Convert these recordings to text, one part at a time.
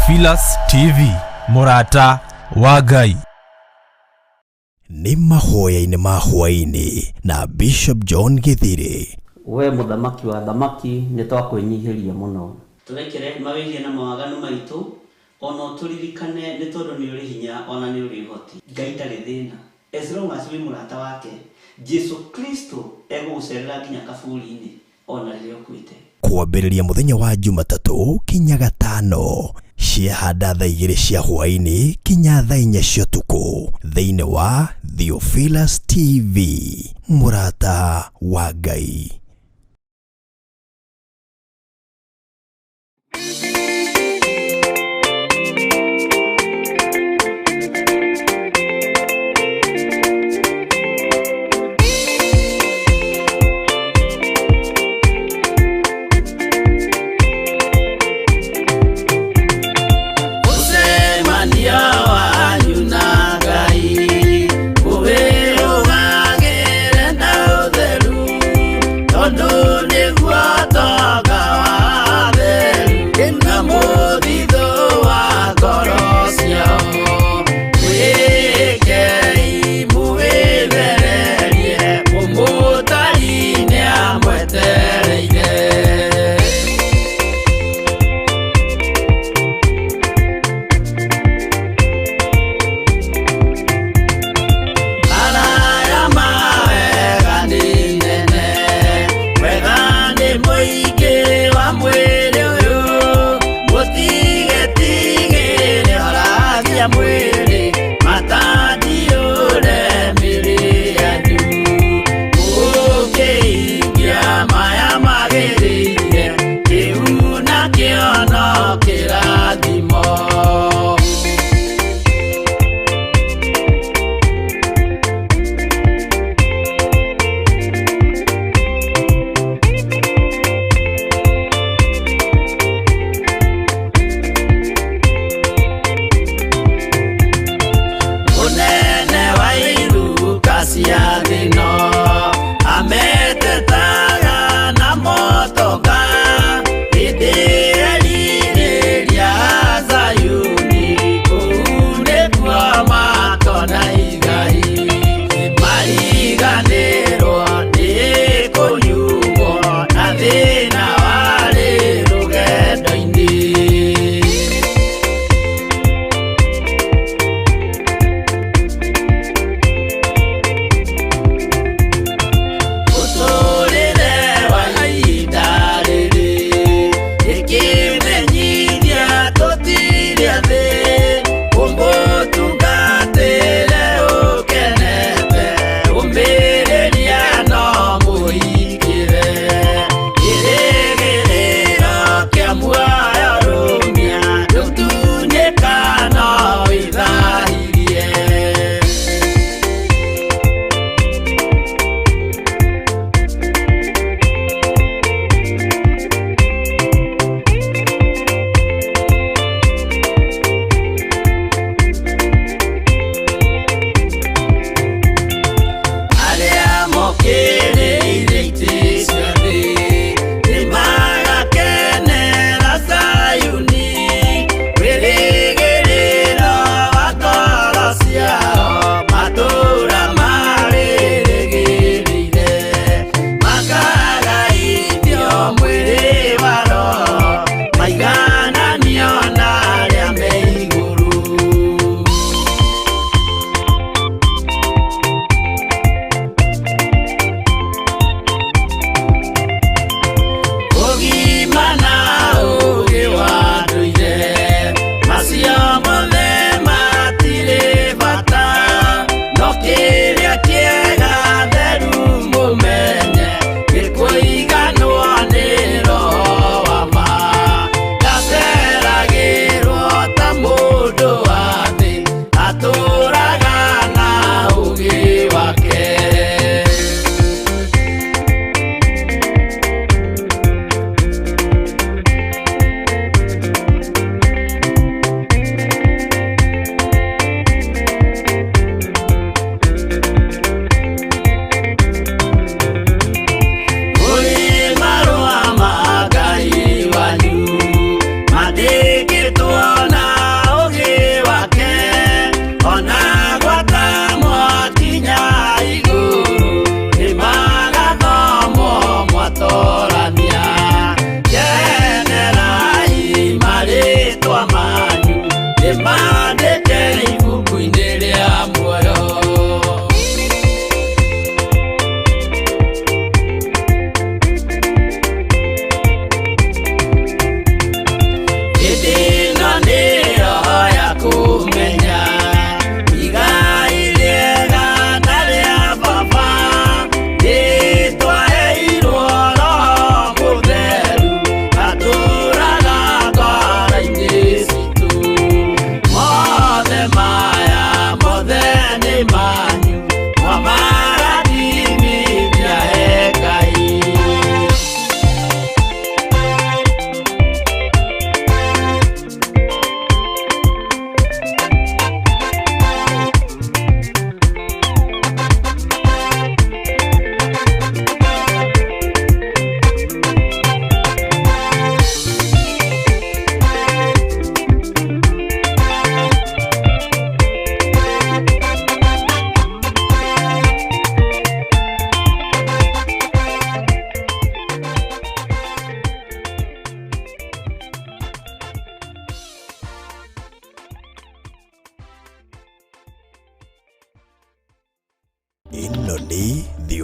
Theophilus TV, Murata wa Ngai. Ni Mahoya-ini ma Hwa-ini na Bishop John Githiri. We muthamaki wa thamaki ni twakwenyihiria muno. Turekere mawĩrie na mawaganu maitũ ona turirikane ni tondu ni uri hinya ona ni uri hoti. Ngai ndarĩ thĩna. As long as we murata wake, Jesu Kristo egũgũcerera nginya kaburi-inĩ ona rĩrĩa ũkuĩte. Kwambĩrĩria mũthenya wa Jumatatu kinya Gatano, ciahanda thaa 2 cia hwa-inĩ kinya thaa 4 cia ũtukũ thĩinĩ wa Theophilus TV, Murata wa Ngai.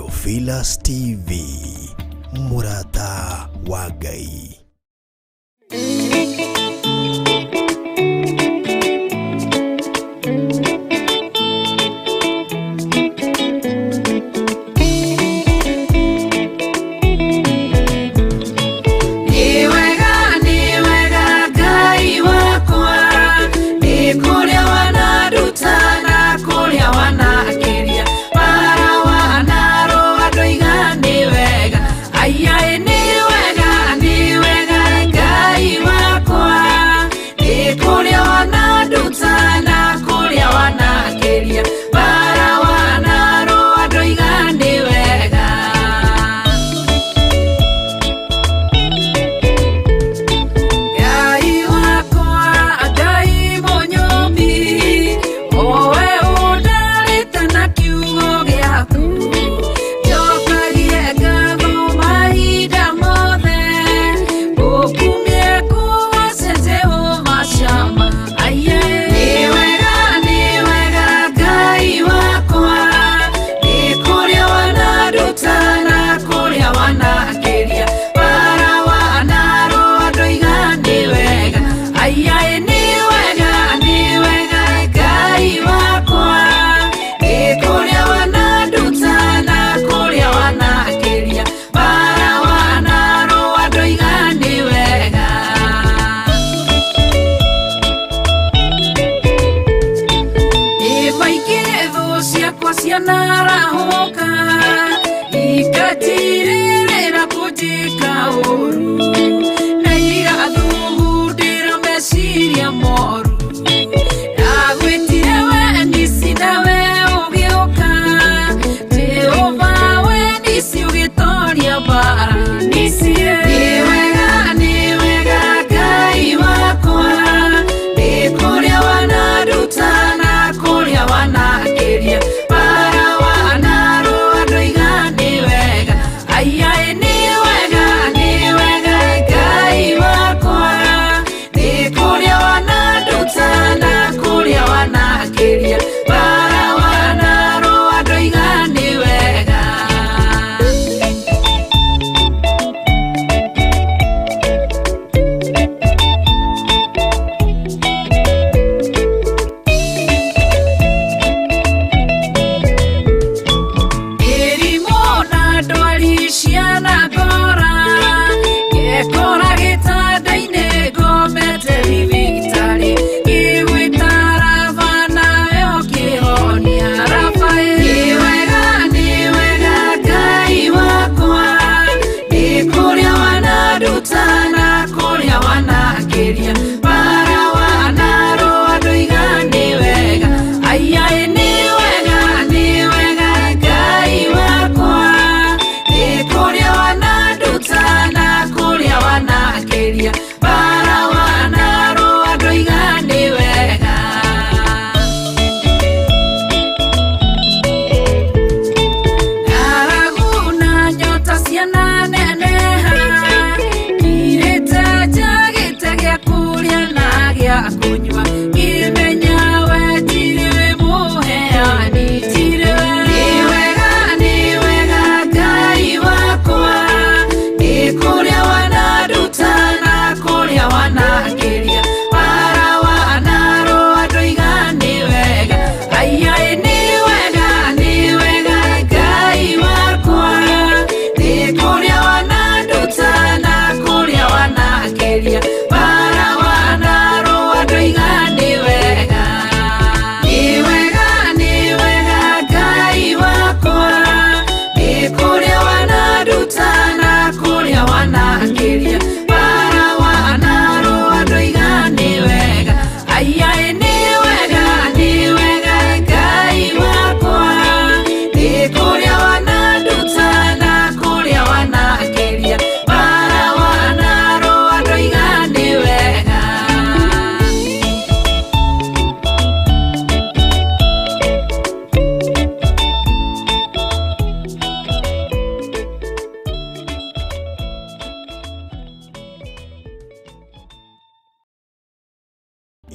Theophilus TV, Murata wa Ngai.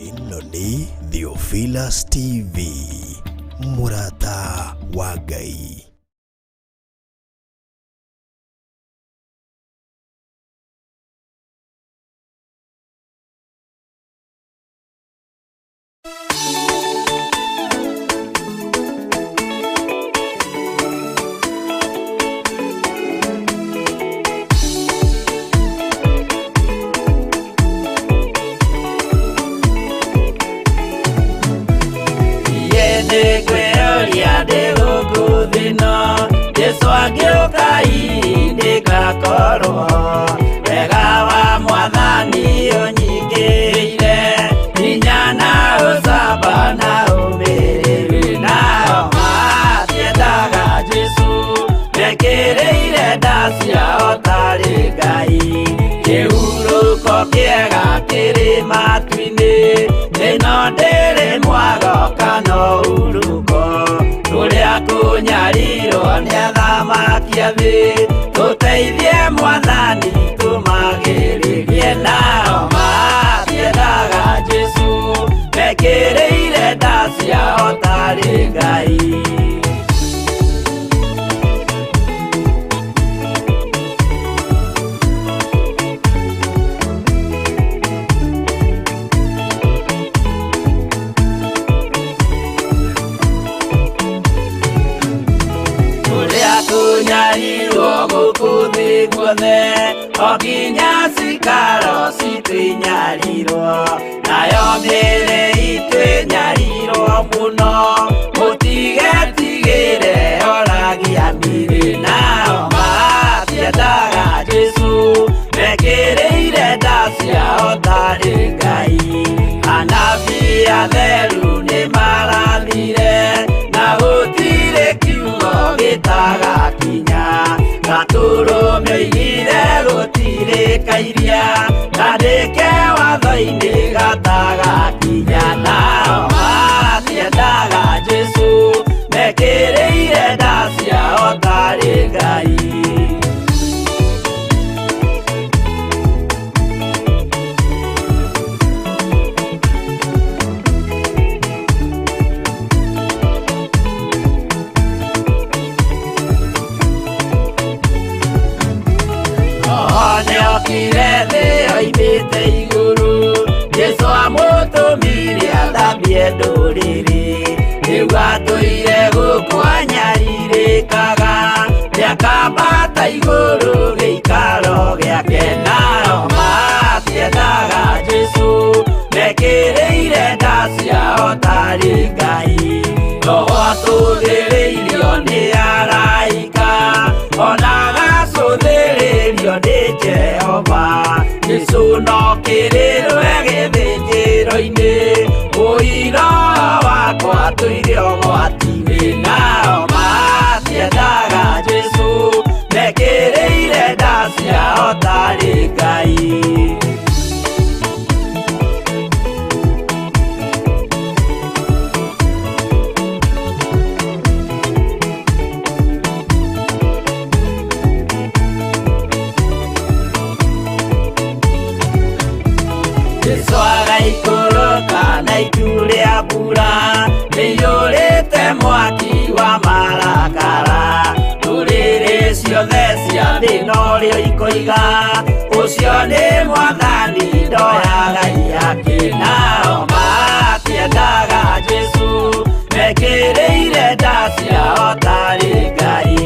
Ino ni Theophilus TV, Murata wa Ngai. Jesu agĩũka indi ngakorwo wega wa Mwathani ũnyingĩire hinya na ũcamba na ũmĩrĩru nao matiendaga Jesu mekĩrĩire nda ciao tarĩ Ngai kĩhurũko kĩega kĩrĩ matu-inĩ ĩno ndĩrĩ mwago kana ũruko tũrĩa kũnyarirwo nĩ athamaki a thĩ tũteithie Mwathani tũmagĩrĩrie nao matiendaga Jesu mekĩrĩire nda ciao tarĩ Ngai gũkũ guothe okinya cikaro citwĩnyarirwo nayo mĩĩrĩ itwĩnyarirwo mũno mũtigetigĩre oragia mĩĩrĩ nao matiendaga Jesu mekĩrĩire nda ciao tarĩ Ngai anabii atheru nĩ marathire na gũtirĩ kiugo gĩtagakinya gatũrũme oigire gũtirĩkairia gandĩke watho-inĩ gatagakinya nao matiendaga Jesu mekĩrĩire nda ciao tarĩ Ngai Okire thĩ oimĩte igũrũ Jesu amũtũmire athambie ndũrĩrĩ rĩu atũire gũkũ anyarirĩkaga nĩakambata igũrũ gĩikaro gĩake nao matiendaga Jesu mekĩrĩire nda ciao tarĩ Ngai roho atũthĩrĩirio nĩ araika ona gacũthĩrĩrio nĩ Jehova Jesu no kĩrĩrwe gĩthĩnjĩro-inĩ ũira wakwa tũire ũgwati-inĩ nao matiendaga Jesu mekĩrĩire nda ciao tarĩ Ngai Jesu agaikũrũka na itu rĩa mbura nĩiyũrĩte mwaki wa marakara ndũrĩrĩ ciothe cia thĩ norĩo ikoiga ũcio nĩ Mwathani ndoyaga yake nao matiendaga Jesu mekĩrĩire nda ciao tarĩ Ngai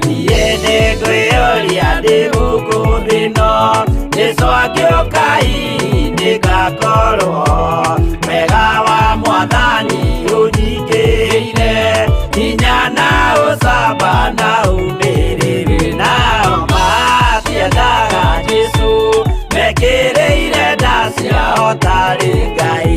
niĩ nĩngwĩyũria ndĩ gũkũ thĩ ĩno Jesu agĩũka ngakorwo wega wa Mwathani ũnyingĩire hinya na ũcamba na ũmĩrĩru nao matiendaga Jesu mekĩrĩire nda ciao tarĩ Ngai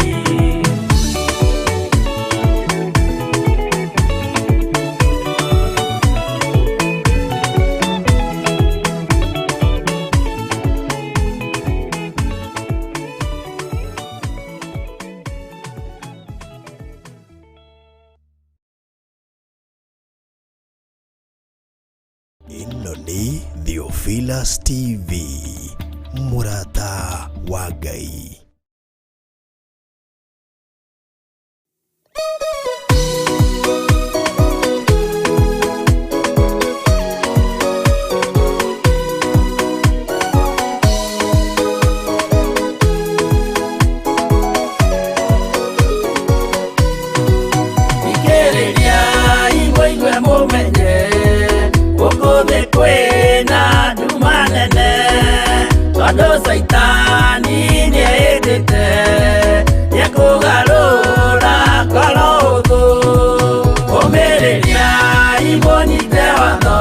Ĩno nĩ Theophilus TV, Murata wa Ngai. Tondũ Saitani nĩendete nĩekũgarũra ngoro hũthũ ũmĩrĩria imũnyite watho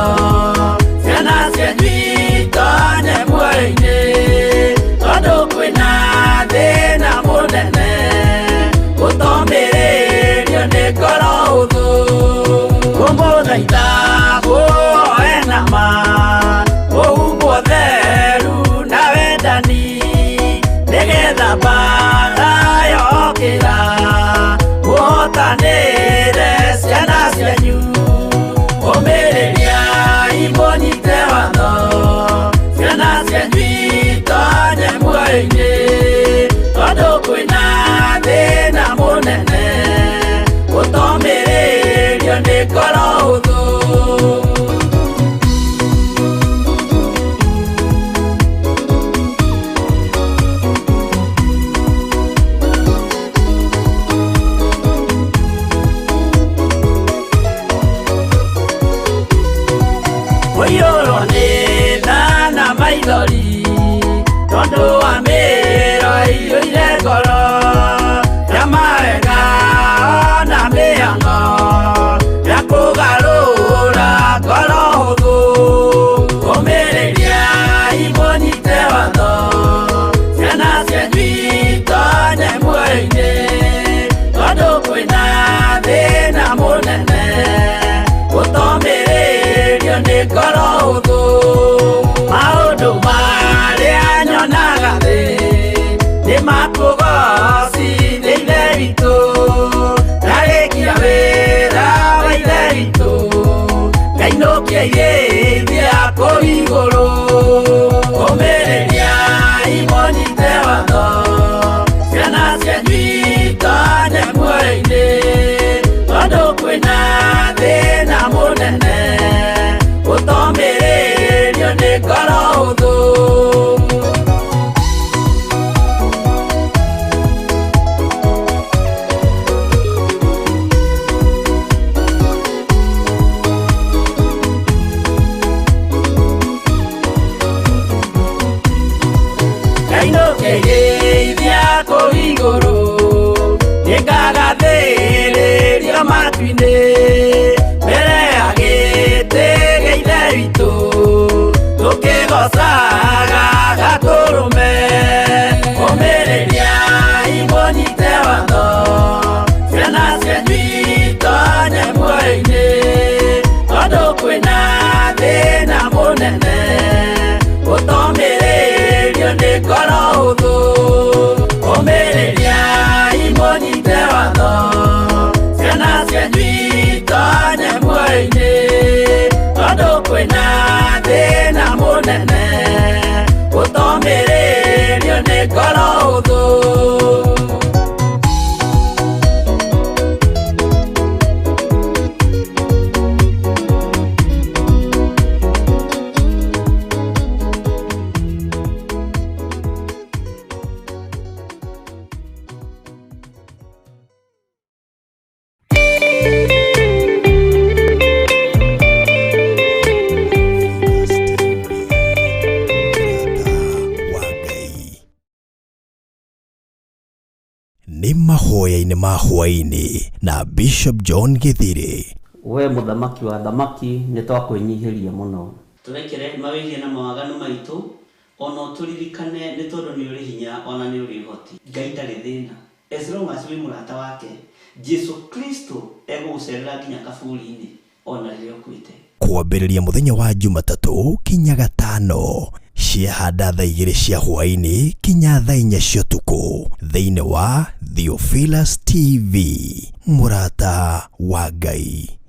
imonyite watho ciana cianyu itonye muoyo-inĩ tondũ kwĩna thĩna mũnene gũtomĩrĩrio nĩ ngoro hũthũ. Mũiyũrwo nĩ tha na maithori tondũ wa mĩĩro ĩiyũire ngoro ya mawega na mĩhang'o ya kũgarũra ngoro hũthũ. Kũmĩrĩria imũnyite watho ciana cianyu itonye muoyo-inĩ tondũ kwĩna thĩna mũnene gũtomĩrĩrio nĩ ngoro hũthũ. Maũndũ marĩa nyonaga thĩ nĩ makũgocithia ithe witũ, ndarĩkia wĩra wa ithe witũ ngainũkia irĩithia kũu igũrũ. Kũmĩrĩria imũnyite watho ciana cianyu itonye muoyo-inĩ tondũ kwĩna thĩna mũnene gũtomĩrĩrio nĩ ngoro hũthũ. Ngainũkĩirĩithia kũu igũrũ nĩngagathĩrĩrio matu-inĩ mbere ya gĩtĩ gĩa ithe witũ tũkĩgocaga gakũrũme. Kũmĩrĩria imũnyite watho ciana cianyu itonye muoyo-inĩ tondũ kwĩna thĩna mũnene gũtomĩrĩrio nĩ ngoro hũthũ. Kũmĩrĩria imũnyite watho ciana cianyu itonye muoyo-inĩ tondũ kwĩna thĩna mũnene gũtomĩrĩrio nĩ ngoro hũthũ. Nĩ mahoya-inĩ ma Hwa-ini na Bishop John Githiri. We mũthamaki wa thamaki nĩ twakwĩnyihĩria mũno. Tũrekere mawĩhia na mawaganu maitũ ona tũririkane nĩ tondũ nĩ ũrĩ hinya ona nĩ ũrĩ ũhoti. Ngai ndarĩ thĩna. As long as wĩ mũrata wake Jesu Kristo egũgũcerera nginya kaburi-inĩ ona rĩrĩa ũkuĩte. Kwambĩrĩria mũthenya wa Jumatatũ kinya Gatano, ciahanda thaa 2 cia hwa-inĩ kinya thaa 4 cia ũtukũ thĩinĩ wa Theophilus TV, Murata wa Ngai.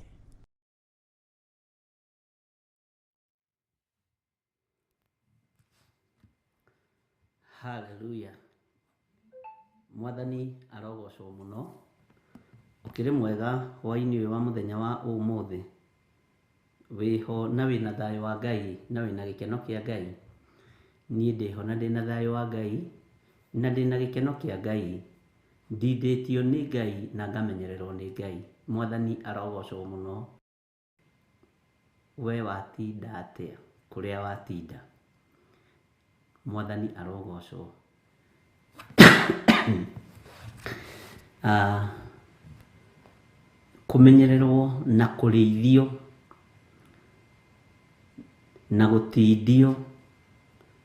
Hallelujah. Mwathani arogocwo mũno. Ũkĩrĩ mwega hwa-inĩ ũyũ wa mũthenya wa ũmũthĩ. Wĩho na wĩna thayũ wa Ngai na wĩna gĩkeno kĩa Ngai. Niĩ ndĩho na ndĩna thayũ wa Ngai na ndĩna gĩkeno kĩa Ngai. Ndindĩtio nĩ Ngai na ngamenyererwo nĩ Ngai. Mwathani arogocwo mũno. We watinda atĩa kũrĩa watinda. Mwathani arogocwo. Kũmenyererwo na kũrĩithio na gũtindio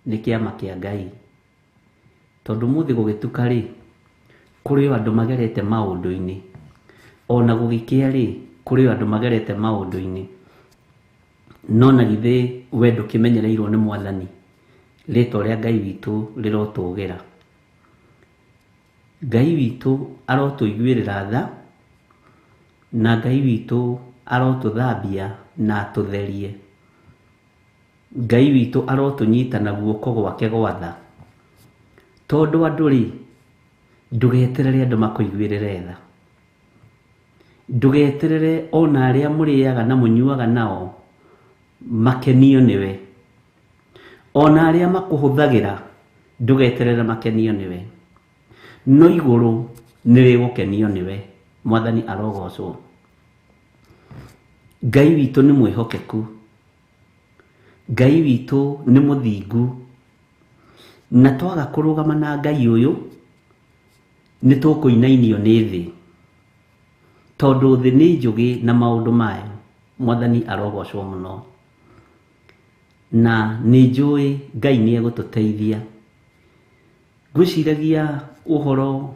nĩ kĩama kĩa Ngai. Tondũ mũthĩ gũgĩtuka rĩ, kũrĩ andũ magerete maũndũ-inĩ. Ona gũgĩkĩa rĩ, kũrĩ andũ magerete maũndũ-inĩ. No na githĩ we ndũkĩmenyereirwo nĩ Mwathani. Rĩtwa rĩa Ngai witũ rĩrotũgĩra. Ngai witũ arotũiguĩrĩra tha na Ngai witũ arotũthambia na atũtherie. Ngai witũ arotũnyita na guoko gwake gwa tha. Tondũ andũ rĩ, ndũgeterere andũ makũiguĩrĩre tha. Ndũgeterere ona arĩa mũrĩaga na mũnyuaga nao makenio nĩwe. Ona arĩa makũhũthagĩra ndũgeterere makenio nĩwe. No igũrũ nĩrĩgũkenio nĩwe. Mwathani arogocwo. Ngai witũ nĩ mwĩhokeku. Ngai witũ nĩ mũthingu. Na twaga kũrũgama na Ngai ũyũ nĩ tũkũinainio nĩ thĩ. Tondũ thĩ nĩ njũgĩ na maũndũ mayo. Mwathani arogocwo mũno. Na nĩ njũĩ Ngai nĩ egũtũteithia. Ngwĩciragia ũhoro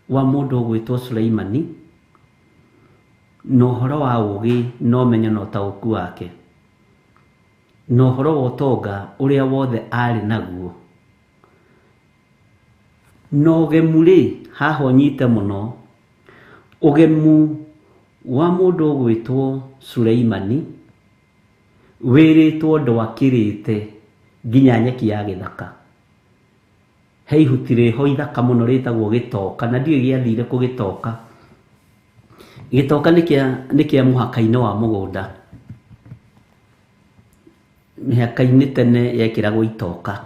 wa mũndũ ũgwĩtwo Suleimani na ũhoro wa ũgĩ na ũmenyo na ũtaũku wake. Na ũhoro wa ũtonga ũrĩa wothe arĩ naguo. Na ũgemu rĩ, haha ũnyite mũno, ũgemu wa mũndũ ũgwĩtwo Suleimani wĩrĩtwo ndwakĩrĩte nginya nyeki ya gĩthaka. He ihuti rĩho ithaka mũno rĩtagwo gĩtoka, na ndiũĩ gĩathire kũgĩtoka. Gĩtoka nĩ kĩa mũhaka-inĩ wa mũgũnda. Mĩhaka-inĩ tene yekĩragwo itoka.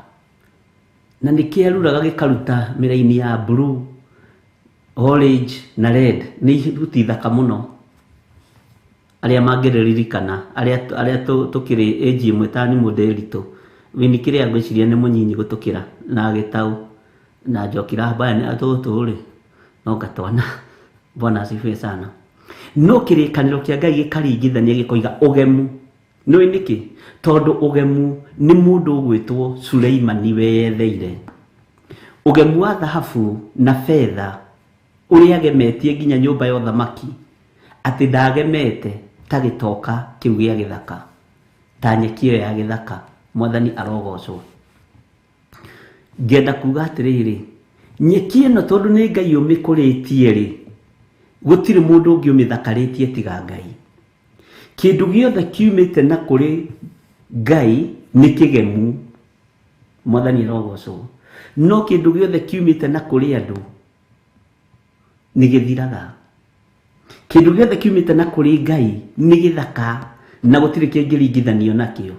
Na nĩ kĩaruraga gĩkaruta mĩraini ya blue, orange na red. Nĩ ihuti ithaka mũno. Arĩa mangĩrĩririkana, arĩa tũkĩrĩ age ĩmwe ta nĩ mũndĩritũ. Wini kĩrĩa ngwĩciria nĩ mũnyinyi gũtũkĩra na gĩtaũ na njokira baya nĩ atũtũ rĩ. No gatwana. Bwana asifiwe sana. No kĩrĩkanĩro kĩa Ngai gĩkaringithania gĩkoiga ũgemu. Nĩũĩ nĩkĩ? Tondũ ũgemu nĩ mũndũ ũgwĩtwo Suleimani weyetheire. Ũgemu wa thahabu na fedha ũrĩa agemetie nginya nyũmba ya ũthamaki. Atĩ ndagemete ta gĩtoka kĩu gĩa gĩthaka. Ta nyeki ĩyo ya gĩthaka. Mwathani arogocwo. Ngenda kuga atĩrĩrĩ, nyeki ĩno tondũ nĩ Ngai ũmĩkũrĩtie rĩ, gũtirĩ mũndũ ũngĩ ũmĩthakarĩtie tiga Ngai. Kĩndũ gĩothe kiumĩte na kũrĩ Ngai nĩ kĩgemu. Mwathani arogocwo. No kĩndũ gĩothe kiumĩte na kũrĩ andũ nĩ gĩthiraga. Kĩndũ gĩothe kiumĩte na kũrĩ Ngai nĩ gĩthaka na gũtirĩ kĩngĩringithanio nakĩo.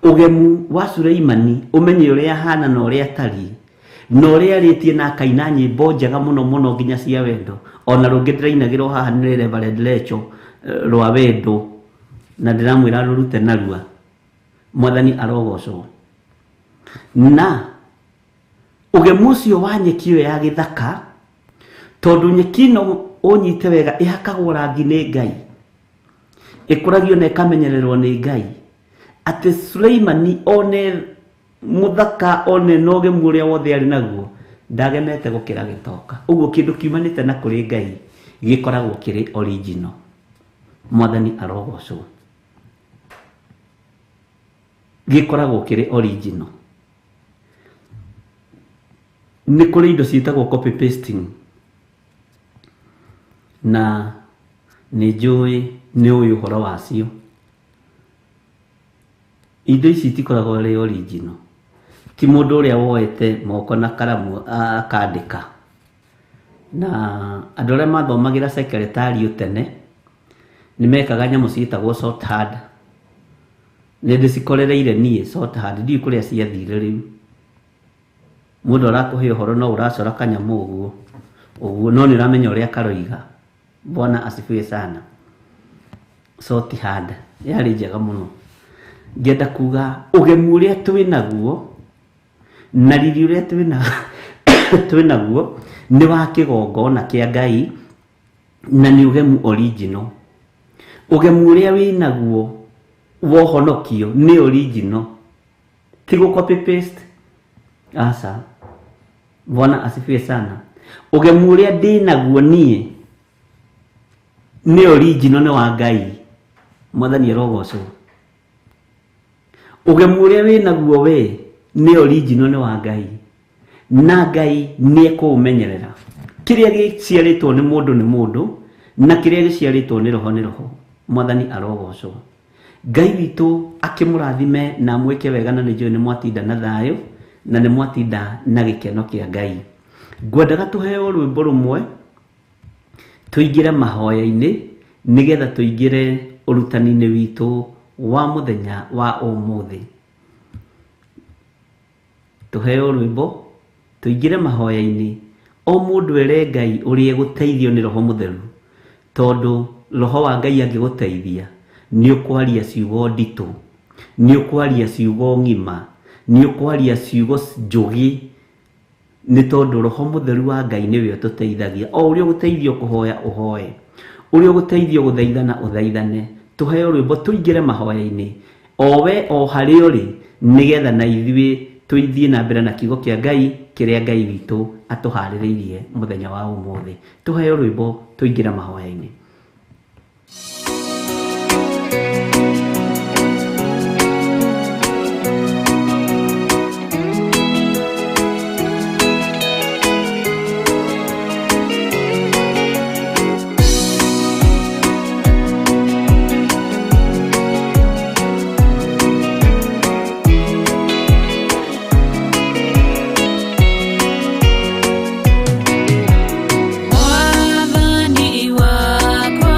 Ũgemu wa Suleimani ũmenye ũrĩa ahana na ũrĩa atariĩ. Na ũrĩa arĩtie na akaina nyĩmbo njega mũno mũno nginya cia wendo. Ona rũngĩ ndĩrainagĩrwo haha nĩ Reverend Lecho rwa wendo. Na ndĩramwĩra rũrute narua. Mwathani arogocwo. Na ũgemu ũcio wa nyeki ĩyo ya gĩthaka, tondũ nyeki ĩno ũnyite wega ĩhakagwo rangi nĩ Ngai. Ĩkũragio na ĩkamenyererwo nĩ Ngai. Atĩ Suleimani one mũthaka one na ũgemu ũrĩa wothe arĩ naguo ndagemete gũkĩra gĩtoka. Ũguo kĩndũ kiumanĩte na kũrĩ Ngai gĩkoragwo kĩrĩ original. Mwathani arogocwo. Gĩkoragwo kĩrĩ original. Nĩ kũrĩ indo ciĩtagwo copy pasting. Na nĩ njũĩ nĩ ũyũ ũhoro wacio. Indo ici itikoragwo irĩ original. Ti mũndũ ũrĩa woete moko na karamu akandĩka. Na andũ arĩa mathomagĩra secretary tene nĩ mekaga nyamũ ciĩtagwo shorthand. Nĩ ndĩcikorereire niĩ shorthand. Ndiũĩ kũrĩa ciathire rĩu. Mũndũ arakũhe ũhoro no ũracora kanyamũ ũguo no nĩ ũramenya ũrĩa karoiga. Bwana asifiwe sana. Shorthand yarĩ njega mũno. Ngenda kuga ũgemu ũrĩa twĩ naguo na riri ũrĩa twĩ naguo nĩ wa kĩgongona kĩa Ngai na nĩ ũgemu original. Ũgemu ũrĩa wĩ naguo wohonokio nĩ original. Ti gũ copy paste. Asa. Bwana asifiwe sana. Ũgemu ũrĩa ndĩ naguo niĩ nĩ original nĩ wa Ngai. Mwathani arogocwo. Ũgemu ũrĩa wĩ naguo we nĩ original nĩ wa Ngai. Na Ngai nĩ ekũũmenyerera. Kĩrĩa gĩciarĩtwo nĩ mũndũ na kĩrĩa gĩciarĩtwo nĩ roho. Mwathani arogocwo. Ngai witũ akimurathime na mweke wega na nĩ njũĩ nĩ mwatinda na thayũ na nĩ mwatinda na gĩkeno kĩa Ngai. Ngwendaga tũheo rwĩmbo rũmwe tũingĩre mahoya-inĩ nĩgetha tũingĩre ũrutani-inĩ witũ wa mũthenya wa ũmũthĩ. Tũheo rwĩmbo tũingĩre mahoya-inĩ, o mũndũ ere Ngai ũrĩa egũteithio nĩ Roho Mũtheru, tondũ Roho wa Ngai angĩgũteithia nĩ ũkwaria ciugo nditũ, nĩ ũkwaria ciugo ng'ima, nĩ ũkwaria ciugo njũgĩ, nĩ tondũ Roho Mũtheru wa Ngai nĩwe ũtũteithagia. O ũrĩa ũgũteithio kũhoya ũhoe, ũrĩa ũgũteithio gũthaithana ũthaithane. Tũheo rwĩmbo tũingĩre mahoya-inĩ, o we o harĩ ũrĩ, nĩgetha na ithuĩ tũithiĩ na mbere na kiugo kĩa Ngai kĩrĩa Ngai witũ atũharĩrĩirie mũthenya wa ũmũthĩ. Tũheo rwĩmbo tũingĩre mahoya-inĩ. Wathani wakwa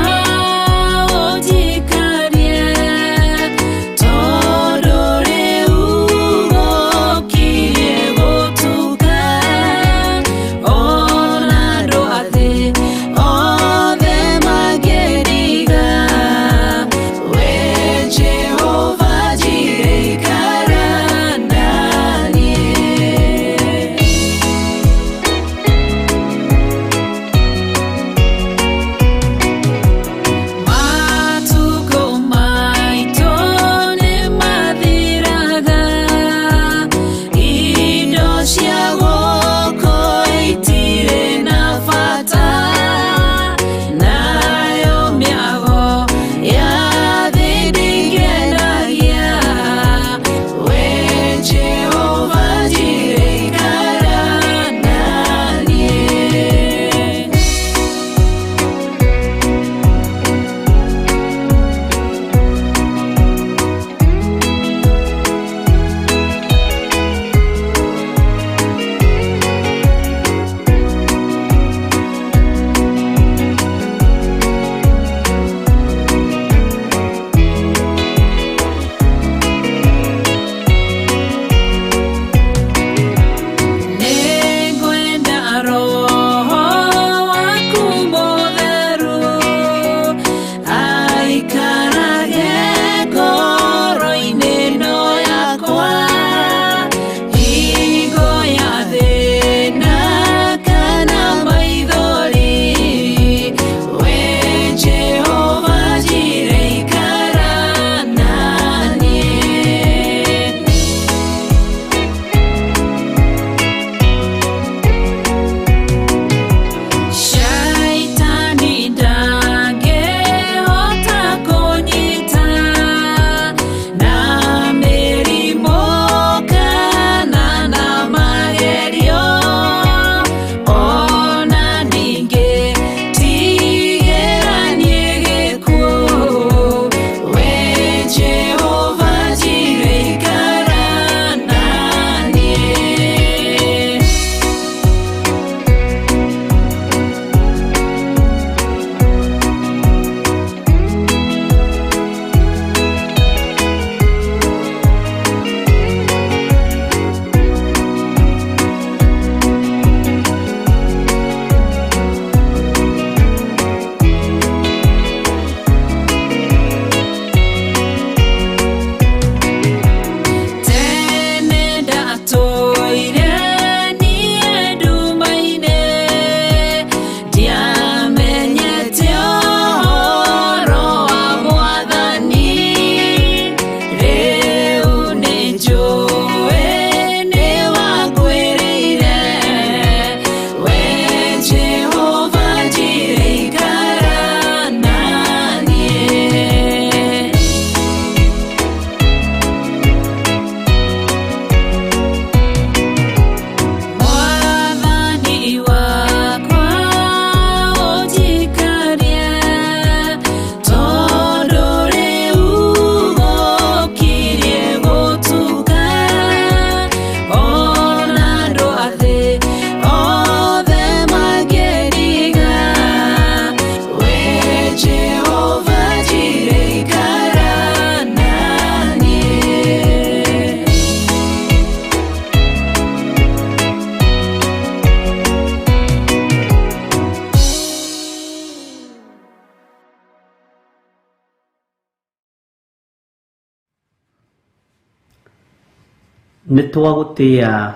nitwagutia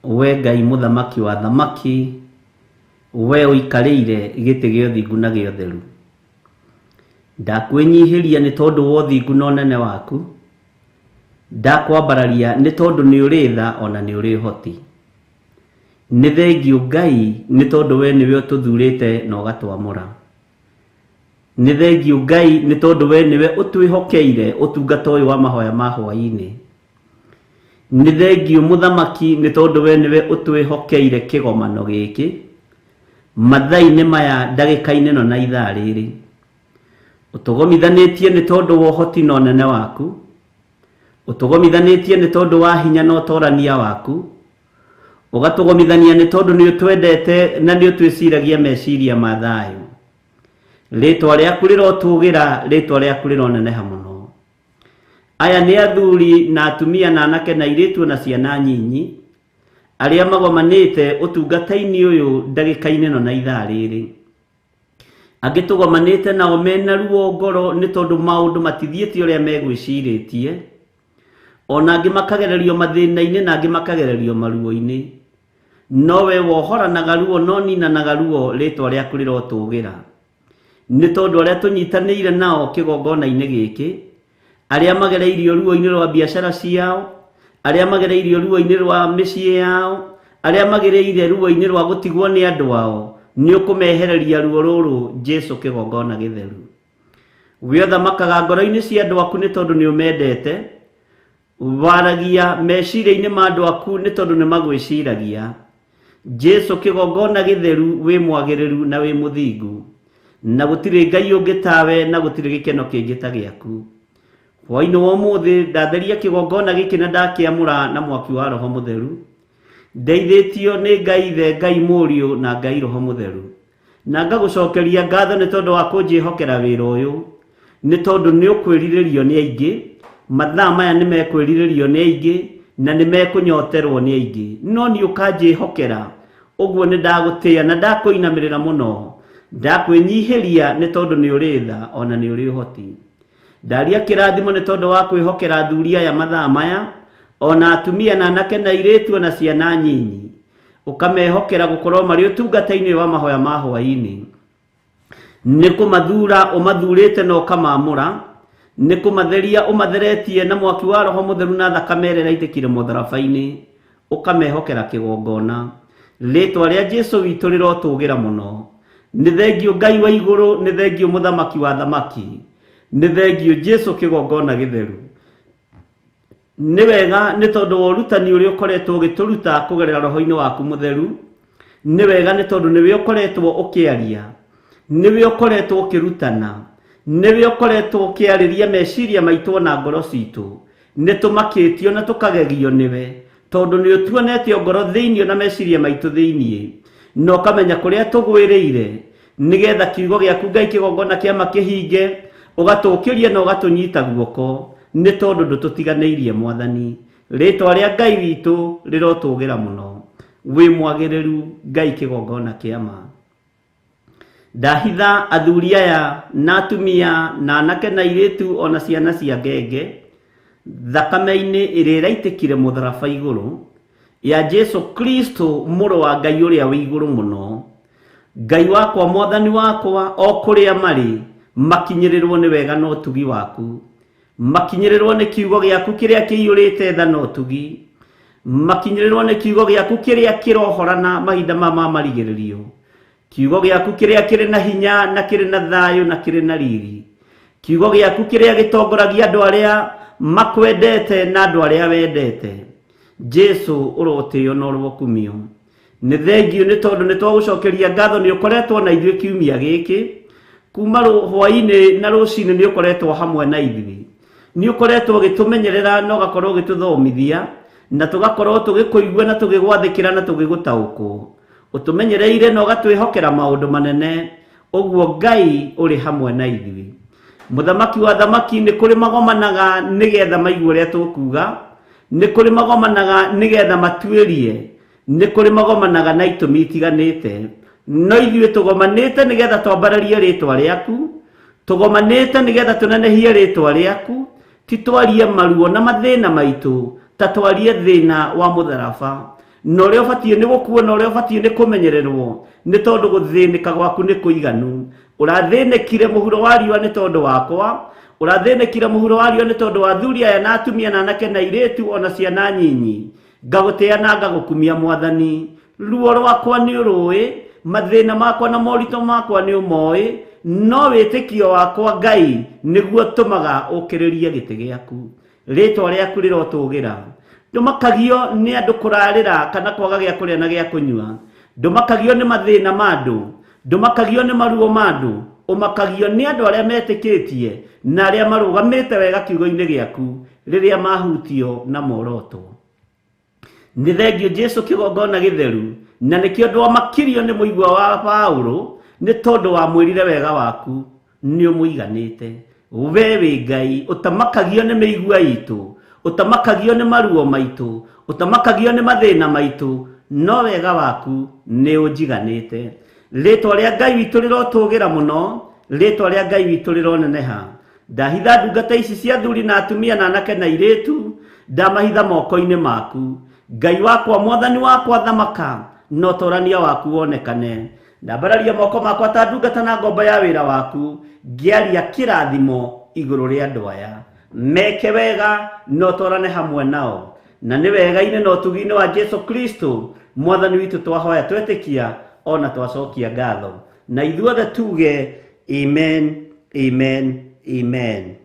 we Ngai muthamaki wa thamaki, we uikarĩire gĩtĩ gĩa ũthingu na gĩa ũtheru. Ndakwĩnyihĩria nĩ tondũ wa ũthingu na ũnene waku, ndakwambararia nĩ tondũ nĩ ũrĩ tha ona nĩ ũrĩ ũhoti. Nĩ thengiũ Ngai nĩ tondũ we nĩwe ũtũthurĩte na ũgatwamũra. Nĩ thengiũ Ngai nĩ tondũ we nĩwe ũtwĩhokeire ũtungata ũyũ wa mahoya ma hwa-inĩ. Nĩ thengiũ muthamaki nĩ tondũ we nĩwe ũtwĩhokeire kĩgomano gĩkĩ mathaa-inĩ maya, ndagĩka-inĩ ĩno na ithaa rĩrĩ. Ũtũgomithanĩtie nĩ tondũ wa ũhoti na ũnene waku, ũtũgomithanĩtie nĩ tondũ wa hinya na ũtorania waku, ũgatũgomithania nĩ tondũ nĩ ũtwendete na nĩ ũtwĩciragia meciria ma thayũ. Rĩtwa rĩaku rĩrotũgĩra, rĩtwa rĩaku rĩroneneha mũno. Aya nĩ athuri na atumia na anake na airĩtu na ciana nyinyi arĩa magomanĩte ũtungata-inĩ ũyũ ndagĩka-inĩ ĩno na ithaa rĩrĩ. Angĩ tũgomanĩte nao mena ruo ngoro nĩ tondũ maũndũ matithiĩte ũrĩa megwĩcirĩtie, ona angĩ makagererio mathĩna-inĩ na angĩ makagererio maruo-inĩ. No we wohoranaga ruo no ninanaga ruo, rĩtwa rĩaku rĩrotũgĩra. Nĩ tondũ arĩa tũnyitanĩire nao kĩgongona-inĩ gĩkĩ, arĩa magereirio ruo-inĩ rwa biacara ciao, arĩa magereirio ruo-inĩ rwa mĩciĩ yao, arĩa magereire ruo-inĩ rwa gũtigwo nĩ andũ ao, nĩ ũkũmehereria ruo rũrũ Jesu kĩgongona gĩtheru. We ũthamakaga ngoro-inĩ cia andũ aku nĩ tondũ nĩ ũmendete, waragia meciria-inĩ ma andũ aku nĩ tondũ nĩ magwĩciragia. Jesu kĩgongona gĩtheru, wĩ mwagĩrĩru na wĩ mũthingu, na gũtirĩ Ngai ũngĩ tawe na gũtirĩ gĩkeno kĩngĩ ta gĩaku. Hwa-inĩ wa ũmũthĩ ndatheria kĩgongona gĩkĩ na ndakĩamũra na mwaki wa Roho Mũtheru, ndeithĩtio nĩ Ngai Ithe, Ngai Mũriũ na Ngai Roho Mũtheru. Na ngagũcokeria ngatho nĩ tondũ wa kũnjĩhokera wĩra ũyũ, nĩ tondũ nĩ ũkwĩrirĩrio nĩ aingĩ, mathaa maya nĩ mekwĩrirĩrio nĩ aingĩ na nĩ mekũnyoterwo nĩ aingĩ, no nĩ ũkanjĩhokera. Ũguo nĩ ndagũtĩĩa na ndakũinamĩrĩra mũno, ndakwĩnyihĩria nĩ tondũ nĩ ũrĩ tha ona nĩ ũrĩ ũhoti. Ndaria kĩrathimo nĩ tondũ wa kwĩhokera athuri aya mathaa maya, ona atumia na anake na airĩtu na ciana nyinyi, ũkamehokera gũkorwo marĩ ũtungata-inĩ wa mahoya ma hwa-inĩ. Nĩ kũmathura ũmathurĩte na ũkamamũra, nĩ kũmatheria ũmatheretie na mwaki wa Roho Mũtheru na thakame ĩrĩa ĩraitĩkire mũtharaba-inĩ, ũkamehokera kĩgongona. Rĩtwa rĩa Jesu witũ rĩrotũgĩra mũno. Nĩ thengiũ Ngai wa igũrũ, nĩ thengiũ muthamaki wa thamaki, nĩ thengiũ Jesu kĩgongona gĩtheru. Nĩ wega nĩ tondũ wa ũrutani ũrĩa ũkoretwo ũgĩtũruta kũgerera Roho-inĩ waku Mũtheru. Nĩ wega nĩ tondũ nĩwe ũkoretwo ũkĩaria, nĩwe ũkoretwo ũkĩrutana, nĩwe ũkoretwo ũkĩarĩria meciria maitũ na ngoro citũ. Nĩ tũmakĩtio na tũkagegio nĩwe, tondũ nĩ ũtuonete ngoro thĩinĩ na meciria maitũ thĩinĩ, na ũkamenya kũrĩa tũgwĩrĩire, nĩgetha kiugo gĩaku Ngai kĩgongona kĩama kĩhinge, ũgatũkĩria na ũgatũnyita guoko, nĩ tondũ ndũtũtiganĩirie Mwathani. Rĩtwa rĩa Ngai witũ rĩrotũgĩra mũno. Wĩ mwagĩrĩru Ngai kĩgongona kĩama. Ndahitha athuri aya na atumia na anake na airĩtu ona ciana cia ngenge thakame-inĩ ĩrĩa ĩraitĩkire mũtharaba igũrũ ya Jesu Kristo, mũrũ wa Ngai ũrĩa wĩ igũrũ mũno. Ngai wakwa, Mwathani wakwa, o kũrĩa marĩ, makinyĩrĩrwo nĩ wega na ũtugi waku, makinyĩrĩrwo nĩ kiugo gĩaku kĩrĩa kĩiyũrĩte tha na ũtugi, makinyĩrĩrwo nĩ kiugo gĩaku kĩrĩa kĩrohorana mahinda ma marigĩrĩrio, kiugo gĩaku kĩrĩa kĩrĩ na hinya na kĩrĩ na thayũ na kĩrĩ na riri, kiugo gĩaku kĩrĩa gĩtongoragia andũ arĩa makwendete na andũ arĩa wendete. Jesu ũrotĩo na ũrokumio. Nĩ thengiũ nĩ tondũ nĩ twagũcokeria ngatho nĩ ũkoretwo na ithuĩ kiumia gĩkĩ, kuma hwa-inĩ na rũci-inĩ nĩ ũkoretwo hamwe na ithuĩ, nĩ ũkoretwo ũgĩtũmenyerera na ũgakorwo ũgĩtũthomithia, na tũgakorwo tũgĩkũigua na tũgĩgwathĩkĩra na tũgĩgũtaũkwo. Ũtũmenyereire na ũgatwĩhokera maũndũ manene, ũguo Ngai ũrĩ hamwe na ithuĩ. Mũthamaki wa thamaki, nĩ kũrĩ magomanaga nĩgetha maigue ũrĩa tũkuga, nĩ kũrĩ magomanaga nĩgetha matuĩrie, nĩ kũrĩ magomanaga na itũmi itiganĩte, no ithuĩ tũgomanĩte nĩgetha twambararie rĩtwa rĩaku, tũgomanĩte nĩgetha tũnenehie rĩtwa rĩaku, ti twarie maruo na mathĩna maitũ, ta twarie thina wa mutharaba na uria ubatie ni gukuo na uria ubatie ni kumenyererwo ni tondu guthinika gwaku ni kuiganu urathinikire muhuro wa riwa ni tondu wakwa urathinikire muhuro wa riwa ni tondu wa thuri aya na atumia na anake na iretu ona ciana nyinyi ngagutia na ngagukumia mwathani ruo rwakwa ni urui mathina makwa na morito makwa ni umoi no witikio wakwa Ngai niguo tumaga ukiriria giti giaku ritwa riaku rirotugira ndumakagio ni andu kurarira kana kwaga gia kuria na gia kunyua ndumakagio ni mathina mandu ndumakagio ni maruo mandu umakagio ni andu aria metikitie na aria marugamite wega kiugo-ini giaku riria mahutio na moroto ni thengio Jesu kigongona githeru na nikio ndwa makirio ni muigwa wa Paulo ni tondu wa mwirire wega waku ni umuiganite we Ngai utamakagio ni meigua itu utamakagio ni maruo maitu utamakagio ni mathina maitu no wega waku ni unjiganite ritwa ria Ngai witu rirotugira muno ritwa ria Ngai witu rironeneha ndahitha ndungata ici cia thuri na atumia na anake na iretu ndamahitha moko-ini maku Ngai wakwa mwathani wakwa thamaka no torania waku wonekane ndambararia moko makwa ta ndungata na ngomba ya wira waku ngiaria kirathimo iguru ria andu aya meke wega no torane hamwe nao na ni wega ine no tugi-ini wa Jesu Kristo mwathani witu twahoya twetikia ona twacokia ngatho na ithuothe tuge amen amen amen.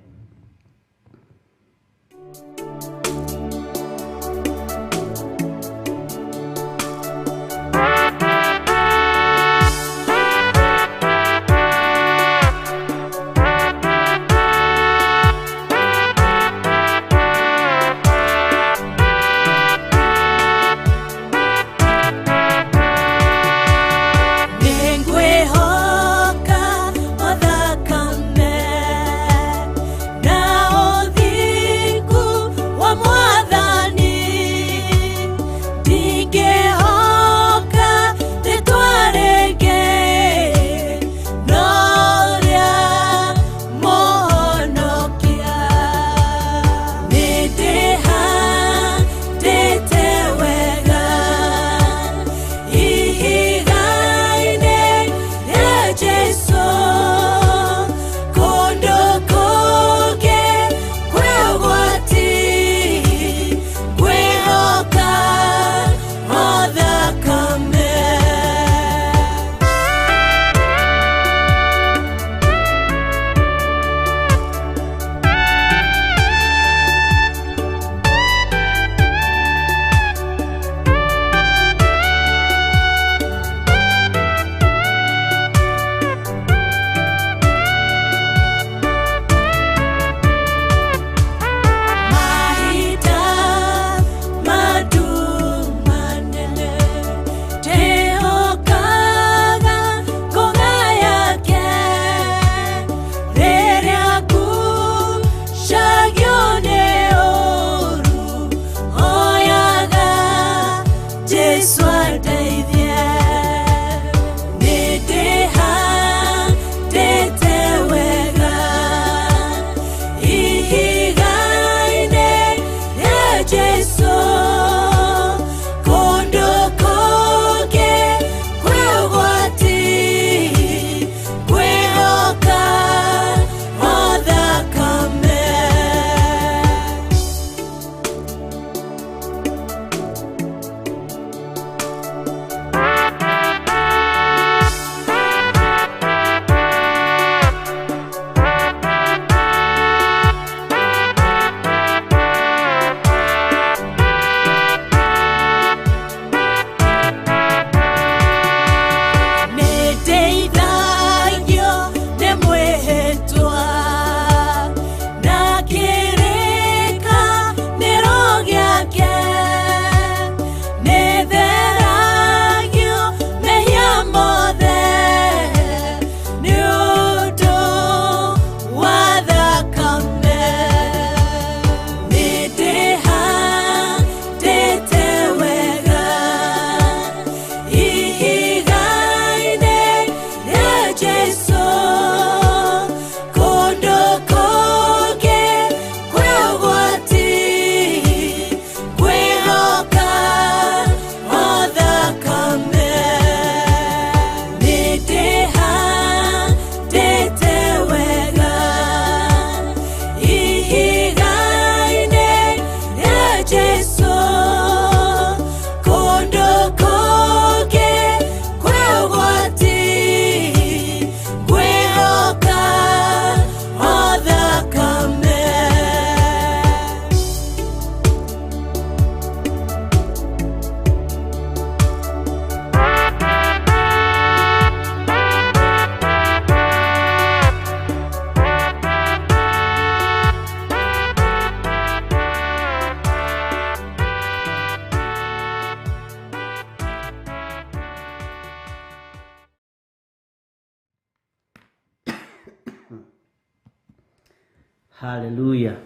Hallelujah.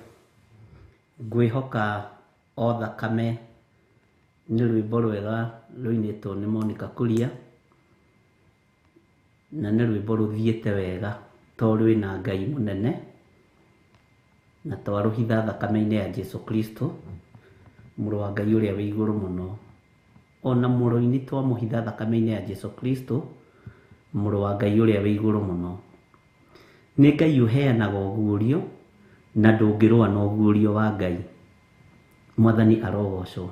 Ngwihoka o thakame nĩ rwĩmbo rwega rũinĩtwo nĩ Monica Kuria, na nĩ rwĩmbo rũthiĩte wega to rwĩna Ngai mũnene na twarũhitha thakame-inĩ ya Jesu Kristo, mũrũ wa Ngai ũrĩa wĩ igũrũ mũno. Ona mũrũ-ini twamũhitha thakame-inĩ ya Jesu Kristo, mũrũ wa Ngai ũrĩa wĩ igũrũ mũno. Nĩ Ngai ũheanaga ũguũrio na ndũngĩrũa na ũguũrio wa Ngai. Mwathani arogocwo.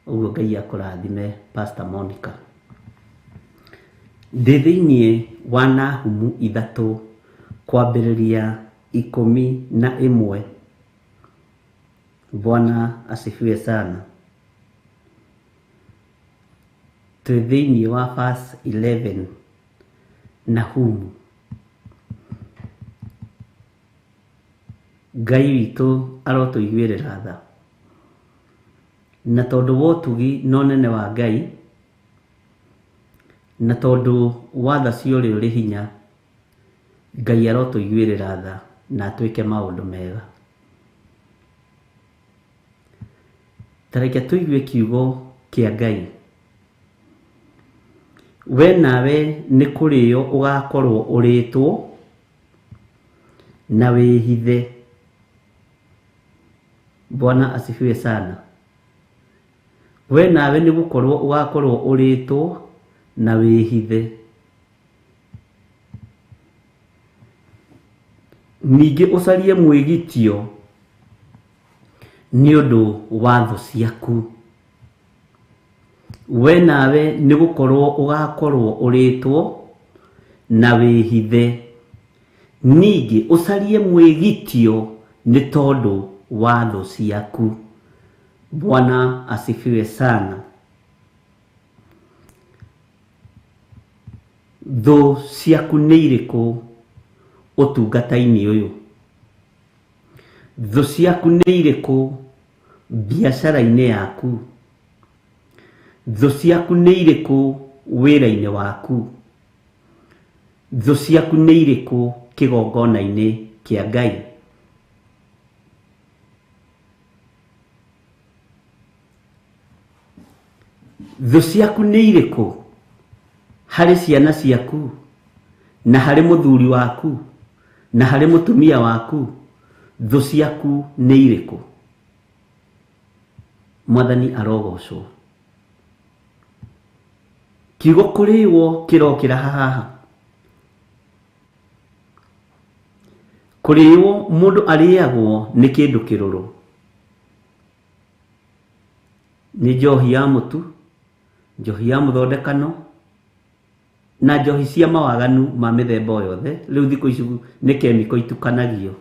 Ũguo Ngai akũrathime Pastor Monica. Ndĩ thĩinĩ wa Nahum 3 kwambĩrĩria 11. Bwana asifiwe sana. Twĩ thĩinĩ wa verse 11 Nahum. Ngai witũ arotũiguĩrĩra tha, na tondũ wa ũtugi na ũnene wa Ngai, na tondũ wa tha cia ũrĩa ũrĩ hinya, Ngai arotũiguĩrĩra tha na atwĩke maũndũ mega. Ta reke tũigue kiugo kĩa Ngai. We nawe nĩ kũrĩo ũgakorwo ũrĩtwo na wĩhithe. Bwana asifiwe sana. We nawe nĩ gũkorwo ũgakorwo ũrĩtwo na wĩhithe. Ningĩ ũcarie mwĩgitio nĩ ũndũ wa thũ ciaku. We nawe nĩ gũkorwo ũgakorwo ũrĩtwo na wĩhithe. Ningĩ ũcarie mwĩgitio nĩ tondũ wa thũ ciaku. Bwana asifiwe sana. Thũ ciaku nĩ irĩkũ ũtungata-inĩ ũyũ? Thũ ciaku nĩ irĩkũ biacara-inĩ yaku? Thũ ciaku nĩ irĩkũ wĩra-inĩ waku? Thũ ciaku nĩ irĩkũ kĩgongona-inĩ kĩa Ngai? Thũ ciaku nĩ irĩkũ harĩ ciana ciaku, na harĩ mũthuri waku, na harĩ mũtumia waku? Thũ ciaku nĩ irĩkũ? Mwathani arogocwo. Kiugo kũrĩĩo kĩrokĩra haha. Kũrĩĩo mũndũ arĩagwo nĩ kĩndũ kĩrũrũ. Nĩ njohi ya mũtu, njohi ya mũthondekano, na njohi cia mawaganu ma mĩthemba yothe. Rĩu thikũ ici nĩ kemiko itukanagio,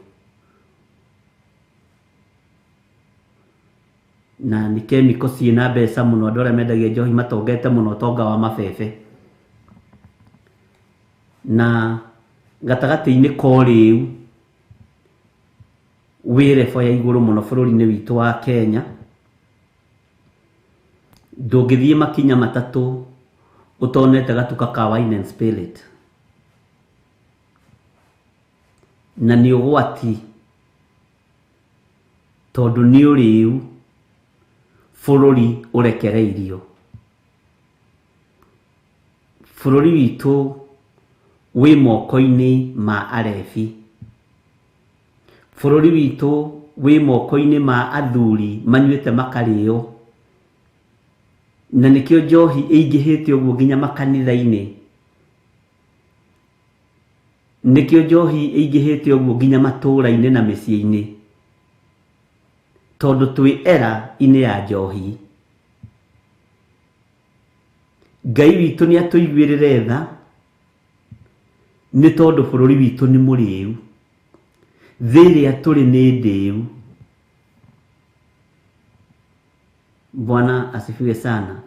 na nĩ kemiko ciĩna mbeca mũno. Andũ arĩa mendagia njohi matongete mũno tonga wa mabebe. Na gatagatĩ-inĩ ka ũrĩu wĩ rebo ya igũrũ mũno bũrũri-inĩ witũ wa Kenya, ndũngĩthiĩ makinya matatũ ũtonete gatuka ka wine and spirit. Na nĩ ũgwati tondũ nĩ ũrĩu bũrũri ũrekereirio. Bũrũri witũ wĩ moko-inĩ ma arebi. Bũrũri witũ wĩ moko-inĩ ma athuri manyuĩte makarĩo. Na nĩkĩo njohi ĩingĩhĩte ũguo nginya makanitha-inĩ. Nĩkĩo njohi ĩingĩhĩte ũguo nginya matũũra-inĩ na mĩciĩ-inĩ. Tondũ twĩ era-inĩ ya njohi. Ngai witũ nĩ atũiguĩrĩre tha nĩ tondũ bũrũri witũ nĩ mũrĩu. Thĩ ĩrĩa tũrĩ nĩ ndĩu. Bwana asifiwe sana.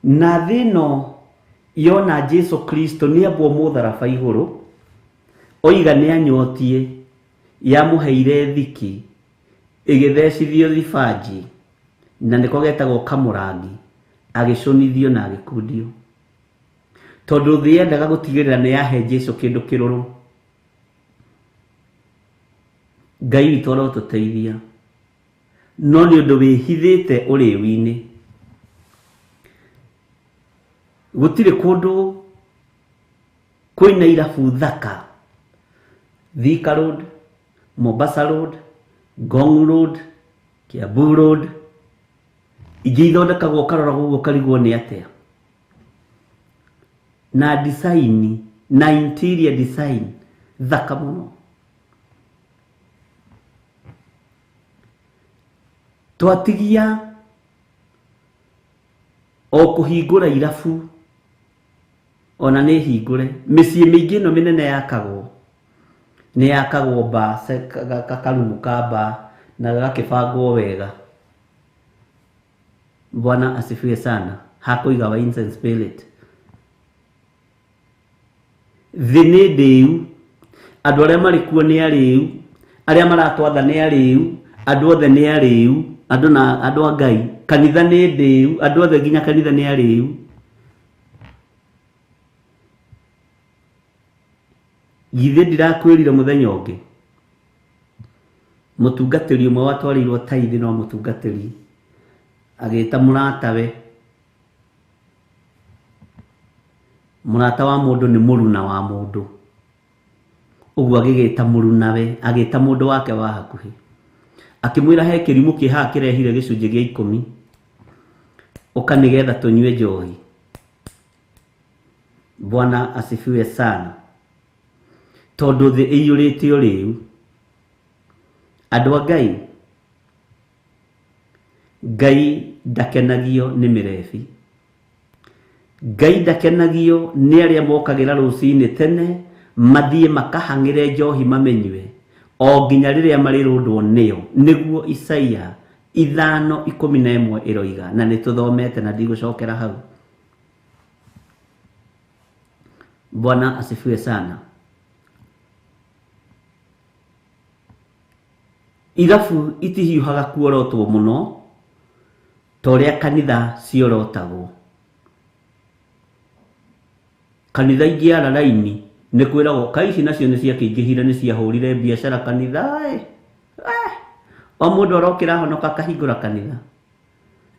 Na thĩ ĩno yona Jesu Kristo nĩ ambwo mũtharaba igũrũ, oiga nĩ anyotie, yamũheire thiki, ĩgĩthecithio thibanji, na nĩko getagwo kamũrangi, agĩcũnithio na agĩkundio. Tondũ thĩ yendaga gũtigĩrĩra nĩ yahe Jesu kĩndũ kĩrũrũ. Ngai witũ arotũteithia no nĩ ũndũ wĩhithĩte ũrĩu-inĩ gũtirĩ kũndũ kwĩna irabu thaka. Thika Road, Mombasa Road, Ngong Road, Kiambu Road ingĩ ithondekagwo karora gũguo karigwo nĩ atĩa, na design na interior design thaka mũno. Twatigia o kũhingũra irabu ona nĩ hingũre. Mĩciĩ mĩingĩ ĩno mĩnene yakagwo nĩ yakagwo karumu ka mba na gakĩbangwo wega. Bwana asifiwe sana. Hakũiga wines and spirit. Thĩ nĩ ndĩu, andũ arĩa marĩ kuo nĩ arĩu, arĩa maratwatha nĩ arĩu, andũ othe nĩ arĩu, andũ a Ngai. Kanitha nĩ ndĩu, andũ othe nginya kanitha nĩ arĩu. Githĩ ndirakwĩrire mũthenya ũngĩ mũtungatĩri ũmwe watwarĩirwo taithi no mũtungatĩri agĩta mũratawe. Murata wa mũndũ nĩ mũruna wa mũndũ, ũguo agĩgĩta mũrunawe, agĩta mũndũ wake wa hakuhĩ, akĩmwĩra he kĩrimũ kĩhaha kĩrehire gĩcunjĩ gĩa 10 ũka nĩgetha tũnyue njohi. Bwana asifiwe sana. Tondũ thĩ ĩiyũrĩte ũrĩu. Andũ a Ngai, Ngai ndakenagio nĩ mĩrebi. Ngai ndakenagio nĩ arĩa mokagĩra rũci-inĩ tene mathiĩ makahang'ĩre njohi mamenywe o nginya rĩrĩa marĩrũndwo nĩyo, nĩguo Isaia 5:11 ĩroiga, na nĩtũthomete na ndigũcokera hau. Bwana asifiwe sana. Irabu itihiũhaga kuorotwo mũno ta ũrĩa kanitha ciorotagwo. Kanitha ingĩara raini nĩ kwĩragwo kai ici nacio nĩ ciakĩingĩhire nĩ ciahũrire biacara kanitha. O mũndũ arokĩra honoka akahingũra kanitha.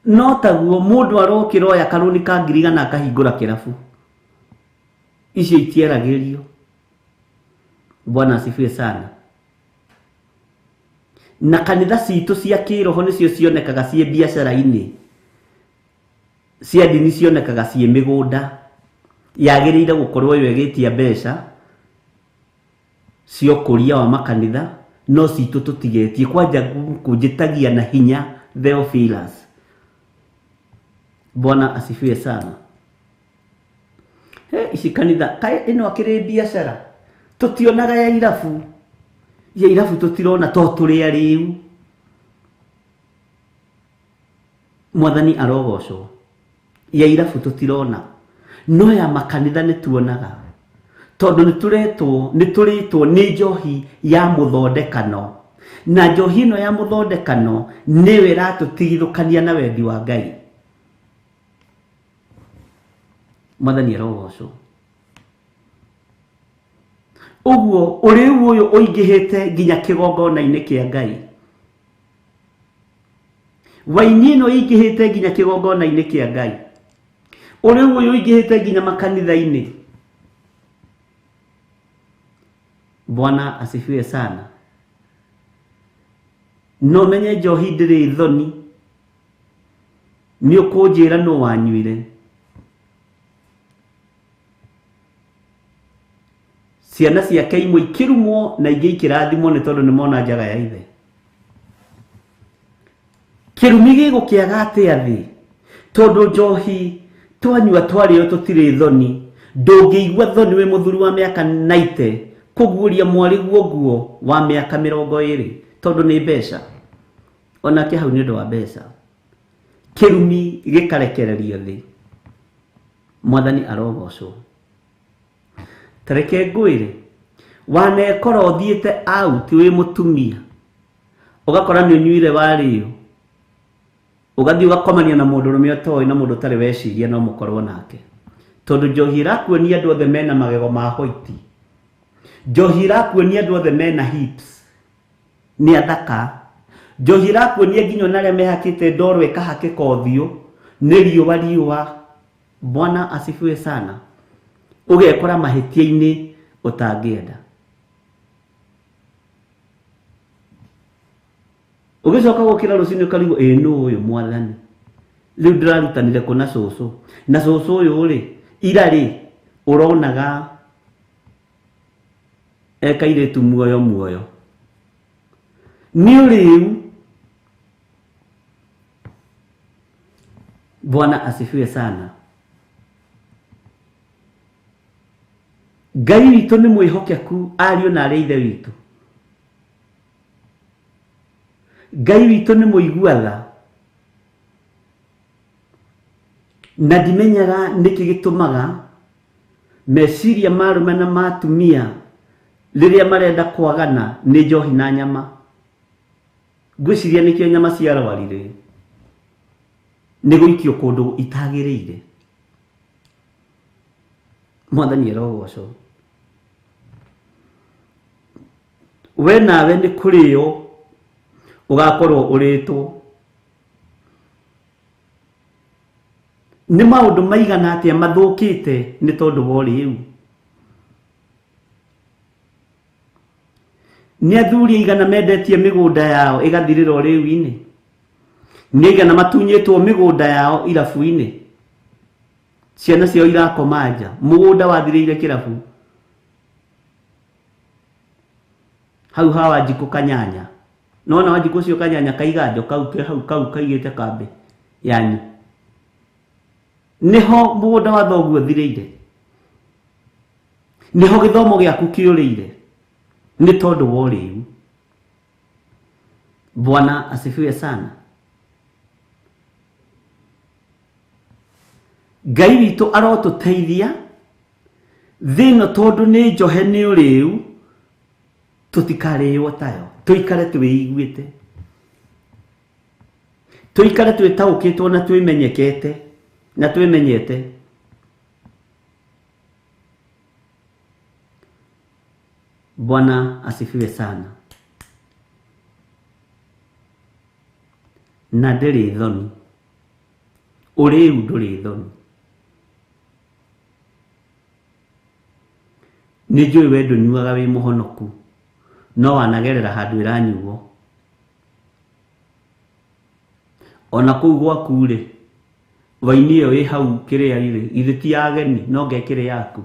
No taguo mũndũ arokĩra oya karũni ka ngiriga na akahingũra kĩrabu. Icio itiaragĩrio. Bwana asifiwe sana. Na kanitha citũ cia kĩroho nĩcio cionekaga ciĩ biacara-inĩ, cia ndini cionekaga ciĩ mĩgũnda yagĩrĩire gũkorwo yegĩtia mbeca cio kũria wa makanitha, no citũ tũtigetie. Kwanja kũnjĩtagia na hinya Theophilus. Bwana asifiwe sana. Ici kanitha ĩno akĩrĩ biacara, tũtionaga ya irabu. Ya irabu tũtirona to tũrĩ arĩu. Mwathani arogocwo. Ya irabu tũtirona, no ya makanitha nĩtuonaga, tondũ nĩtũrĩtwo nĩ njohi ya mũthondekano, na njohi ĩno ya mũthondekano nĩyo ĩratũtigithũkania na wendi wa Ngai. Mwathani arogocwo. Ũguo ũrĩu ũyũ ũingĩhĩte nginya kĩgongona-inĩ kĩa Ngai. Waini ĩno ĩingĩhĩte nginya kĩgongona-inĩ kĩa Ngai. Ũrĩu ũyũ ũingĩhĩte nginya makanitha-inĩ. Bwana asifiwe sana. No menye njohi ndĩrĩ thoni. Nĩ ũkũnjĩra nũ wanyuire. Ciana ciake imwe ikĩrumwo na ingĩ ikĩrathimwo nĩ tondũ nĩmona njaga ya ithe. Kĩrumi gĩgũkĩaga atĩa thĩ? Tondũ njohi twanyua twarĩo tũtirĩ thoni. Ndũngĩigua thoni wĩ mũthuri wa mĩaka 90 kũguũria mwarĩguo nguo wa mĩaka 20 tondũ nĩ mbeca. Onake hau nĩ ũndũ wa mbeca. Kĩrumi gĩkarekererio thĩ. Mwathani arogocwo. Tareke ngwĩre, wanekora ũthiĩte out wĩ mũtumia, ũgakora nĩ ũnyuire warĩo, ũgathiĩ ũgakomania na mũndũrũme ũtoĩ na mũndũ ũtarĩ weciria no mũkorwo nake. Tondũ njohi ĩrakuonia andũ othe mena magego ma white. Njohi ĩrakuonia andũ othe mena hips. ni athaka njohi rakuonia nginya naria mehakite ndoro ikahakika uthio ni riũa. Bwana asifiwe sana. Ugekora mahitia-ini utangienda. Ugicoka gukira rucini ukarigwo no uyu mwathani riu ndirarutanire kuna cucu na cucu uyu ri ira ri uronaga ekairitu muoyo ni riu. Bwana asifiwe sana. Ngai witũ nĩ mwĩhokeku, ariũ na arĩa ithe witũ. Ngai witũ nĩ mũigua-tha, na ndimenyaga nĩkĩ gĩtũmaga meciria ma arũme na ma atumia rĩrĩa marenda kwagana nĩ njohi na nyama. Ngwĩciria nĩkĩo nyama ciarwarire, nĩ gũikio kũndũ itagĩrĩire. Mwathani arogocwo. We nawe nĩ kũrĩo ugakorwo ũrĩtwo. Nĩ maũndũ maigana atĩa mathũkĩte nĩ tondũ wa ũrĩu. Nĩ athuri aigana mendetie mĩgũnda yao ĩgathirĩra ũrĩu-inĩ. Nĩ aigana matunyĩtwo mĩgũnda yao irabu-inĩ. Ciana ciao irakoma nja, mũgũnda wathirĩire kĩrabu. Hau ha Wanjikũ kanyanya. Nona Wanjikũ ũcio kanyanya kaiga njo kau kaigĩte kambĩ yanyu. Niho mũgũnda wa thoguo thirĩire. Niho gĩthomo gĩaku kĩũrĩire nĩ tondũ wa ũrĩu. Bwana asifiwe sana. Ngai witũ arotũteithia thĩno tondũ nĩ njohe nĩ ũrĩu, tũtikarĩo tayo, tũikare twĩiguĩte, tũikare twĩtaũkĩtwo na twĩmenyekete na twĩmenyete. Bwana asifiwe sana. Na ndĩrĩ thoni, ũrĩu ndũrĩ thoni. Nĩ njũĩ we ndũnyuaga wĩ mũhonoku, no wanagerera handũ ĩranyuo. Ona kũu gwaku rĩ, waini ĩyo ĩ hau kĩrĩa irĩ, ithe ti ageni, no ngekĩrĩ yaku.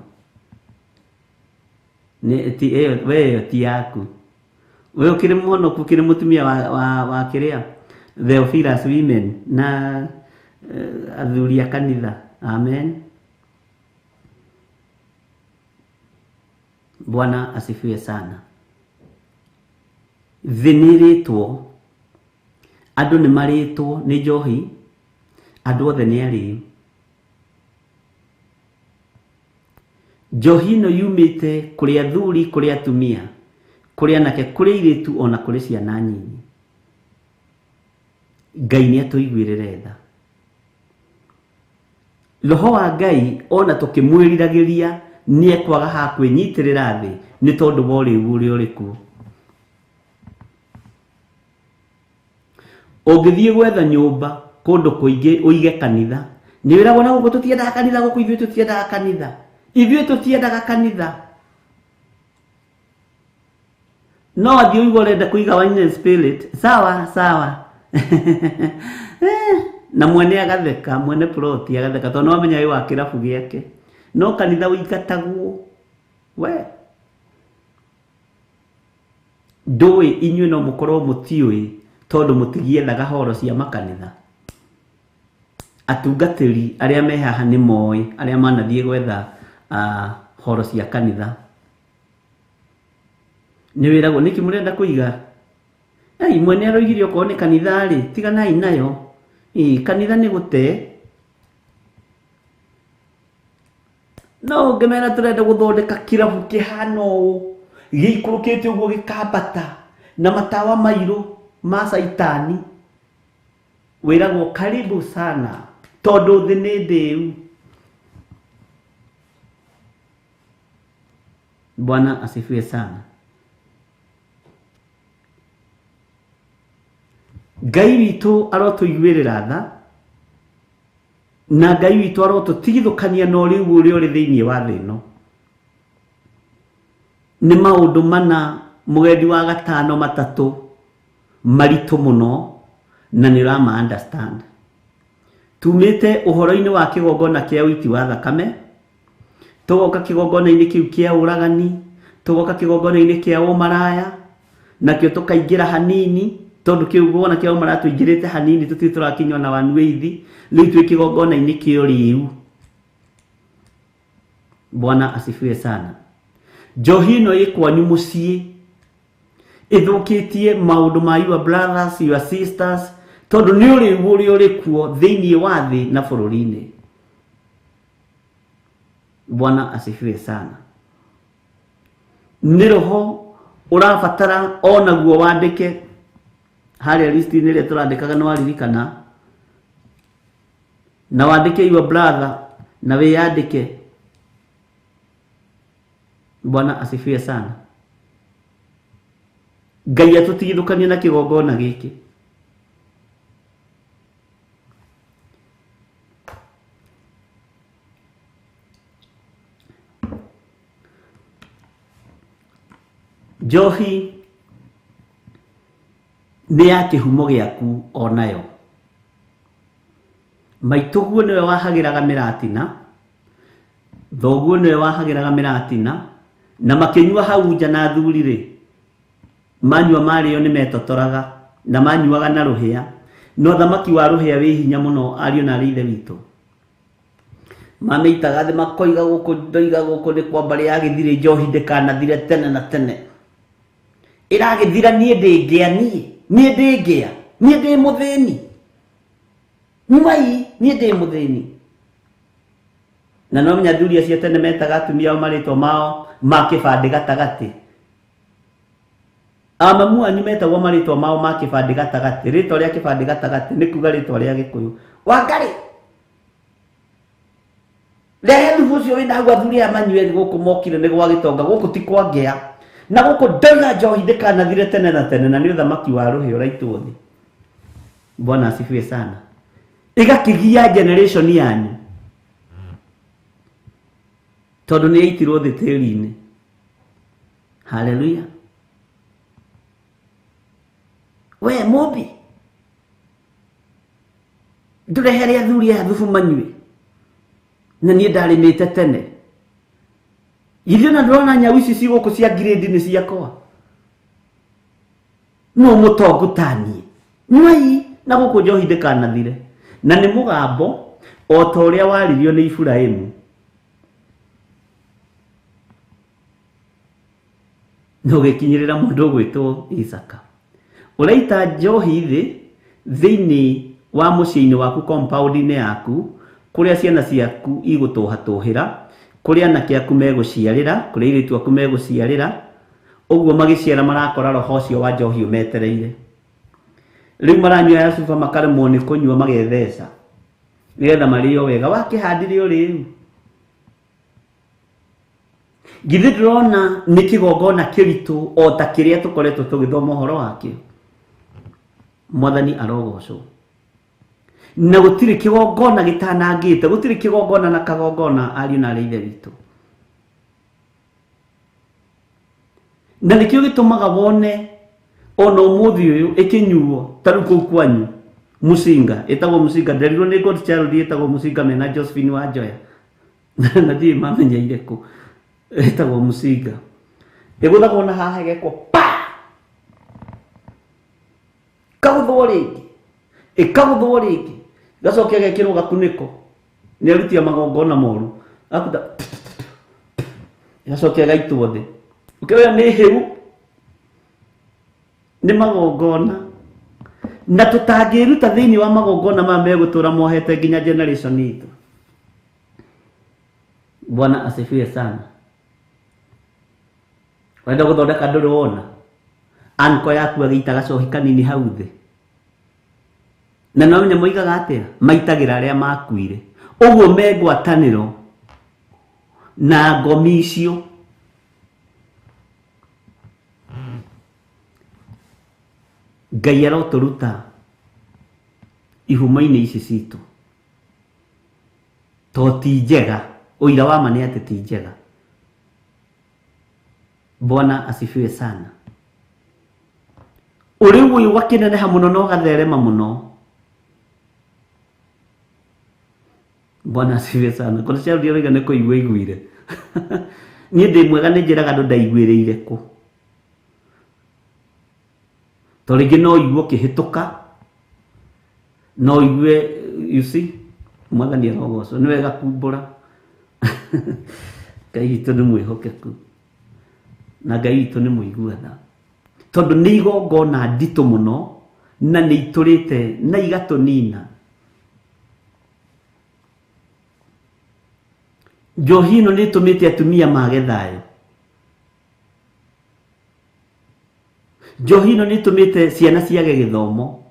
We ĩyo ti yaku. We ũkĩrĩ mũhonoku, ũkĩrĩ mũtumia wa kĩrĩa Theophilus women na athuri a kanitha. Amen. Bwana asifiwe sana. Thĩ nĩrĩtwo, andũ nĩ marĩtwo nĩ njohi, andũ othe nĩ arĩu. Njohi ĩno yumĩte kũrĩ athuri, kũrĩ atumia, kũrĩ anake, kũrĩ airĩtu, ona kũrĩ ciana nyinyi. Ngai nĩ atũiguĩrĩre tha. Roho wa Ngai ona tũkĩmwĩriragĩria nĩ ekwaga ha kwĩnyitĩrĩra thĩ nĩ tondũ wa ũrĩu ũrĩa ũrĩ kuo. Ũngĩthiĩ gwetha nyũmba kũndũ kũingĩ ũige kanitha, nĩ wĩragwo na gũkũ tũtiendaga kanitha, gũkũ ithuĩ tũtiendaga kanitha, ithuĩ tũtiendaga kanitha. No athiĩ ũigua ũrenda kũiga wine and spirit, sawa sawa. Na mwene agatheka, mwene ploti agatheka, tondũ wamenya wĩ wa kĩrabu gĩake. No kanitha ũingatagwo we. Ndũĩ inyuĩ no mũkorwo mũtiũĩ tondũ mũtigiethaga horo cia makanitha. Atungatĩri arĩa me haha nĩ moĩ, arĩa manathiĩ gwetha horo cia kanitha. Nĩ wĩragwo nĩkĩ mũrenda kũiga? Mwene aroigire okorwo nĩ kanitha rĩ, tiganai nayo. Kanitha nĩ gũte. No ũngĩmera tũrenda gũthondeka kĩrabu kĩhana ũũ, gĩikũrũkĩte ũguo gĩkambata na matawa mairũ ma caitani, wĩragwo karibu sana tondũ thĩ nĩ ndĩu. Bwana asifiwe sana. Ngai witũ arotũiguĩrĩra tha, na Ngai witũ arotũtigithũkania na ũrĩu ũrĩa ũrĩ thĩinĩ wa thĩ ĩno. Nĩ maũndũ mana mũgendi wa gatano matatũ maritũ mũno na nĩ ũrama understand. Tumĩte ũhoro-inĩ wa kĩgongona kĩa ũiti wa thakame, tũgoka kĩgongona-inĩ kĩu kĩa ũragani, tũgoka kĩgongona-inĩ kĩa ũmaraya, nakĩo tũkaingĩra hanini, tondũ kĩgongona kĩa ũmaraya tũingĩrĩte hanini tũtirĩ tũrakinywo na one way thĩ, rĩu twĩ kĩgongona-inĩ kĩa ũrĩu. Bwana asifiwe sana. Njohi ĩno ĩ kwanyu mũciĩ ĩthũkĩtie maũndũ ma your brothers, your sisters, tondũ nĩ ũrĩu ũrĩa ũrĩ kuo thĩinĩ wa thĩ na bũrũri-inĩ. Bwana asifiwe sana. Nĩ roho ũrabatara onaguo wandĩke harĩa listi-inĩ ĩrĩa tũrandĩkaga nĩ waririkana, na wandĩke your brother na wĩyandĩke. Bwana asifiwe sana. Ngai atũtigithũkanie na kĩgongona gĩkĩ. Njohi nĩ ya kĩhumo gĩaku onayo. Maitũguo nĩwe wahagĩraga mĩratina, thoguo nĩwe wahagĩraga mĩratina, na makĩnyua hau nja na thuri-rĩ, manyua marĩo nĩ metotoraga na manyuaga na rũhĩa, no thamaki wa rũhĩa wĩ hinya mũno ariũ na ithe witũ. Mamĩitaga thĩ makoiga gũkũ ndoiga gũkũ nĩ kwamba rĩa Githiri njohi ndĩkanathire tene na tene. Ĩragĩthira niĩ ndĩngĩa niĩ ndĩngĩa niĩ ndĩ mũthĩni. Ngai niĩ ndĩ mũthĩni. Na no menya thuri acio tene metaga atumia ao marĩtwa mao ma kĩbandĩ gatagatĩ. Amamu anyu metagwo marĩtwa mao ma kĩbandĩ gatagatĩ. Rĩtwa rĩa kĩbandĩ gatagatĩ nĩ kuga rĩtwa rĩa Gĩkũyũ. Wangarĩ rehe thubu ũcio wĩna gwa thuri aya manyue gũkũ mokire nĩ gwa gĩtonga, gũkũ ti kwa ngĩa, na gũkũ ndoiga njohi ndĩkanathire tene na tene, na nĩ ũthamaki wa rũhĩa ũraitwo thĩ. Bwana asifiwe sana. Ĩgakĩgia generation yanyu, tondũ nĩ yaitirwo thĩ tĩri-inĩ. Haleluya. We mũmbi ndũrehere athuri aya thubu manyue, na niĩ ndarĩmĩte tene. Ithuĩ na ndĩrona nyau ici cigũkũ cia grade nĩ ciakwa. No mũtongu ta niĩ. Ngai na gũkũ njohi ndĩkanathire. Na nĩ mũgambo o ta ũrĩa waririo nĩ Iburahĩmu. No gĩkinyĩrĩra mũndũ ũgwĩtwo Isaka. Ũraita njohi thĩ thĩinĩ wa mũciĩ-inĩ waku, compound-inĩ yaku, kũrĩa ciana ciaku igũtũhatũhĩra, kũrĩa anake aku megũciarĩra, kũrĩa airĩtu aku megũciarĩra, ũguo magĩciara marakora roho ũcio wa njohi ũmetereire. Rĩu maranyua ya cuba makaremwo nĩ kũnyua magetheca nĩgetha marĩo wega. Wakĩhandire ũrĩu. Githĩ ndĩrona nĩ kĩgongona kĩritũ o ta kĩrĩa tũkoretwo tũgĩthoma ũhoro wakĩo. Mwathani arogocwo. Na gũtirĩ kĩgongona gĩtanangĩte, gũtirĩ kĩgongona na kagongona ariũ na ithe witũ. Na nĩkĩo gĩtũmaga wone ona ũmũthĩ ũyũ ĩkĩnyuo ta rĩu kũu kwanyu mũcinga, ĩtagwo mũcinga. Nderirwo nĩ God Child ĩtagwo mũcinga mena Josephine wa Njoya na ndiĩ mamenya irĩkũ ĩtagwo mũcinga. Ĩgũthagwo na haha ĩgekwo pa, kagũthwo rĩngĩ, ĩkagũthwo rĩngĩ, gacokia gekĩrwo gakunĩko nĩ aruti a magongona moru, akuta gacokia gaitwo thĩ. Ũkĩoya nĩ hĩu, nĩ magongona, na tũtangĩruta thĩinĩ wa magongona maya megũtũra mohete nginya generation itũ. Bwana asifiwe sana. Wenda gũthondeka ndũrĩ wona anko yaku agĩita gacohi kanini hau thĩ, na no menya moigaga atĩa, maitagĩra arĩa makuire. Ũguo megwatanĩro na ngomi icio. Ngai arotũruta ihumo-inĩ ici citũ to ti njega, ũira wa ma nĩ atĩ ti njega. Bwana asifiwe sana. Uri uyu wakineneha muno no gatherema muno. Bwana asifiwe sana. Kuna cia ndio rega niko igwire. Ni ndi mwega ni njiraga ndo ndaigwireire ku. To rigi no igwo kihituka. No igwe, you see, mwega ni rogoso. Ni wega kumbura. Ngai itu ni mwihokeku. Na Ngai itu ni muiguana. Tondu ni igongona ndito muno na ni iturite na igatunina. Njohi ino ni tumite atumia mage thayo. Njohi ino ni tumite ciana ciage githomo.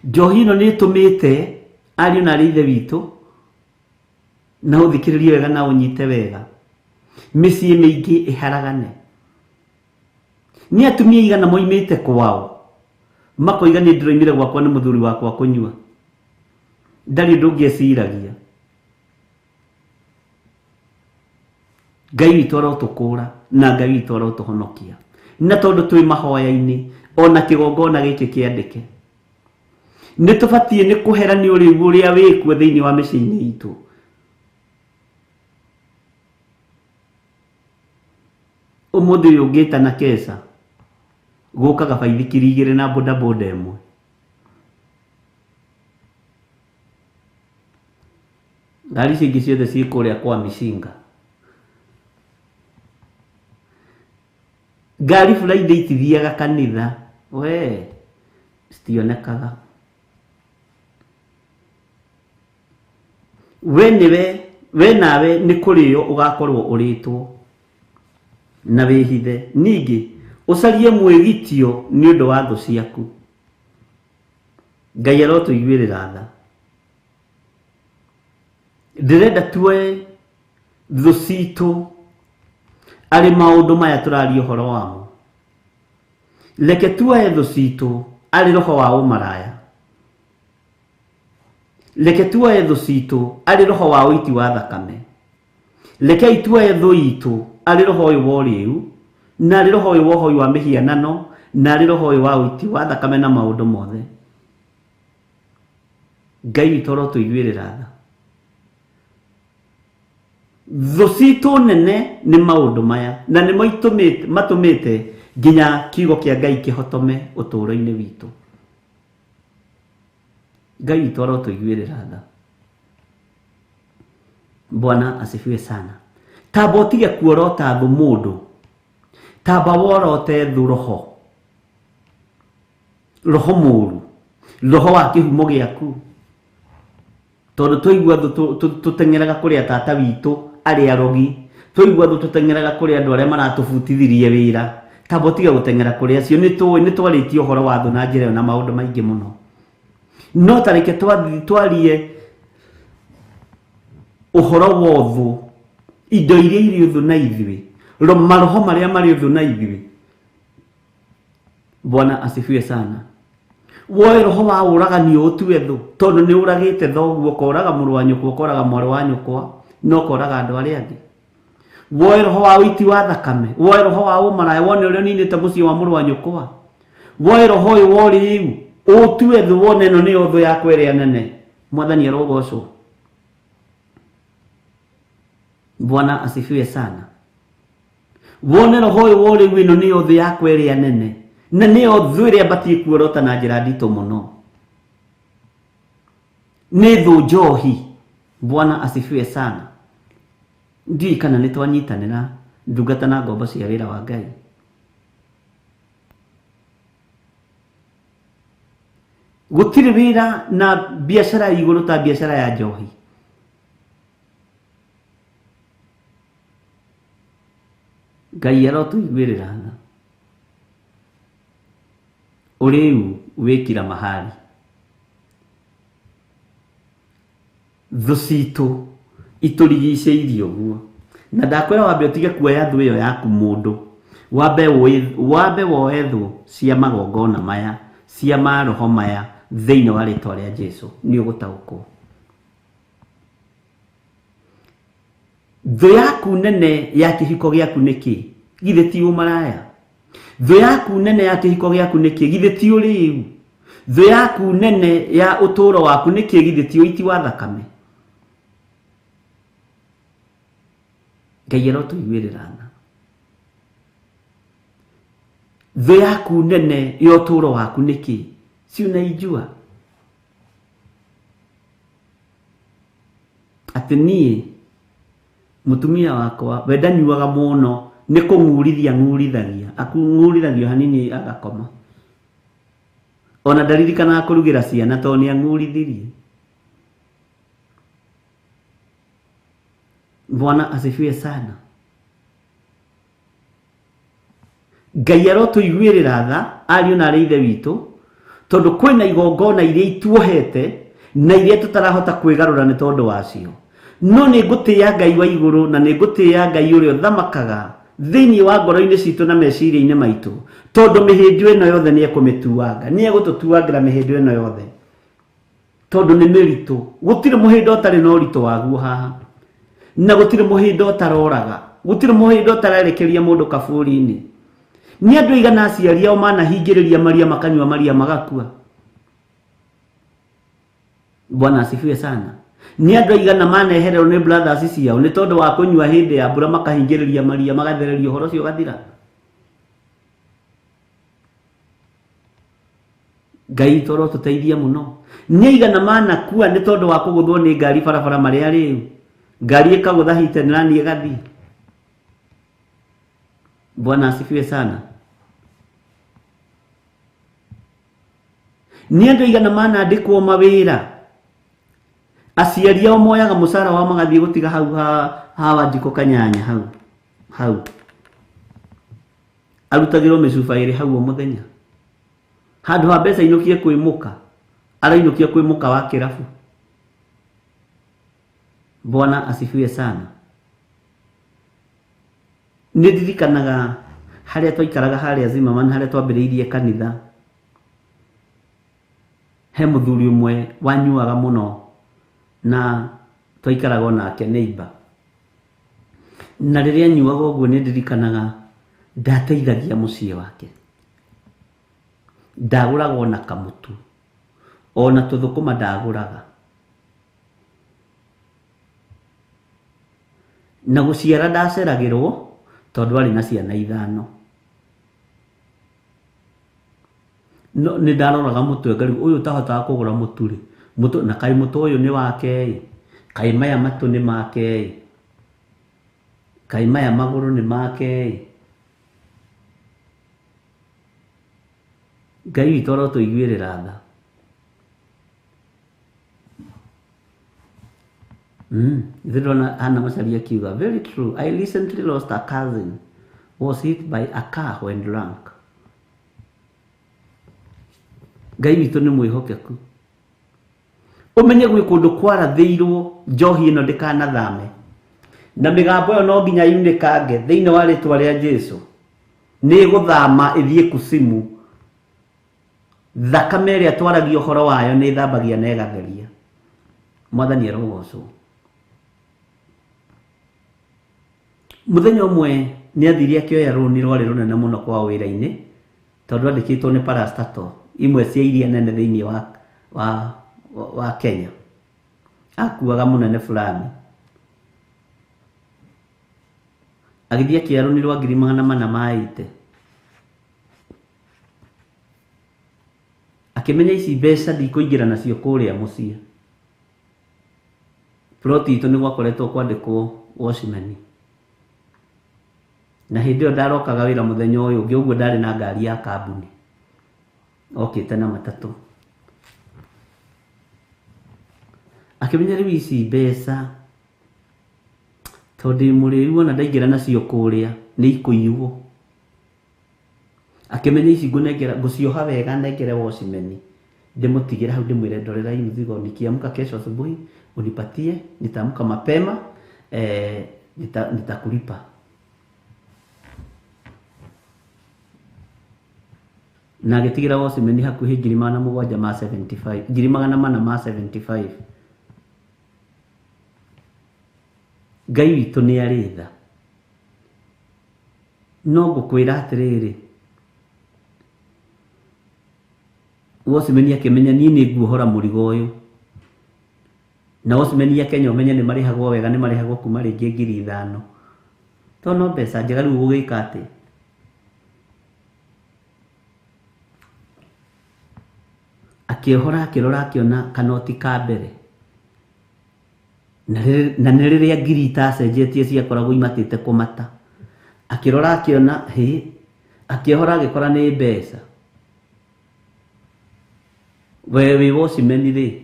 Njohi ino ni tumite ariu na rithe witu na uthikiririe wega na unyite wega. Mĩciĩ mĩingĩ iharagane. Ni atumia igana moimite kwao makoiga ni ndiroimire gwakwa ni muthuri wakwa kunyua. Ndari ndungĩeciragia. Ngai witũ arotukũra na Ngai witũ arotuhonokia. Na tondu twi mahoya-ini ona kigongona gĩkĩ kĩandĩke. Nĩ tũbatie nĩ kũherania ũrĩu ũrĩa wĩkuo thĩinĩ wa mĩciĩ-inĩ itũ. Umuthi uyu ngita na kesa gukaga baithikiri igire na bodaboda emwe. Ngari cingi ciothe ci kuria kwa Micinga. Ngari Friday itithiaga kanitha we citionekaga. We nawe ni kurio ugakorwo uritwo na wihithe. Ningi ucarie mwigitio ni undu wa thu ciaku. Ngai arotuiguirira tha. Ndirenda tuwe thu citu ari maundu maya turaria uhoro wamo. Leke tuwe thu citu ari roho wa umaraya. Leke tuwe thu citu ari roho wa uiti wa thakame. Leke tuwe thu itu ari roho uyu wa uriu na ari roho uyu wa uhoi wa mihianano na ari roho uyu wa uiti wa thakame na maundu mothe. Ngai witũ arotuiguirira tha. Thu citu nene ni maundu maya na ni matumite nginya kiugo kia Ngai kihotome uturo-ini witu. Ngai witũ arotuiguirira tha. Bwana asifiwe sana. Tamba utige kuorota thu mundu. Tamba worote thu roho. Roho muru. Roho wa kihumo giaku. Tondu twaigua tutengeraga kuria tata witu ari arogi. Twaigua tutengeraga kuria andu aria maratubutithirie wira. Tamba utige gutengera kuria acio ni twaritie uhoro wa thu na njira na maundu maingi muno. No tareke twarie uhoro wa thu. Indo iria iri uthu na ithui. Maroho maria mari uthu na ithui. Bwana asifiwe sana. Woe roho wa uragani utue thu. Tondu ni uragite thoguo koraga muru wa nyukwa koraga mwaru wa nyukwa no koraga andu aria angi. Woe roho wa uiti wa thakame. Woe roho wa umaraya wone uria ninite mucii wa muru wa nyukwa. Woe roho uyu wa uriu utue thu wone no ni uthu yakwa iria nene. Mwathani arogocwo. Bwana asifiwe sana. Wone roho uyu wa uriu ino ni uthu yakwa iria nene. Na ni uthu iria batie kuorota na njira ndito muno. Ni thu njohi. Bwana asifiwe sana. Ndii kana ni twanyitanira ndungata na ngombo cia wira wa Ngai. Gutiri wira na biashara iguru ta biashara ya njohi. Ngai arotuiguirira tha. Uriu wikira mahali. Thu citu iturigicĩirie ũguo. Na ndakwĩra wambe ũtige kuoya thu ĩyo yaku mũndũ. wambe woethwo cia magongona maya cia maroho maya thĩinĩ wa rĩtwa rĩa Jesu nĩ ũgũtaũkwo. Thũ yaku nene ya kĩhiko gĩaku nĩkĩ? Githĩ ti ũmaraya? Thũ yaku nene ya kĩhiko gĩaku nĩkĩ? Githĩ ti ũrĩu? Thũ yaku nene ya ũtũũro waku nĩkĩ? Githĩ ti ũiti wa thakame? Ngai arotũiguĩrĩra tha. Thũ yaku nene ya ũtũũro waku nĩkĩ? Si unaijua atĩ niĩ mũtumia wakwa we ndanyuaga mũno nĩ kũng'ũrithagia akung'ũrithagio hanini agakoma. Ona ndaririkanaga kũrugĩra ciana tondũ nĩ ang'ũrithirie. Bwana asifiwe sana. Ngai arotũiguĩrĩra tha ariũ na arĩ ithe witũ tondũ kwĩna igongona iria ituohete na iria tũtarahota kwĩgarũra nĩ tondũ wacio. No nĩ ngũtĩĩa Ngai wa igũrũ na nĩ ngũtĩĩa Ngai ũrĩa ũthamakaga thĩinĩ wa ngoro-inĩ citũ na meciria-inĩ maitũ tondũ mĩhĩndio ĩno yothe nĩ ekũmĩtuanga. Nĩ egũtũtuangĩra mĩhĩndio ĩno yothe tondũ nĩ mĩritũ. Gũtirĩ mũhĩndo ũtarĩ na ũritũ waguo haha, na gũtirĩ mũhĩndo ũtaroraga, gũtirĩ mũhĩndo ũtarerekeria mũndũ kabũri-inĩ. Nĩ andũ aigana aciari ao manahingĩrĩria maria makanyua maria magakua. Bwana asifiwe sana. Nĩ andũ aigana manehererwo nĩ brothers ciao nĩ tondũ wa kũnyua hĩndĩ ya mbura makahingĩrĩria maria magathereria ũhoro ũcio ũgathira. Ngai toro tũteithie mũno. Nĩ aigana manakua nĩ tondũ wa kũgũthwo nĩ ngari barabara marĩa rĩu. Ngari ĩkagũtha hite na nĩ ĩgathiĩ. Bwana asifiwe sana. Nĩ andũ aigana manandĩkwo mawĩra aciari ao moyaga mũcara wao magathiĩ gũtiga hau ha Wanjikũ Kanyanya hau arutagĩrwo mĩcuba ĩrĩ hau o mũthenya handũ ha mbeca inũkie kwĩmũka arainũkia kwĩmũka wa kĩrabu. Bwana asifiwe sana. Nĩ ndirikanaga harĩa twaikaraga harĩa Zimmerman harĩa twambĩrĩirie kanitha, he mũthuri ũmwe wanyuaga mũno na twaikaraga onake neighbor, na rĩrĩa anyuaga ũguo nĩ ndirikanaga ndateithagia mũciĩ wake. Ndagũraga ona kamũtu ona tũthũkũma ndagũraga, na gũciara ndaceragĩrwo tondũ arĩ na ciana 5. No nĩ ndaroraga mũtwe ngari ũyũ ũtahotaga kũgũra mũtu rĩ, mũtu na kaĩ mũtu ũyũ nĩ wake, kaĩ maya matũ nĩ make, kaĩ maya magũrũ nĩ make. Ngai witũ arotũiguĩrĩra tha. Ndĩrona Hana Macharia akiuga very true, I recently lost a cousin was hit by a car when drunk. Ngai witũ nĩ mwĩhokeku. Ũmenye gwĩ kũndũ kwarathĩirwo njohi ĩno ndĩkanathame, na mĩgambo ĩyo no nginya yunĩkange thĩinĩ wa rĩtwa rĩa Jesu. Nĩ gũthama ĩthiĩ kusimu. Thakame ĩrĩa twaragia ũhoro wayo nĩ thambagia na ĩgatheria. Mwathani arogocwo. Mũthenya ũmwe nĩ athiri akĩoya rũni rwarĩ rũnene mũno kwa wĩra-inĩ tondũ andĩkĩtwo nĩ parastato imwe cia iria nene thĩinĩ wa Kenya. Akuaga mũnene fulani. Agĩthiĩ akĩoya rũni rwa 480. Akĩmenya ici mbeca ndikũingĩra nacio kũrĩa mũciĩ. Ploti itũ nĩ gwakoretwo kwandĩkwo watchman. Na hĩndĩ ĩyo ndarokaga wĩra mũthenya ũyũ ũngĩ, ũguo ndarĩ na ngari ya kambuni. Okĩte na matatũ. Akĩmenya rĩu ici mbeca tondũ mũrĩu ona ndaingĩra nacio kũrĩa nĩ ikũiywo. Akĩmenya ici ngũcioha wega nengere watchman ndĩmũtigĩre hau ndĩmwĩre ndorera hii mzigo nikiamka kesho asubuhi unipatie, nitaamka mapema nitakulipa. na agĩtigĩra Watchmen hakuhĩ 475 Ngai witũ nĩ arĩ tha. No ngũkwĩra atĩrĩrĩ, Watchmen akĩmenya niĩ nĩ nguohora mũrigo ũyũ, na Watchmen ya Kenya ũmenye nĩ marĩhagwo wega, nĩ marĩhagwo kuma rĩngĩ 5,000 to no mbeca njega. Rĩu gũgĩka atĩ akĩohora akĩrora akĩona kanoti ka mbere, na nĩ rĩrĩa ngiri itacenjetie ciakoragwo imatĩte kũmata. Akĩrora akĩona akĩohora agĩkora nĩ mbeca. We wĩ Watchmen rĩ,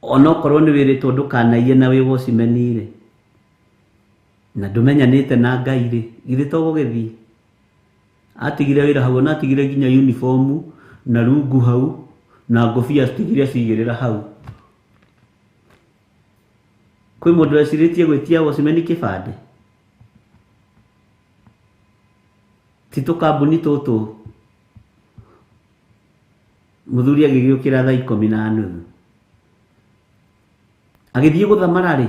onokorwo nĩ wĩrĩtwo ndũkanaiye na wĩ Watchmen rĩ, na ndũmenyanĩte na Ngai rĩ, githĩ to gũgĩthiĩ. Atigire wĩra hau, na atigire nginya uniform na rungu hau na ngũbia atigire cigĩrĩra hau. Kwĩ mũndũ recirĩtie gwĩtia Watchmen kĩbandĩ? Ti tũkambuni tũtũ. Mũthuri agĩgĩũkĩra thaa 10:30 agĩthiĩ gũthamara rĩ,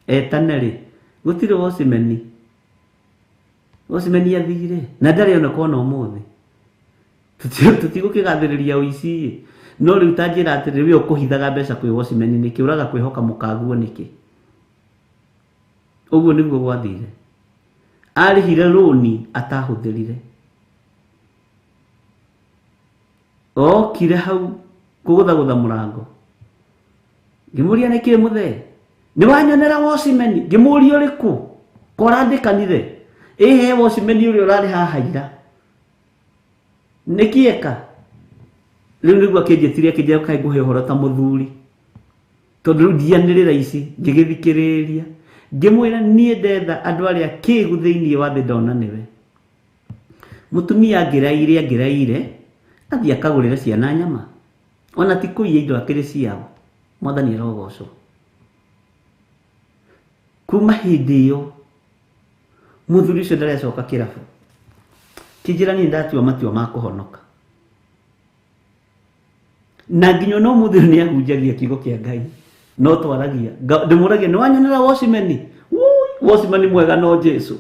etane rĩ, gũtirĩ Watchmen. Watchmen athire na ndarĩ ona kona ũmũthĩ. Tutigũkĩgathĩrĩria ũici. No rĩu ta njĩra atĩrĩ we ũkũhithaga mbeca kwĩ Watchmen, nĩkĩ ũraga kwĩhoka mũkaguo nĩkĩ? Ũguo nĩguo gwathire. Arĩhire rũni atahũthĩrire. Okire hau kũgũthagũtha mũrango. Ngĩmũria nĩkĩ mũthee? Nĩ wanyonera Watchmen? Ngĩmũria ũrĩkũ? Kũrandĩkanire? Ĩhe Watchmen ũrĩa ũrarĩ haha ira. Nĩkĩ eka? Rĩu nĩguo akĩnjĩtire akĩnjĩra kaĩ ngũhe ũhoro ta mũthuri. Tondũ rĩu ndianĩrĩra ici ngĩgĩthikĩrĩria. Ngĩmwĩra niĩ ndetha andũ arĩa kĩĩgu thĩinĩ wa thĩ ndona nĩwe. Mũtumia angĩraire athiĩ akagũrĩre ciana nyama. Ona ti kũiya indo akĩrĩ ciao. Mwathani arogocwo. Kuma hĩndĩ ĩyo mũthuri ũcio ndarecoka kĩrabu. Kĩnjĩra niĩ ndatua matua ma kũhonoka. Na nginya no mũthuri nĩ ahunjagia kiugo kĩa Ngai. No twaragia. Ndĩmũragia nĩ wanyonera Watchmen? Watchmen mwega no Jesu.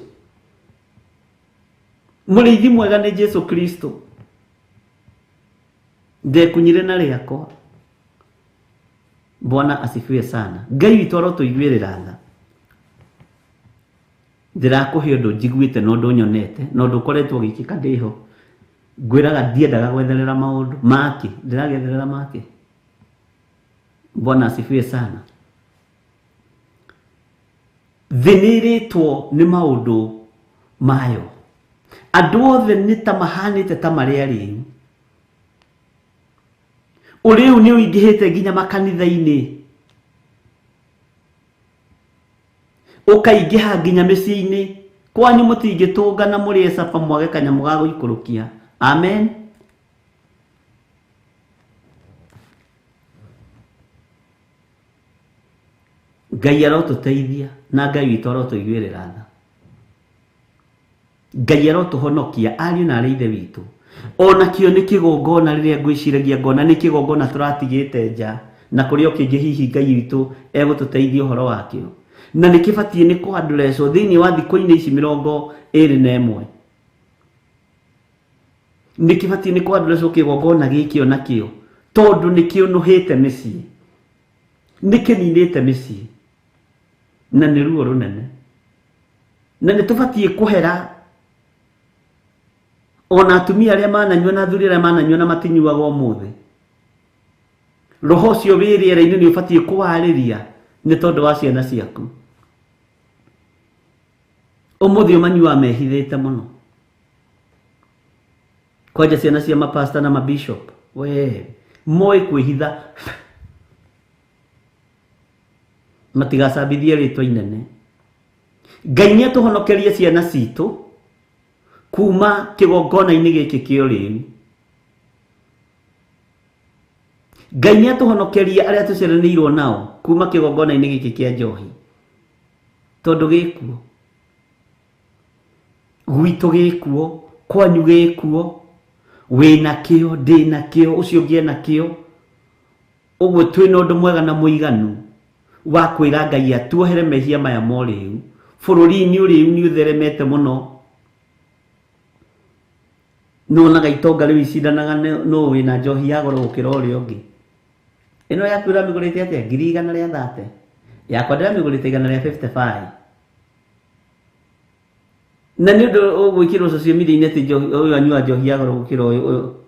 Mũrĩithi mwega nĩ Jesu Kristo. Ndekunyire na rĩakwa. Bwana asifiwe sana. Ngai witũ arotũiguĩrĩra tha. Ndirakũhe ũndũ njiguĩte no ndũnyonete, no ndũkoretwo gĩkĩka ndĩho. Ngwĩraga ndiendaga gwetherera maũndũ make, ndĩragetherera make. Bwana asifiwe sana. Thĩ nĩĩrĩtwo nĩ maũndũ mayo. Andũ othe nĩ ta mahanĩte ta marĩa rĩu. Ũrĩu nĩ ũingĩhĩte nginya makanitha-inĩ. Ũkaingĩha nginya mĩciĩ-inĩ. Kwanyu mũtingĩtũngana mũrĩe caba mwage kanyamũ ga gũikũrũkia. Amen. Ngai arotũteithia na Ngai witũ arotũiguĩrĩra tha. Ngai arotũhonokia ariũ na arĩ ithe witũ. Ona kĩo nĩ kĩgongona rĩrĩa ngwĩciragia ngona nĩ kĩgongona tũratigĩte nja, na kũrĩa kĩngĩ hihi Ngai witũ egũtũteithia ũhoro wakĩo. Na nĩ kĩbatiĩ nĩ kũandũrecwo thĩinĩ wa thikũ-inĩ ici 21. Nĩ kĩbatiĩ nĩ kũandũrecwo kĩgongona gĩkĩ ona kĩo, tondũ nĩ kĩũnũhĩte mĩciĩ, nĩ kĩninĩte mĩciĩ, na nĩ ruo rũnene. Na nĩ tũbatiĩ kũhera ona atumia arĩa mananyua na athuri arĩa mananyua na matinyuaga ũmũthĩ. Roho ũcio wĩ rĩera-inĩ nĩ ũbatiĩ kũwarĩria nĩ tondũ wa ciana ciaku. Ũmũthĩ ũmanyua mehithĩte mũno. Kwanja ciana cia mapasta na mabishop. We, moĩ kwĩhitha. Matigacambithie rĩtwa inene. Ngai nĩ atũhonokerie ciana citũ kuma kĩgongona-inĩ gĩkĩ kĩo rĩu. Ngai nĩ atũhonokerie arĩa tũceranĩirwo nao kuma kĩgongona-inĩ gĩkĩ kĩa njohi. Tondũ gĩkuo. Gwitũ gĩkuo, kwanyu gĩkuo, wina kio ndina kio ucio ngie na kio uguo twina undu mwega na muiganu wa kwira Ngai atuohere mehia maya moriu bururi-ini uriu ni utheremete muno no na gaitonga riu icindanaga no wina njohi ya goro gukira uria ungi ino yaku iramigurite atia 130 yakwa ndiramigurite 155 na ni undu ugwikirwo social media-ini ati njohi uyu anyua njohi ya goro gukira uyu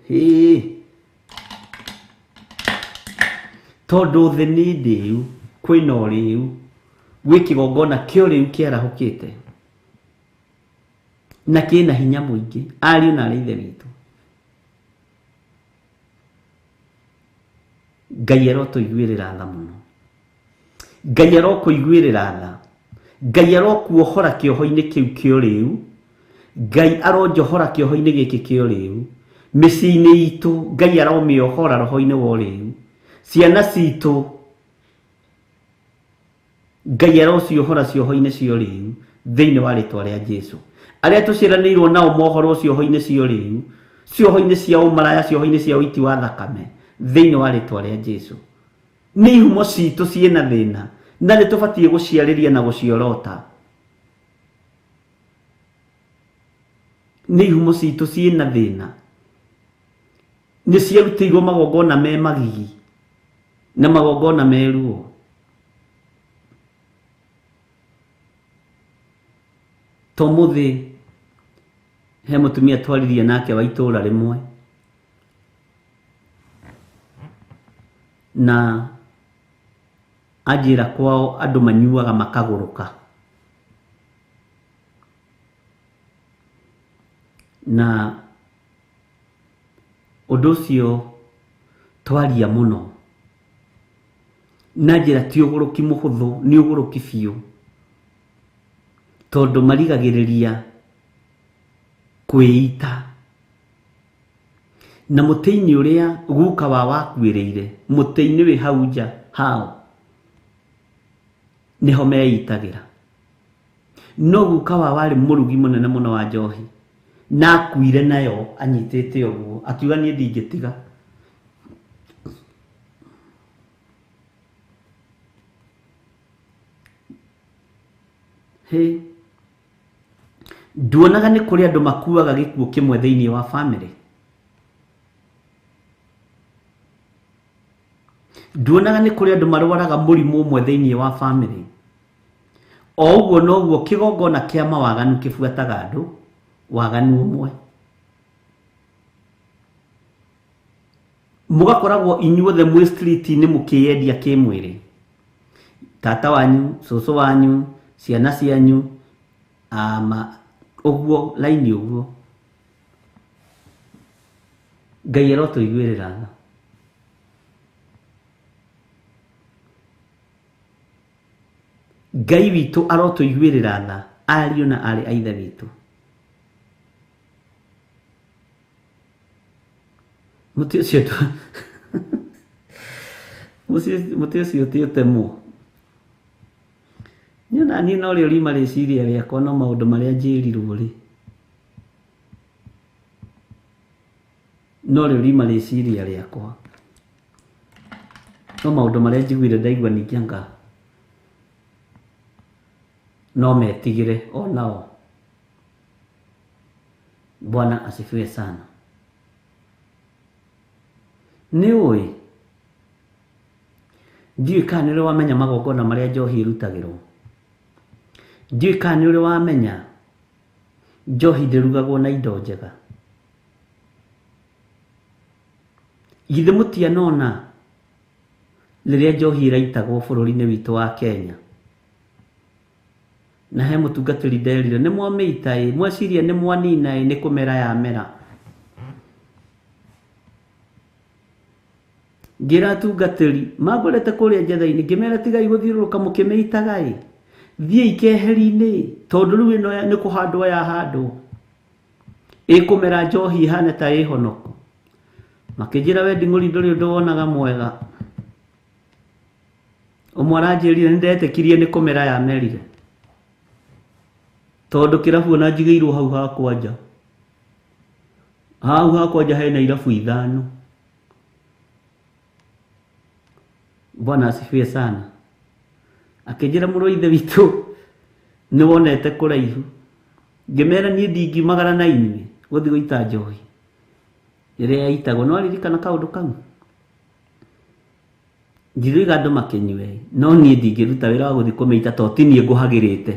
tondu thi ni ndiu kwina uriu gwi kigongona kio riu kiarahukite na kina hinya muingi ariu na arithe witu Ngai arotuiguirira tha muno Ngai arokuiguirira tha Ngai arokuohora kioho-ini kiu kio riu Ngai aronjohora kioho-ini giki kio riu micii-ini itu Ngai aromiohora roho-ini wo riu ciana citu Ngai arociohora cioho-ini cio riu thiini wa ritwa ria Jesu aria tuciranirwo nao mohoro cioho-ini cio riu cioho-ini cia umaraya cioho-ini cia uiti wa thakame thiini wa ritwa ria Jesu ni ihumo citu ciina thina na ni tubatie guciariria na guciorota ni ihumo citu ciina thina ni ciarutirwo magongona me magigi na magongona meruo tomuthi he mutumia twaririe nake wa itura rimwe na ajira kwao andu manyuaga makaguruka na undu ucio twaria muno na njira ti uguruki muhuthu ni uguruki biu tondu marigagiriria kwiita na muteini uria guka wa wakwiriire muteini wi hau nja hao niho meitagira no guka wa wari murugi munene muno wa njohi na akuire nayo anyitite uguo akiuga nie ndingitiga he nduonaga ni kuri andu makuaga gikuo kimwe thiini wa family nduonaga ni kuri andu marwaraga murimu umwe thiini wa family o uguo no uguo kigongona kia mawaganu kibuataga andu waganu umwe mugakoragwo inyuothe mwi street ni mukiendia kimwiri tata wanyu susu wanyu ciana cianyu uguo laini uguo Ngai arotuiguirira tha Ngai witu arotuiguirira tha ariu na ari aithe witu muti ucio tiutemo nyona ni no rio rima riciria riakwa no maundu maria njirirwo ri no rio rima riciria riakwa no maundu maria njiguire ndaigua ningianga no metigire o nao Bwana asifiwe sana ni ui ndiu kana ri wamenya magongona maria njohi irutagirwo ndiu kana ri wamenya njohi ndirugagwo na indo njega githe mutianona riria njohi iraitagwo bururi-ini witu wa Kenya na he mutungatiri nderire ni mwameita mweciria ni mwanina ni kumera ya mera ngira tungatiri magorete kuria njetha-ini ngimera tigai guthiururuka mukimeitaga thie ikeheri-ini tondu riu ino ni kuhandwa ya handu ikumera njohi hane ta ihonoku makijira we nding'uri nduri undu wonaga mwega umwe aranjirire nindetikirie ni kumera ya merire tondu kirabu na njigeirwo hau ha kwanja hau hakwa nja hena irabu 5. Bwana asifiwe sana. Akijira mũrũ ithe witũ nĩ wonete kũraihu. Ngĩmera niĩ ndingĩumagara na inyuĩ gũthiĩ gũita njohi ĩrĩa yaitagwo. No aririkana kaũndũ kau? Ndirũiga andũ makĩnyue, no niĩ ndingĩruta wĩra wa gũthiĩ kũmĩita tondũ ti niĩ ngũhagĩrĩte.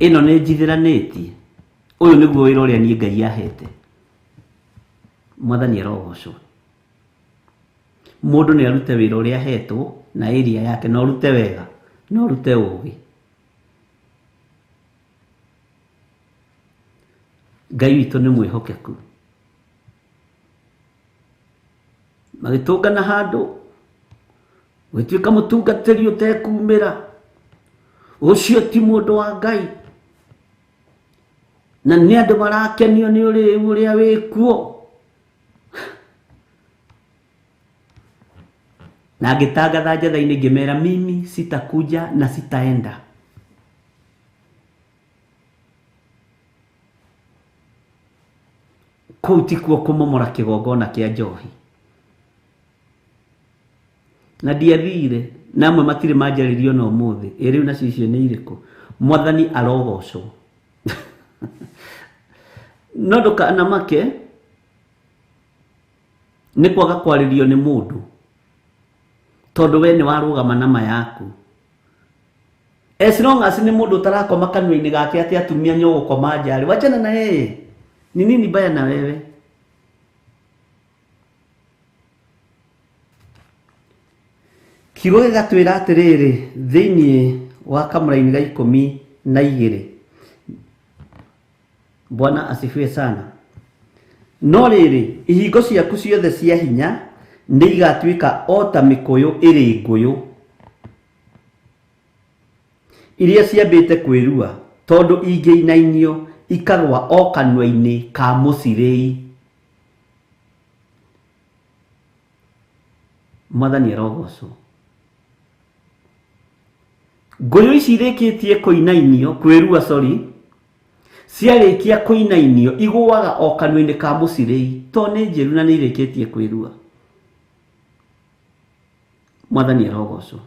Ĩno nĩ njithiranĩtie. Ũyũ nĩguo wĩra ũrĩa niĩ Ngai ahete. Mwathani arogocwo. Mũndũ nĩ arute wĩra ũrĩa ahetwo na area yake, no rute wega, no rute ũũgĩ. Ngai witũ nĩ mwĩhokeku. Magĩtũngana handũ gwĩtuĩka mũtungatĩri ũtekumĩra, ũcio ti mũndũ wa Ngai, na nĩ andũ marakenio nĩ ũrĩa wĩkuo. Na ngĩtangatha njatha-inĩ ngĩmera mimi sitakuja na sitaenda. Kũu tikuo kũmomora kĩgongona kĩa njohi. Na ndiathire, na amwe matirĩ manjarĩrio na ũmũthĩ. Rĩu nacio icio nĩ irĩkũ? Mwathani arogocwo. No ndũkanamake nĩ kwaga kwarĩrio nĩ mũndũ, tondũ we nĩ warũgama na ma yaku. As long as nĩ mũndũ ũtarakoma kanua-inĩ gake atĩ atumia nyogũkoma njarĩ, wachana na yeye. Ni nini baya na wewe? Kiugo gĩgatwĩra atĩrĩrĩ thĩinĩ wa Kamũra-inĩ ga 12. Bwana asifiwe sana. No rĩrĩ, ihingo ciaku ciothe cia hinya nĩ igatuĩka o ta mĩkũyũ ĩrĩ ngũyũ iria ciambĩte kwĩrua, tondũ ingĩinainio ikarũa o kanua-inĩ ka mũcirĩi. Mwathani arogocwo. Ngũyũ ici irĩkĩtie kũinainio, kwĩrua ciarĩkia kũinainio igũaga o kanua-inĩ ka mũcirĩi, tondũ nĩ njĩru na nĩ irĩkĩtie kwĩrua. Mwathani arogocwo.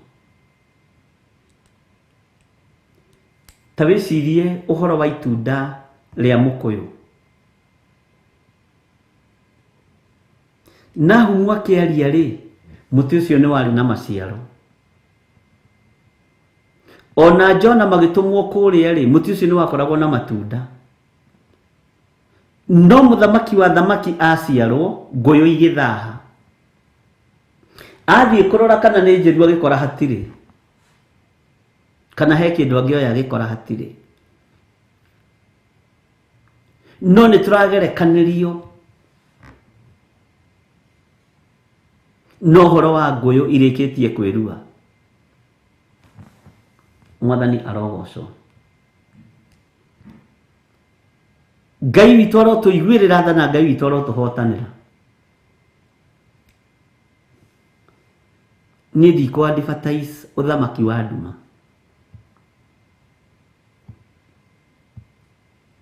Ta wĩcirie ũhoro wa itunda rĩa mũkũyũ. Nahum akĩaria rĩ, mũtĩ ũcio nĩ warĩ na maciaro. Ona Jona magĩtũmwo kũrĩa rĩ, mũtĩ ũcio nĩ wakoragwo na matunda. No mũthamaki wa thamaki aciarwo, ngũyũ igĩthaha. Athiĩ kũrora kana nĩ njĩru agĩkora hatirĩ, kana he kĩndũ angĩoya agĩkora hatirĩ. No nĩ tũragerekanĩrio no ũhoro wa ngũyũ irĩkĩtie kwĩrua. Mwathani arogocwo. Ngai witũ arotũiguĩrĩra tha na Ngai witũ arotũhotanĩra. Niĩ ndikũ-advertise ũthamaki wa nduma.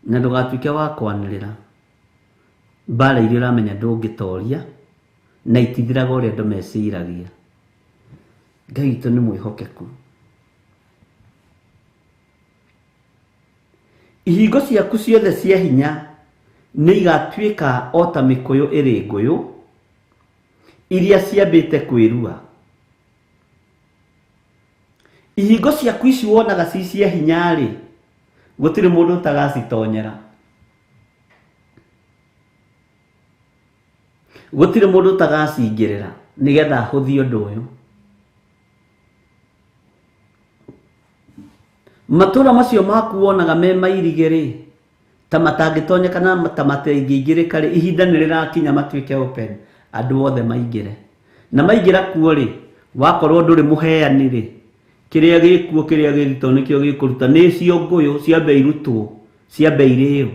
Na ndũgatuĩke wa kwanĩrĩra mbara iria ũramenya ndũngĩtoria na itithiraga ũrĩa andũ meciragia. Ngai witũ nĩ mwĩhokeku. Ihingo ciaku ciothe cia hinya nĩ igatuĩka o ta mĩkũyũ ĩrĩ ngũyũ iria ciambĩte kwĩrua. Ihingo ciaku ici wonaga ci cia hinya rĩ, gũtirĩ mũndũ ũtagacitonyera. Gũtirĩ mũndũ ũtagacingĩrĩra nĩgetha ahũthie ũndũ ũyũ. Matũra macio maku wonaga me mairige rĩ, ta matangĩtonyeka na ta matingĩingĩrĩka rĩ, ihinda nĩ rĩrakinya matuĩke open, andũ othe maingĩre. Na maingĩra kuo rĩ, wakorwo ndũrĩ mũheani rĩ, kĩrĩa gĩkuo kĩrĩa gĩrito nĩkĩo gĩkũruta, nĩ cio ngũyũ ciambe irutwo, ciambe irĩo.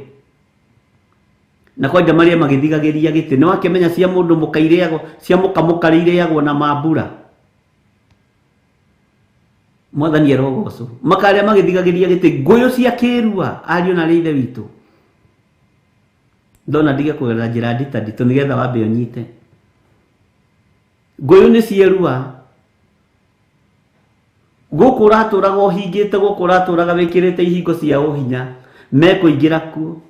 Na kwanja marĩa magĩthigagĩria gĩtĩ, nĩ wakĩmenya cia mũndũ mũka irĩagwo, cia mũka mũka irĩagwo na mambura. Mwathani arogocwo. Makarĩa magĩthigagĩria gĩtĩ, ngũyũ cia kĩrua, ariũ na ithe witũ. ndona ndige kugerera njira ndita ndito nigetha wambe unyite ngũyũ nĩ cierua gũkũ ũratũraga ũhingĩte gũkũ ũratũraga wĩkĩrĩte ihingo cia ũhinya mekũingĩra kuo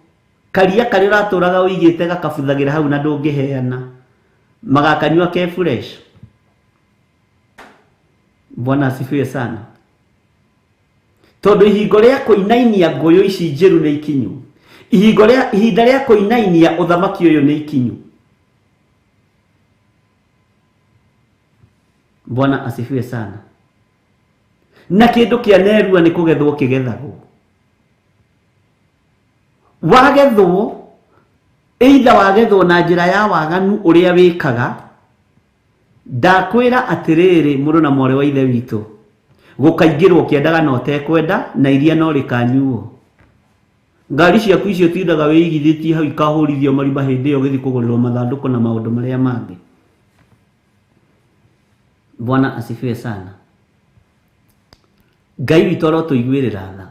karia karĩa ũratũraga ũigĩte gakabuthagĩra hau na ndũngĩheana magakanyua ke fresh. Bwana asifiwe sana. Tondũ ihingo rĩa kũinainia ngũyũ ici njĩru nĩ ikinyu, ihinda rĩa kũinainia ũthamaki ũyũ nĩ ikinyu. Bwana asifiwe sana. Na kĩndũ kĩa nerua nĩ kũgethwo kĩgethagwo. Wagethwo, either wagethwo na njĩra ya waganu ũrĩa wĩkaga, ndakwĩra atĩrĩrĩ mũrũ na mwarĩ wa ithe witũ, gũkaingĩrwo kĩendaga na ũtekwenda na iria no rĩkanyuo. Ngari ciaku icio tindaga wĩigithĩtie hau ikahũrithio marima hĩndĩ ĩyo ũgĩthiĩ kũgũrĩrwo mathandũkũ na maũndũ marĩa mangĩ. Bwana asifiwe sana. Ngai witũ arotũiguĩrĩra tha.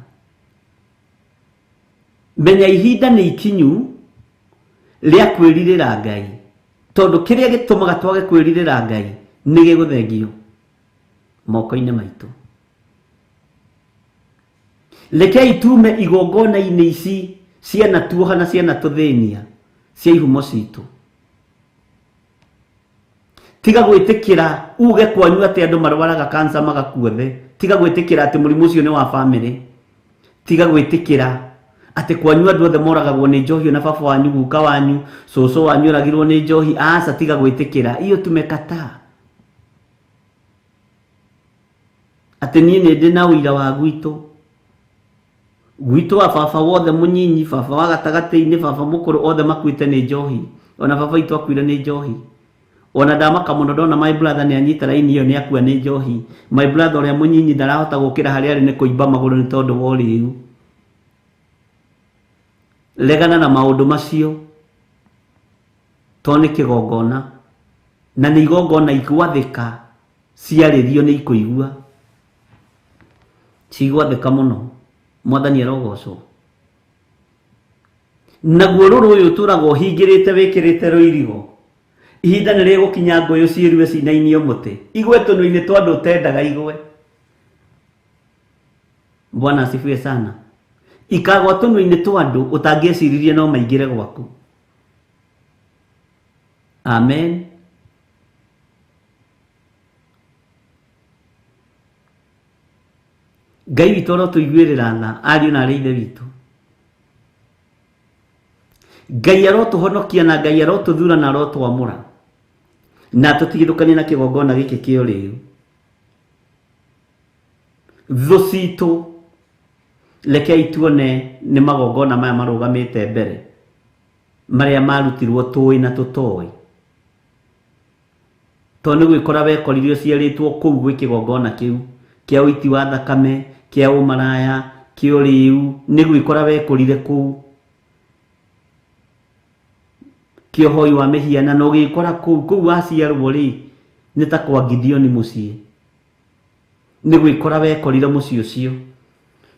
Menya ihinda nĩ ikinyu rĩa kwĩrirĩra Ngai. Tondũ kĩrĩa gĩtũmaga twage kwĩrirĩra Ngai nĩ gĩgũthengio moko-inĩ maitũ. Rekei tume igongona-inĩ ici ciana tuoha na ciana tũthĩnia cia ihumo citũ. Tiga gwĩtĩkĩra uge kwanyu atĩ andũ marwaraga kansa magakuothe. Tiga gwĩtĩkĩra atĩ mũrimũ ũcio nĩ wa family. Tiga gwĩtĩkĩra atĩ kwanyu andũ othe moragagwo nĩ njohi na baba wanyu, guka wanyu, cũcũ wanyu oragirwo nĩ njohi. Aca, tiga gwĩtĩkĩra. Iyo tumekataa. Atĩ niĩ nĩ ndĩ na ũira wa gwitũ wa baba wothe mũnyinyi, baba wa gatagatĩ-inĩ, baba mũkũrũ othe makuĩte nĩ njohi. Ona baba itũ akuire nĩ njohi. Ona ndamaka mũno ndona my brother nĩ anyita raini iyo nĩ akua nĩ njohi. My brother ũrĩa mũnyinyi ndarahota gũkĩra harĩa arĩ nĩ kũimba magũrũ nĩ tondũ wa ũrĩu. Regana na maũndũ macio. To nĩ kĩgongona. Na nĩ igongona igwathĩka ciarĩrio nĩ ikũigua. Cigwathĩka mũno. Mwathani arogocwo. Naguo rũrũ ũyũ ũtũraga ũhingĩrĩte wĩkĩrĩte rũirigo. Ihinda nĩ rĩgũkinya ngũyũ ciĩrue cinainio mũtĩ. Igwe tũnua-inĩ twa andũ ũtendaga igwe. Bwana asifiwe sana. Ikagwa tũnua-inĩ twa andũ ũtangĩeciririe no maingĩre gwaku. Amen. Ngai witũ arotũiguĩrĩra tha, ariũ na arĩ ithe witũ. Ngai arotũhonokia na Ngai arotũthura na arotwamũra. Na tũtigithũkanie na kĩgongona gĩkĩ kĩa ũrĩu. Thũ citũ rekei tuone nĩ magongona maya marũgamĩte mbere, marĩa marutirwo tũĩ na tũtoĩ. To nĩ gwĩkora wekoririo ciarĩtwo kũu gwĩ kĩgongona kĩu kĩa ũiti wa thakame, kĩa ũmaraya, kĩa ũrĩu, nĩ gwĩkora wekorire kũu. Kĩa ũhoi wa mĩhianano ũgĩkora kũu waciarwo rĩ, nĩ ta kwa Gideoni mũciĩ. Nĩ gwĩkora wekorire mũciĩ ũcio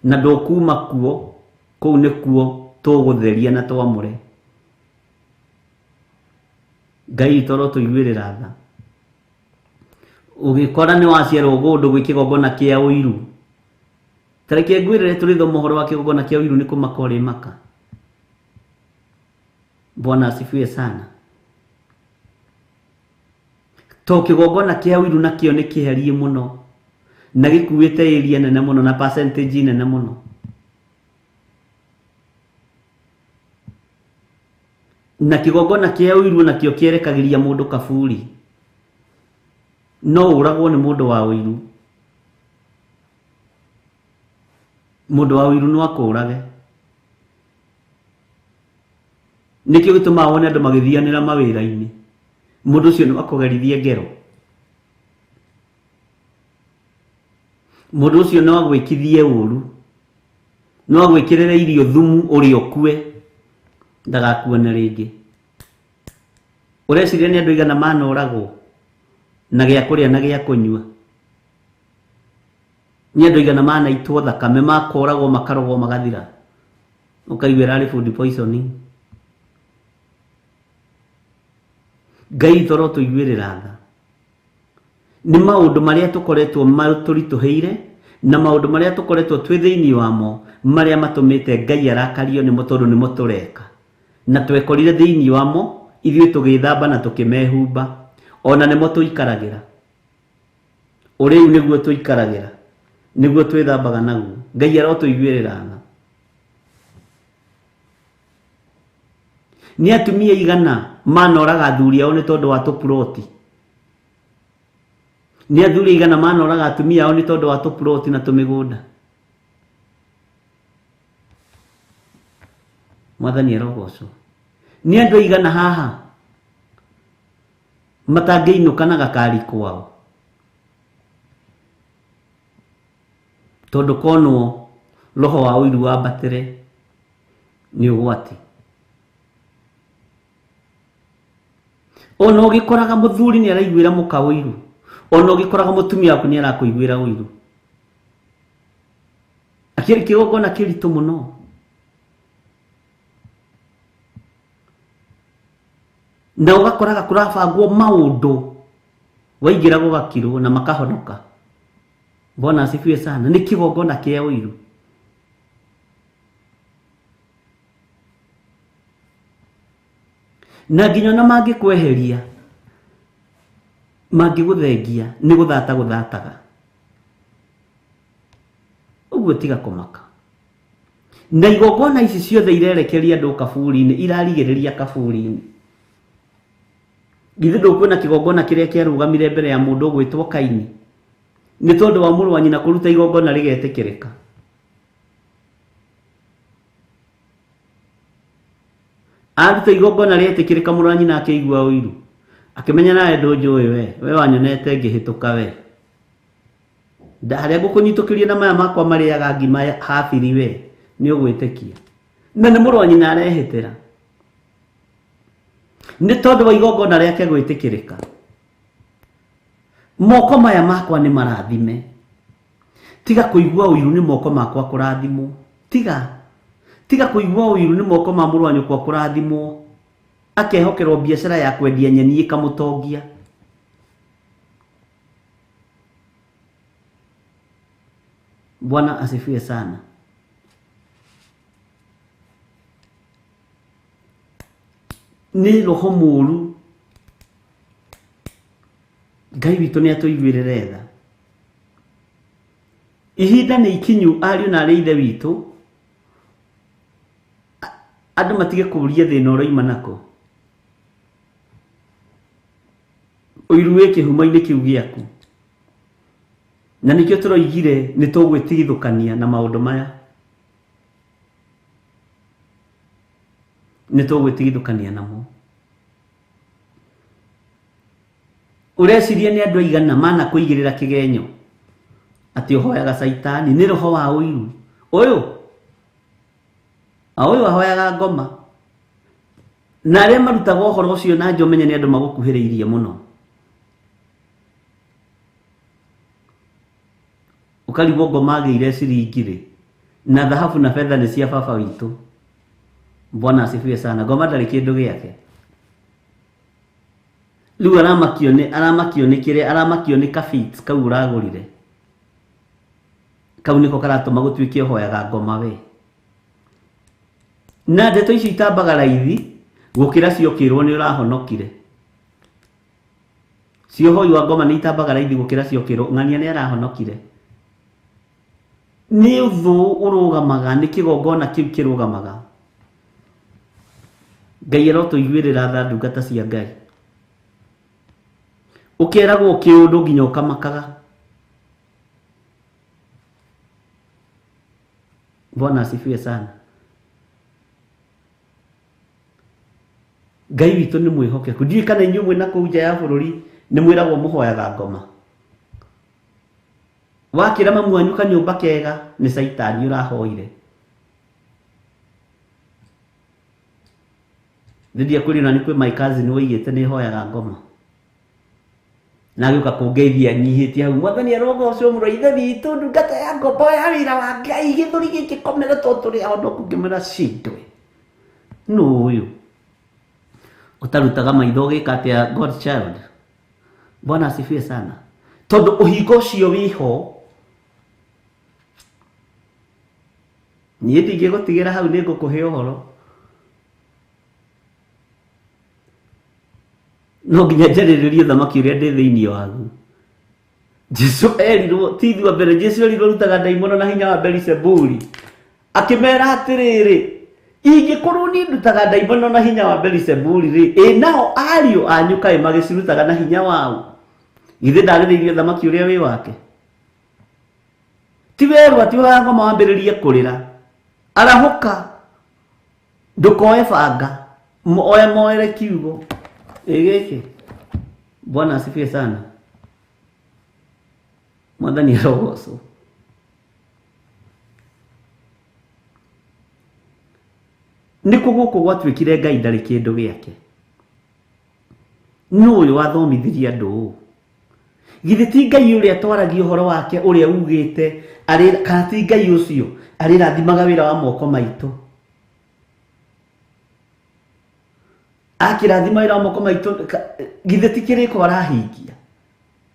na ndũkuma kuo, kũu nĩkuo tũgũtheria na twamũre. Ngai witũ arotũiguĩrĩra tha. Ũgĩkora nĩ waciarwo gũndũ gwĩ kĩgongona kĩa ũiru, tareke ngwĩrĩre tũrĩthoma ũhoro wa kĩgongona kĩa ũiru nĩ kũmaka ũrĩ maka. Bwana asifiwe sana. To kĩgongona kĩa ũiru nakĩo nĩ kĩherie mũno na gĩkuĩte area nene mũno na percentage nene mũno. Na kĩgongona kĩa ũiru nakĩo kĩerekagĩria mũndũ kaburi. No ũragwo nĩ mũndũ wa ũiru. Mũndũ wa ũiru no akũrage. Nĩkĩo gĩtũmaga wone andũ magĩthianĩra mawĩra-inĩ. Mũndũ ũcio no akũgerithie ngero. Mũndũ ũcio no agwĩkithie ũru. No agwĩkĩrĩre irio thumu ũrĩ ũkue. Ndagakuone rĩngĩ. Ũreciria nĩ andũ aigana manoragwo na gĩa kũrĩa na gĩa kũnyua? Nĩ andũ aigana manaitwo thakame, makoragwo makarogwo magathira? Ũkaigua arĩ food poisoning. Ngai toro tuiguirira tha ni maundu maria tukoretwo maturituheire na maundu maria tukoretwo twi thiini wamo maria matumite Ngai arakario ni mutondu ni mutureka na twekorire thiini wamo ithuĩ tugithamba na tukimehumba ona nimo tuikaragira uriu niguo tuikaragira niguo twithambaga naguo Ngai arotuiguirira tha ni atumia igana manoraga athuri ao ni tondu wa tupuroti ni athuri igana manoraga atumia ao ni tondu wa tupuroti na tumigunda Mwathani arogocwo ni andu igana haha matangĩinũka na gakari kwao tondu konwo roho wa ũiru wambatĩre ni ũgwati ona ũgĩkoraga mũthuri ni araiguĩra mũka ũiru ona ũgĩkoraga mũtumia waku ni arakũiguĩra ũiru akĩrĩ kĩgongona kĩritũ mũno na ũgakoraga kũrabangwo maũndũ waingĩra gũgakirwo na makahonoka Bwana asifiwe sana ni kĩgongona kĩa ũiru na nginya na mangĩkweheria mangĩgũthengia nĩ gũthataga ũguo tiga kũmaka na igongona ici ciothe irerekeria andũ kaburi-inĩ irarigĩrĩria kaburi-inĩ githĩ ndũkwĩna kĩgongona kĩrĩa kĩarũgamire mbere ya mũndũ ũgwĩtwo Kaini nĩ tondũ wa mũrũ wa nyina kũruta igongona rĩgetĩkĩrĩka aruta igongona rĩetĩkĩrĩka mũrũ wa nyina akĩigua ũiru akĩmenya nawe ndũnjũĩ we wanyonete ngĩhĩtũka we harĩa ngũkũnyitũkĩrie na maya makwa marĩaga ngima habiri we nĩ ũgwĩtĩkia na nĩ mũrũ wa nyina arehĩtĩra nĩ tondũ wa igongona rĩake gwĩtĩkĩrĩka moko maya makwa nĩ marathime tiga kũigua ũiru nĩ moko makwa kũrathimwo tiga kũigua ũiru nĩ moko ma mũrũ wa nyũkwa kũrathimwo akehokerwo biacara ya kwendia nyeni ĩkamũtongia Bwana asifiwe sana ni roho mũru Ngai witũ nĩ atũiguĩrĩre tha ihinda nĩ ikinyu ariũ na arĩ ithe witũ andũ matige kũria thĩna ũroima nako ũiru wĩ kĩhumo-inĩ kĩu gĩaku na nĩkĩo tũroigire nĩ tũgwĩtigithũkania na maũndũ maya nĩ tũgwĩtigithũkania namo ureciria nĩ andũ aigana mana kũigĩrĩra kĩgenyo atĩ ũhoyaga caitani nĩ roho wa ũiru ũyũ ahoyaga ngoma na arĩa marutaga ũhoro ũcio na njomenye nĩ andũ magũkuhĩrĩirie mũno ũkarigwo ngoma agĩire ciringirĩ na thahabu na fedha nĩ cia baba witũ Bwana asifiwe sana ngoma ndarĩ kĩndũ gĩake rĩu aramakio nĩ kabit kau ũragũrire kau nĩko karatũma gũtuĩke ũhoyaga ngoma we na ndeto icio itambaga raithi gũkĩra ciokĩrwo nĩ ũrahonokire ciohoi wa ngoma nĩ itambaga raithi gũkĩra ciokĩrwo ng'ania nĩ arahonokire nĩ ũthũ ũrũgamaga nĩ kĩgongona kĩu kĩrũgamaga Ngai arotũiguĩrĩra tha ndungata cia Ngai ũkeragwo kĩũndũ nginya ũkamakaga Bwana asifiwe sana Ngai witũ nĩ mwĩhokeku ndiũĩ kana inyuĩ mwĩ na kũu nja ya bũrũri nĩ mwĩragwo mũhoyaga ngoma wakĩra mamu wanyu kanyũmba kega nĩ caitani ũrahoire Ndidia kuri na nikwe my cousin woigĩte nĩ hoyaga ngoma na gĩũka kũngeithia nyihĩtie hau Mwathani arogocwo mũrũ ithe witũ ndungata ya ngombo ya wĩra wa Ngai gĩthũri gĩkĩ komere tũrĩ ahonoku ngĩmwĩra cindwe nũ ũyũ utarutaga maitho gikatia God child. Bwana asifiwe sana. Tondu uhingo cio wiho nie ndingigutigera hau ni ngukuhe uhoro. No nginya njarĩrĩrie thamaki ũrĩa ndĩ thĩinĩ wagu. Jesu erirwo ti ithuĩ mbere, Jesu erirwo rutaga ndaimono na hinya wa Beelzebuli, akĩmera atĩrĩrĩ, ingĩkorwo niĩ ndutaga ndaimono na hinya wa Beelzebuli rĩ, nao ariũ anyu kaĩ magĩcirutaga na hinya wao? Githĩ ndarĩrĩirie thamaki ũrĩa wĩ wake? Ti werwo atĩ oya ngoma wambĩrĩrie kũrĩra, arahũka, ndũkoe banga, moere kiugo gĩkĩ. Bwana asifiwe sana. Mwathani arogocwo. Nĩkũ gũkũ gwatuĩkire Ngai ndarĩ kĩndũ gĩake? Nũ ũyũ wathomithirie andũ ũũ? Githĩ ti Ngai ũrĩa twaragia ũhoro wake ũrĩa ugĩte kana ti Ngai ũcio arĩrathimaga wĩra wa moko maitũ? Akĩrathima wĩra wa moko maitũ, githĩ ti kĩrĩko arahingia?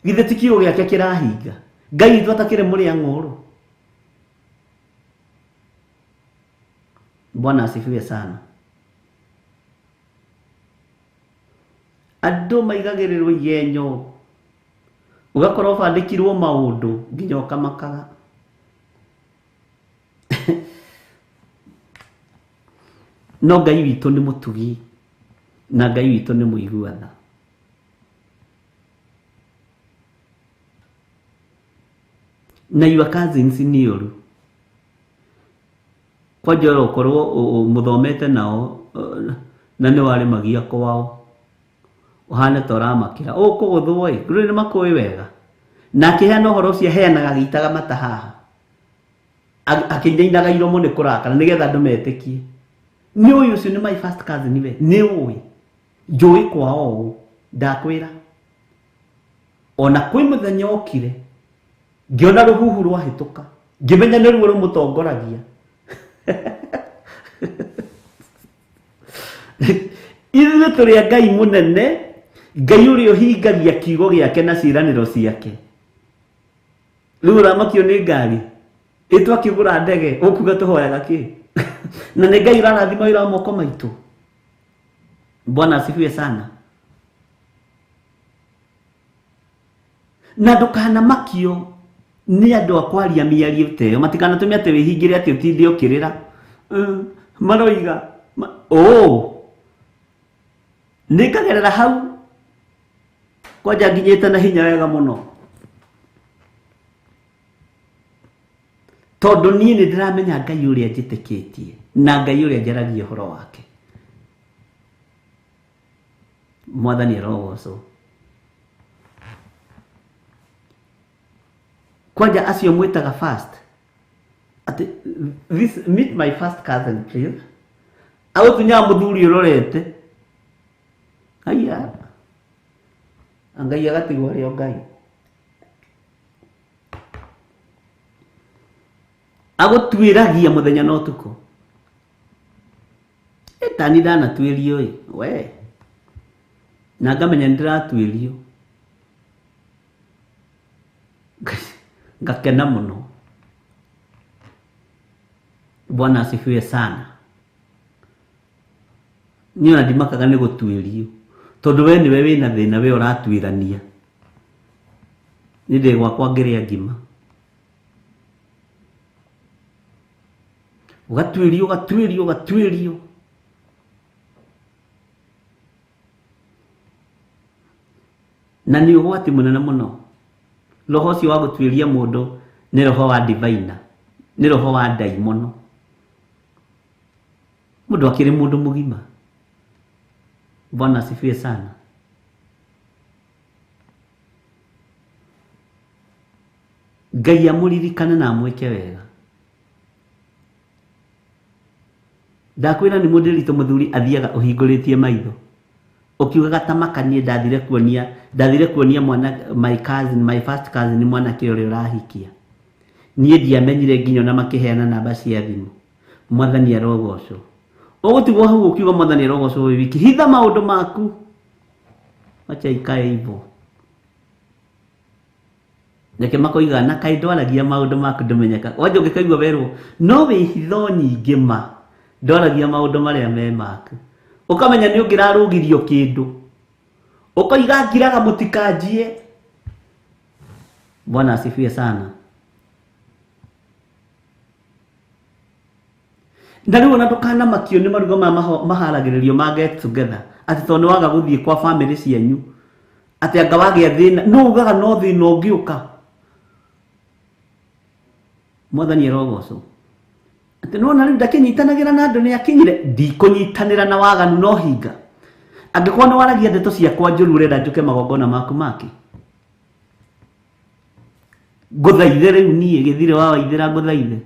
Githĩ ti kiugo gĩake kĩrahinga? Ngai witũ atakĩrĩ mũrĩa ng'ũrũ. Bwana asifiwe sana. Andũ maigagĩrĩrwo igenyo, ugakorwo bandĩkirwo maũndũ nginya ũkamakaga. No Ngai witũ nĩ mũtugi na Ngai witũ nĩ mũiguatha. Na your cousins nĩ ũru. Kwanja ũkorwo mũthomete nao na nĩ warĩmagia kwao, ũhane ta ũramakĩra ũkũgũthwo ĩ, rĩu nĩ makũĩ wega. Na akĩheana ũhoro ũcio aheanaga agĩitaga mata haha, akĩinainaga iromo nĩ kũrakara nĩgetha andũ metĩkie. Nĩ ũyũ ũcio nĩ my first cousin we, nĩ ũĩ njũĩ kwao ũũ, ndakwĩra. Ona kwĩ mũthenya okire ngĩona rũhuhu rwahĩtũka, ngĩmenya nĩ ruo rũmũtongoragia. Ithuĩ tũrĩ a Ngai mũnene, Ngai ũrĩa ũhingagia kiugo gĩake na ciĩranĩro ciake. Rĩu ũramakio nĩ ngari ĩtwakĩgũra ndege, ũkuga tũhoyaga kĩ? Na nĩ Ngai ũrarathima wĩra wa moko maitũ. Bwana asifiwe sana. Na ndũkanamakio nĩ andũ a kwaria mĩario ta ĩyo, matikanatũme atĩ wĩhingĩre atĩ ũtinde ũkĩrĩra maroiga nĩngagerera hau kwanja nginyĩte na hinya wega mũno, tondũ niĩ nĩ ndĩramenya Ngai ũrĩa njĩtĩkĩtie na Ngai ũrĩa njaragia ũhoro wake. Mwathani arogocwo. Kwanja acio mwĩtaga first ati meet my first cousin please, agũtunya mũthuri ũrorete aya Ngai agatigwo arĩ o Ngai, agũtuĩragia mũthenya na ũtukũ. Tani ndanatuĩrio ĩ we, na ngamenya nĩndĩratuĩrio, ngakena mũno. Bwana asifiwe sana. Niĩ ona ndimakaga nĩ gũtuĩrio, tondũ we nĩwe wĩna thĩna, we ũratuĩrania. Nĩ ndĩ gwakwa ngĩrĩa ngima, ũgatuĩrio. Na nĩ ũgwati mũnene mũno. Roho ũcio wa gũtuĩria mũndũ nĩ roho wa divina, nĩ roho wa ndaimono. Mũndũ akĩrĩ mũndũ mũgima. Bwana asifiwe sana. Ngai amũririkane na amwĩke wega. Ndakwĩra nĩ mũndũ ritũ mũthuri athiaga ũhingũrĩtie maitho, ũkiugaga ta makanie ndathire kuonia mwana my first cousin ni mwanake ũrĩa ũrahikia. Niĩ ndiamenyire nginya na makĩheana namba cia thimũ. Mwathani arogocwo. Ugutigwo hau ukiuga Mwathani arogocwo wi wiki. Hitha maundu maku. Acha ikae hivyo. Nake makoiga na kai ndwaragia maundu maku ndumenyeka. Wanje ungikaigua werwo no wi hitho nyingi ma ndwaragia maundu maria me maku. Ukamenya ni ungirarugirio kindu. Ukoiga ngiraga mutikanjie. Bwana asifiwe sana. Ndari wona ndukana makio ni marugo maharagiririo ma get together. Ati tondu waga guthie kwa family cianyu. Ati anga wage thina no ugaga no thina ungiuka. Mwathani arogocwo. Ati no na ndakinyitanagira na andu ni akinyire ndikunyitanira na waganu no hinga. Angĩkorwo nĩ waragia ndeto ciakwa njũru urenda njuke magongona maku maki. Ngũthaithe rĩu niĩ Githiri wa Waithĩra ngũthaithe.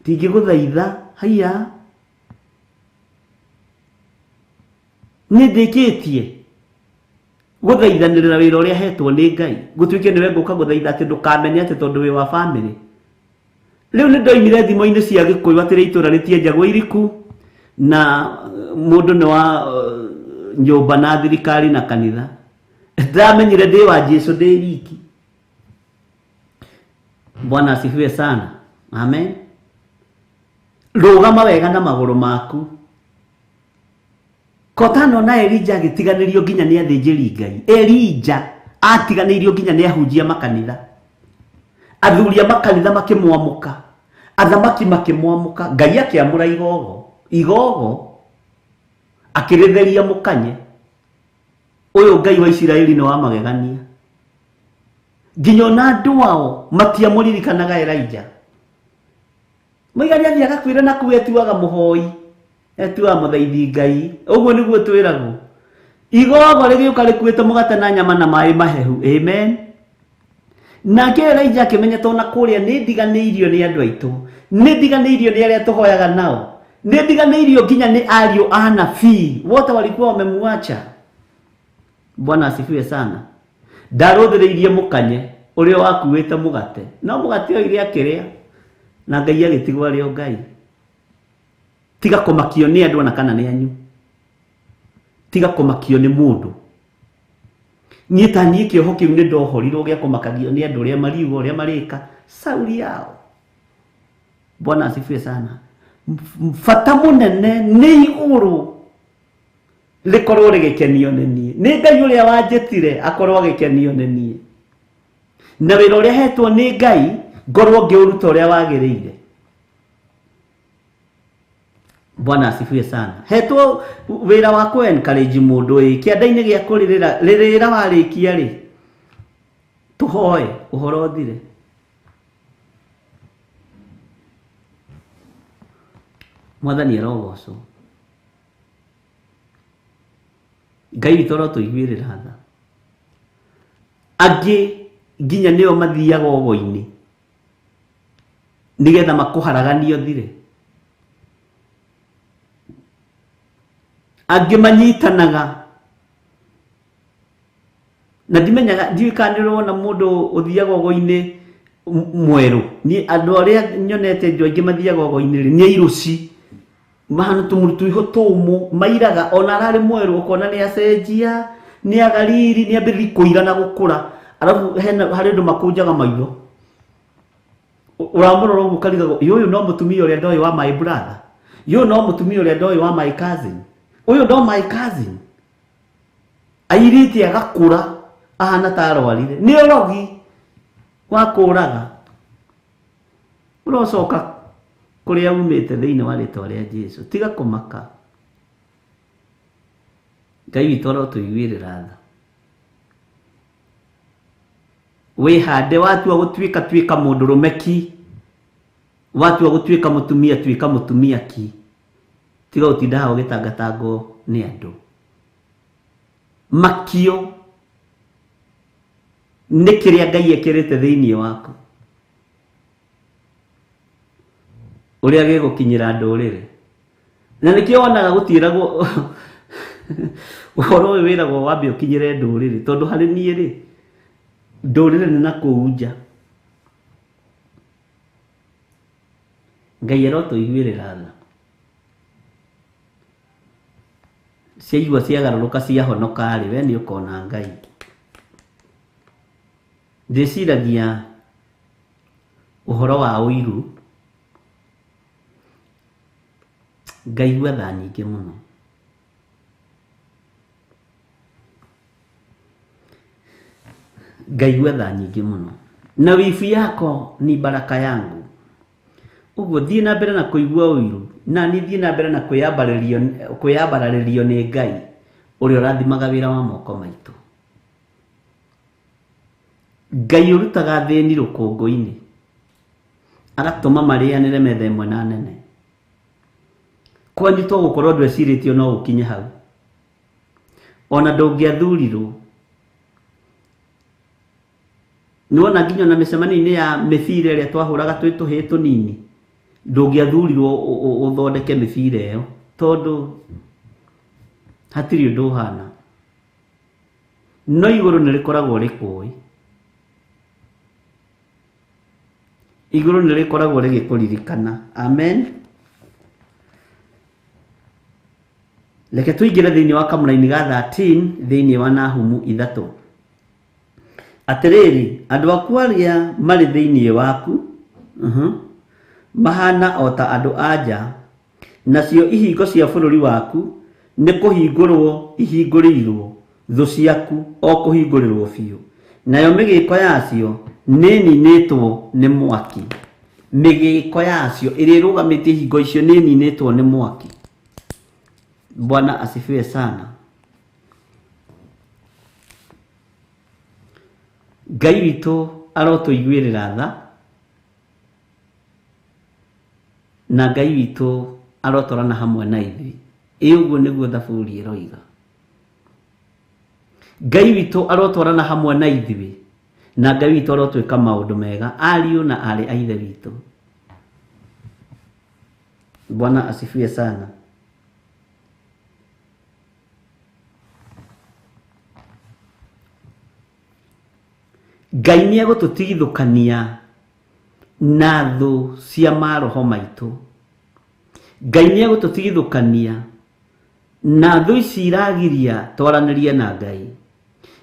Tingĩgũthaitha haiya. Nĩ ndĩkĩtie gũthaithanĩrĩra wĩra ũrĩa hetwo nĩ Ngai. Gũtuĩke nĩwe ngũka gũthaitha atĩ ndũkamenya atĩ tondũ wĩ wa family. Rĩu nĩ ndoimire thimo-inĩ cia Gĩkũyũ atĩ itũra rĩtienjagwo iriku na mundu ni wa nyumba na thirikari na kanitha. Ndamenyire ndi wa Jesu ndi wiki. Bwana asifiwe sana. Amen. Rugama wega na maguru maku. Kotano na Elija agitiganirio nginya ni athĩnjĩri Ngai. Elija atiganirio nginya ni ahunjia makanitha. Athuria makanitha makimwamuka. Athamaki makimwamuka. Ngai akiamũra igogo akiritheria mukanye. Uyu Ngai wa Isiraeli ni wa magegania. Nginya na andu wao matiamũririkanaga Elija. Mũigani athia agakwĩra na kuetuaga mũhoi. Etua mũthaithi Ngai. Ũguo nĩguo twĩragwo. Igogo rĩgĩũka rĩkuĩte mũgate na nyama na maĩ mahehu. Amen. Nake Elija akĩmenyeta ona kũrĩa nĩ ndiganĩirio nĩ andũ aitũ. Nĩ ndiganĩirio nĩ arĩa tũhoyaga nao. Nĩ ndiganĩirio nginya nĩ ariũ a anabii. Wote walikuwa wamemwacha. Bwana asifiwe sana. Ndarũthĩrĩirie mũkanye ũrĩa wakuĩte mũgate. No mũgate oire akĩrĩa. Na Ngai agĩtigwo arĩ o Ngai. Tiga kũmakio nĩ andũ na kana nĩ anyu. Tiga kũmakio nĩ mũndũ. Niĩ ta niĩ kĩoho kĩu nĩ ndohorirwo gĩa kũmakagio nĩ andũ arĩa mariuga ũrĩa marĩka sauri yao. Bwana asifiwe sana. Fata munene nĩ igũrũ rĩkorwo rĩgĩkenio nĩ niĩ. Nĩ Ngai ũrĩa wanjĩtire akorwo agĩkenio nĩ niĩ. Na wĩra ũrĩa hetwo nĩ Ngai ngorwo ngĩũruta ũrĩa wagĩrĩire. Bwana asifiwe sana. Hetwo wĩra wa ku encourage mũndũ kĩanda-inĩ gĩa kũrĩrĩra rĩrĩra warĩkia rĩ tũhoe ũhoro ũthire. Mwathani arogocwo. Ngai witũ arotũiguĩrĩra tha. Angĩ nginya nĩo mathiaga ũgo-inĩ nĩgetha makũharaganio thire. Angĩ manyitanaga na ndimenyaga ndiũĩ kana nĩũrona mũndũ ũthiaga ũgo-inĩ mwerũ. Niĩ andũ arĩa nyonete andũ aingĩ mathiaga ũgo-inĩ rĩ nĩ airuci. Mahana tũmũtũiho tũmũ mairaga ona ararĩ mwerũ ũkona nĩ acenjia nĩ agariri nĩ ambĩrĩria kũira na gũkũra. Alafu harĩ andũ makũnjaga maitho. Ũramũrora ũguo ũkarigagwo ũyũ no mũtumia ũrĩa ndoĩ wa my brother. Ũyũ no mũtumia ũrĩa ndoĩ wa my cousin. Ũyũ ndo my cousin. Airĩte agakũra ahana ta arwarire. Nĩ ũrogi wa kũraga. Ũrocoka kũrĩa umĩte thĩinĩ wa rĩtwa rĩa Jesu. Tiga kũmaka. Ngai witũ arotũiguĩrĩra tha. Wĩhande watua gũtuĩka mũndũrũme ki. Watua gũtuĩka mũtumia tuĩka mũtumia ki. Tiga gũtinda hau ũgĩtangatangwo nĩ andũ. Makio nĩ kĩrĩa Ngai ekĩrĩte thĩinĩ waku. Ũrĩa gĩgũkinyĩra ndũrĩrĩ. Na nĩkĩo wonaga gũtiĩragwo ũhoro ũyũ wĩragwo wambe ũkinyĩre ndũrĩrĩ. Tondũ harĩ niĩ rĩ ndũrĩrĩ nĩ nakũu nja. Ngai arotũiguĩrĩra tha. ciaigua ciagarũrũka ciahonoka rĩ we nĩ ũkona Ngai. Ndĩciragia ũhoro wa ũiru ngaigua tha nyingĩ mũno. Ngaigua tha nyingĩ mũno. Na wifu yako ni baraka yangu. Uguo thiĩ na mbere na kũigua ũiru na ni thiĩ na mbere na kwĩyambarĩrio nĩ Ngai ũrĩa ũrathimaga wĩra wa moko maitũ. Ngai ũrutaga thĩni rũkũngũ-inĩ agatũma marĩanĩre metha ĩmwe na nene. Kwanyu to gũkorwo ndwecirĩtio no ũkinye hau. Ona ndũngĩathurirwo. Nĩwona nginya na mĩcemanio-inĩ ya mĩbira ĩrĩa twahũraga twĩ tũhĩĩ tũnini ndũngĩathurirwo ũthondeke mĩbira ĩyo tondũ hatirĩ ũndũ ũhana. No igũrũ nĩ rĩkoragwo rĩkũĩ. Igũrũ nĩ rĩkoragwo rĩgĩkũririkana. Amen. Reke tũingĩre thĩinĩ wa kamũra-inĩ ga 13 thĩinĩ wa Nahum 3. Atĩrĩrĩ, andũ aku arĩa marĩ thĩinĩ waku mahana o ta andũ anja, nacio ihingo cia bũrũri waku nĩ kũhingũrwo ihingũrĩirwo, thũ ciaku o kũhingũrĩrwo biũ, nayo mĩgĩko yacio nĩ ninĩtwo nĩ mwaki. Mĩgĩko yacio ĩrĩa ĩrũgamĩtie ihingo icio nĩ ninĩtwo nĩ mwaki. Bwana asifiwe sana. Ngai witũ arotũiguĩrĩra tha na Ngai witũ arotwarana hamwe na ithuĩ. Ũguo nĩguo thaburi ĩroiga. Ngai witũ arotwarana hamwe na ithuĩ na Ngai witũ arotwĩka maũndũ mega, ariũ na arĩ a ithe witũ. Bwana asifiwe sana. Ngai nĩ egũtũtigithũkania na thũ cia maroho maitũ. Ngai nĩ egũtũtigithũkania na thũ ici iragiria twaranĩrie na Ngai.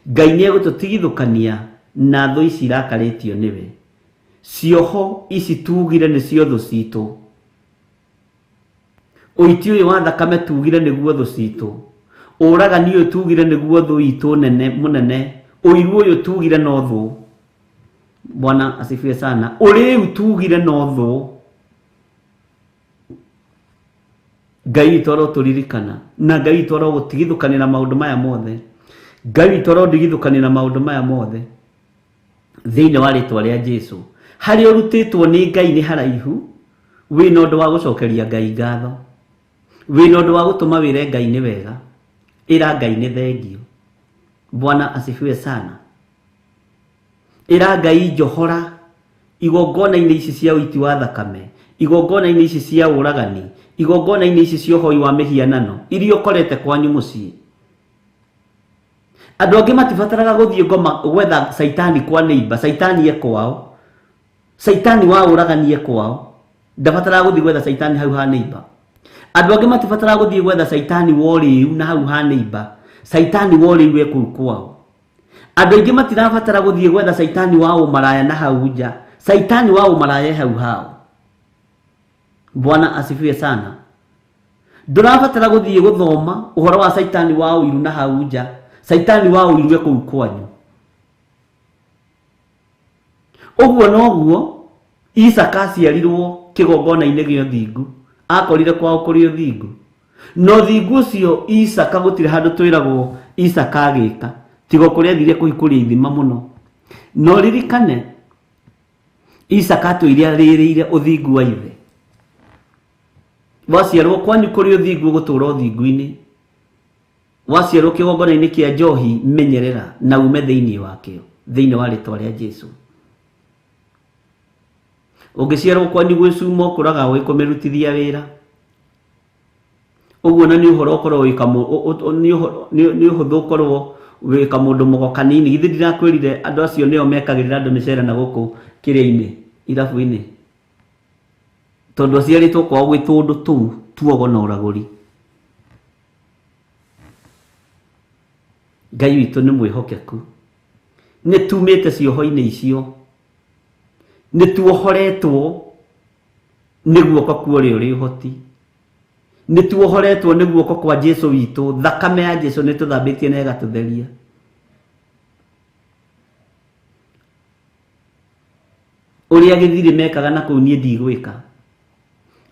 Ngai nĩ egũtũtigithũkania na thũ ici irakarĩtio nĩwe. Cioho ici tugire nĩcio thũ citũ. Ũiti ũyũ wa thakame tugire nĩguo thũ citũ. Ũragani ũyũ tugire nĩguo thũ itũ nene mũnene. Ũiru ũyũ tugire no thũ. Bwana asifiwe sana. Ũrĩu tugire no thũ. Ngai witũ arotũririkana na Ngai witũ arogũtigithũkania na maũndũ maya mothe. Ngai witũ arotigithũkania na maũndũ maya mothe thĩinĩ wa rĩtwa rĩa Jesũ. Harĩa ũrutĩtwo nĩ Ngai nĩ haraihu. Wĩna ũndũ wa gũcokeria Ngai ngatho. Wĩna ũndũ wa gũtũma wĩre Ngai nĩ wega. Ĩra Ngai nĩ thengio. Bwana asifiwe sana. Ĩra Ngai njohora igongona-inĩ ici cia ũiti wa thakame, igongona-inĩ ici cia ũragani, igongona-inĩ ici cia ũhoi wa mĩhianano iria ũkorete kwanyu mũciĩ. Andũ angĩ matibataraga gũthiĩ ngoma gwetha saitani kwa neighbor, saitani kwao, saitani wa ũragani kwao, ndabataraga gũthiĩ gwetha saitani hau ha neighbor. Andũ angĩ matibataraga gũthiĩ gwetha saitani wa ũrĩu na hau ha neighbor, saitani wa ũrĩu kũu kwao. Andũ aingĩ matirabatara gũthiĩ gwetha saitani wa ũmaraya na hau nja, saitani wa ũmaraya hau hao. Bwana asifiwe sana. Ndũrabatara gũthiĩ gũthoma ũhoro wa saitani wa ũiru na hau nja, saitani wa ũiru kũu kwanyu. Ũguo noguo Isaka aciarirwo kĩgongona-inĩ gĩa ũthingu, akorire kwao kũrĩ ũthingu. No ũthingu ũcio Isaka gũtirĩ handũ twĩragwo Isaka agĩka, tiga kũrĩa athire kũhingũria ithima mũno. No ririkane Isaka atũire arĩrĩire ũthingu wa ithe. Waciarwo kwanyu kũrĩ ũthingu gũtũũra ũthingu-inĩ. Waciarwo kĩgongona-inĩ kĩa njohi menyerera na ume thĩinĩ wakĩo, thĩinĩ wa rĩtwa rĩa Jesũ. Ũngĩciarwo kwanyu gwĩcuma ũkũraga ũgĩkũmĩrutithia wĩra. Ũguo na nĩ ũhoro ũkorwo nĩ ũhũthũ ũkorwo wĩka mũndũ mũgo kanini. Githĩ ndirakwĩrire andũ acio nĩo mekagĩrĩra andũ mĩcere na gũkũ kĩrĩa-inĩ, irabu-inĩ, tondũ aciarĩtwo kwao gwĩ tũndũ tũu tuogo na ũragũri. Ngai witũ nĩ mwĩhokeku. Nĩ tumĩte cioho-inĩ icio, nĩ tuohoretwo nĩ guoko kwa ũrĩa ũrĩ ũhoti, nĩ tuohoretwo nĩ guoko kwa Jesu witũ. Thakame ya Jesu nĩ tũthambĩtie na ĩgatũtheria. Ũrĩa Githiri mekaga na kũu niĩ ndigwĩka,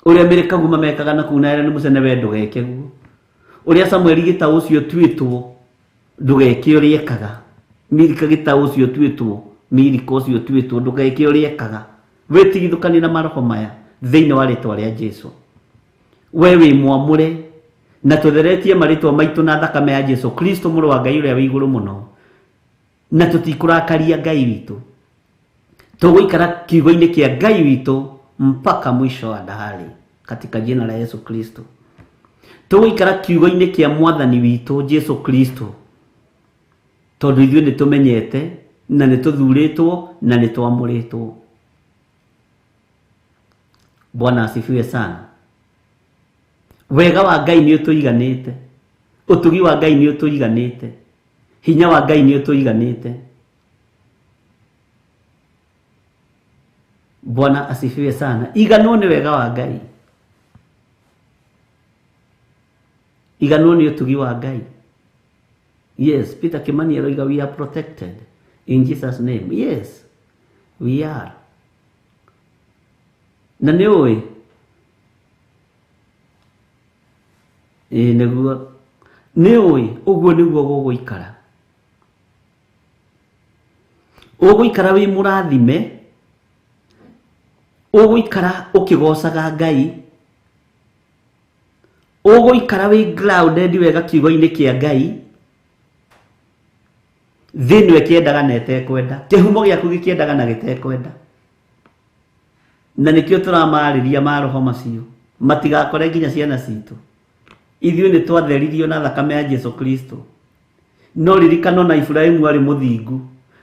ũrĩa Mĩrĩkaguma mekaga na kũu na nĩ mũcene we ndũgeke guo, ũrĩa Samueli Gĩtaũ ũcio tuĩtwo ndũgeke ũrĩa ekaga, Milika Gĩtaũ ũcio tuĩtwo, Milika ũcio tuĩtwo ndũgeke ũrĩa ekaga. Wĩtigithũkanie na maroho maya thĩinĩ wa rĩtwa rĩa Jesu. We wĩ mwamũre na tũtheretie marĩtwa maitũ na thakame ya Jesu Kristo mũrũ wa Ngai ũrĩa wĩ igũrũ mũno, na tũtikũrakaria Ngai witũ. Tũgũikara kiugo-inĩ kĩa Ngai witũ mpaka mwisho wa dahari katika jina la Yesu Kristo. Tũgũikara kiugo-inĩ kĩa mwathani witũ Jesu Kristo, tondũ ithuĩ nĩ tũmenyete na nĩ tũthurĩtwo na nĩ twamũrĩtwo. Bwana asifiwe sana. Wega wa Ngai nĩ ũtũiganĩte, ũtugi wa Ngai nĩ ũtũiganĩte, hinya wa Ngai nĩ ũtũiganĩte. Bwana asifiwe sana. Iganwo nĩ wega wa Ngai, iganwo nĩ ũtugi wa Ngai. Yes, Peter Kimani eroiga we are protected in Jesus name. Yes, we are. Na nĩ ũĩ nĩguo nĩ ũĩ ũguo nĩguo gũgũikara. Ũgũikara wĩ mũrathime, ũgũikara ũkĩgocaga Ngai, ũgũikara wĩ grounded wega kiugo-inĩ kĩa Ngai, thĩinĩ kĩendaga na etekwenda, kĩhumo gĩaku gĩkĩendaga na gĩtekwenda. Na nĩkĩo tũramarĩria maroho macio matigakore nginya ciana citũ. Ithuĩ nĩ twatheririo na thakame ya Jesu Kristo. No ririkano na Ibrahimu arĩ mũthingu,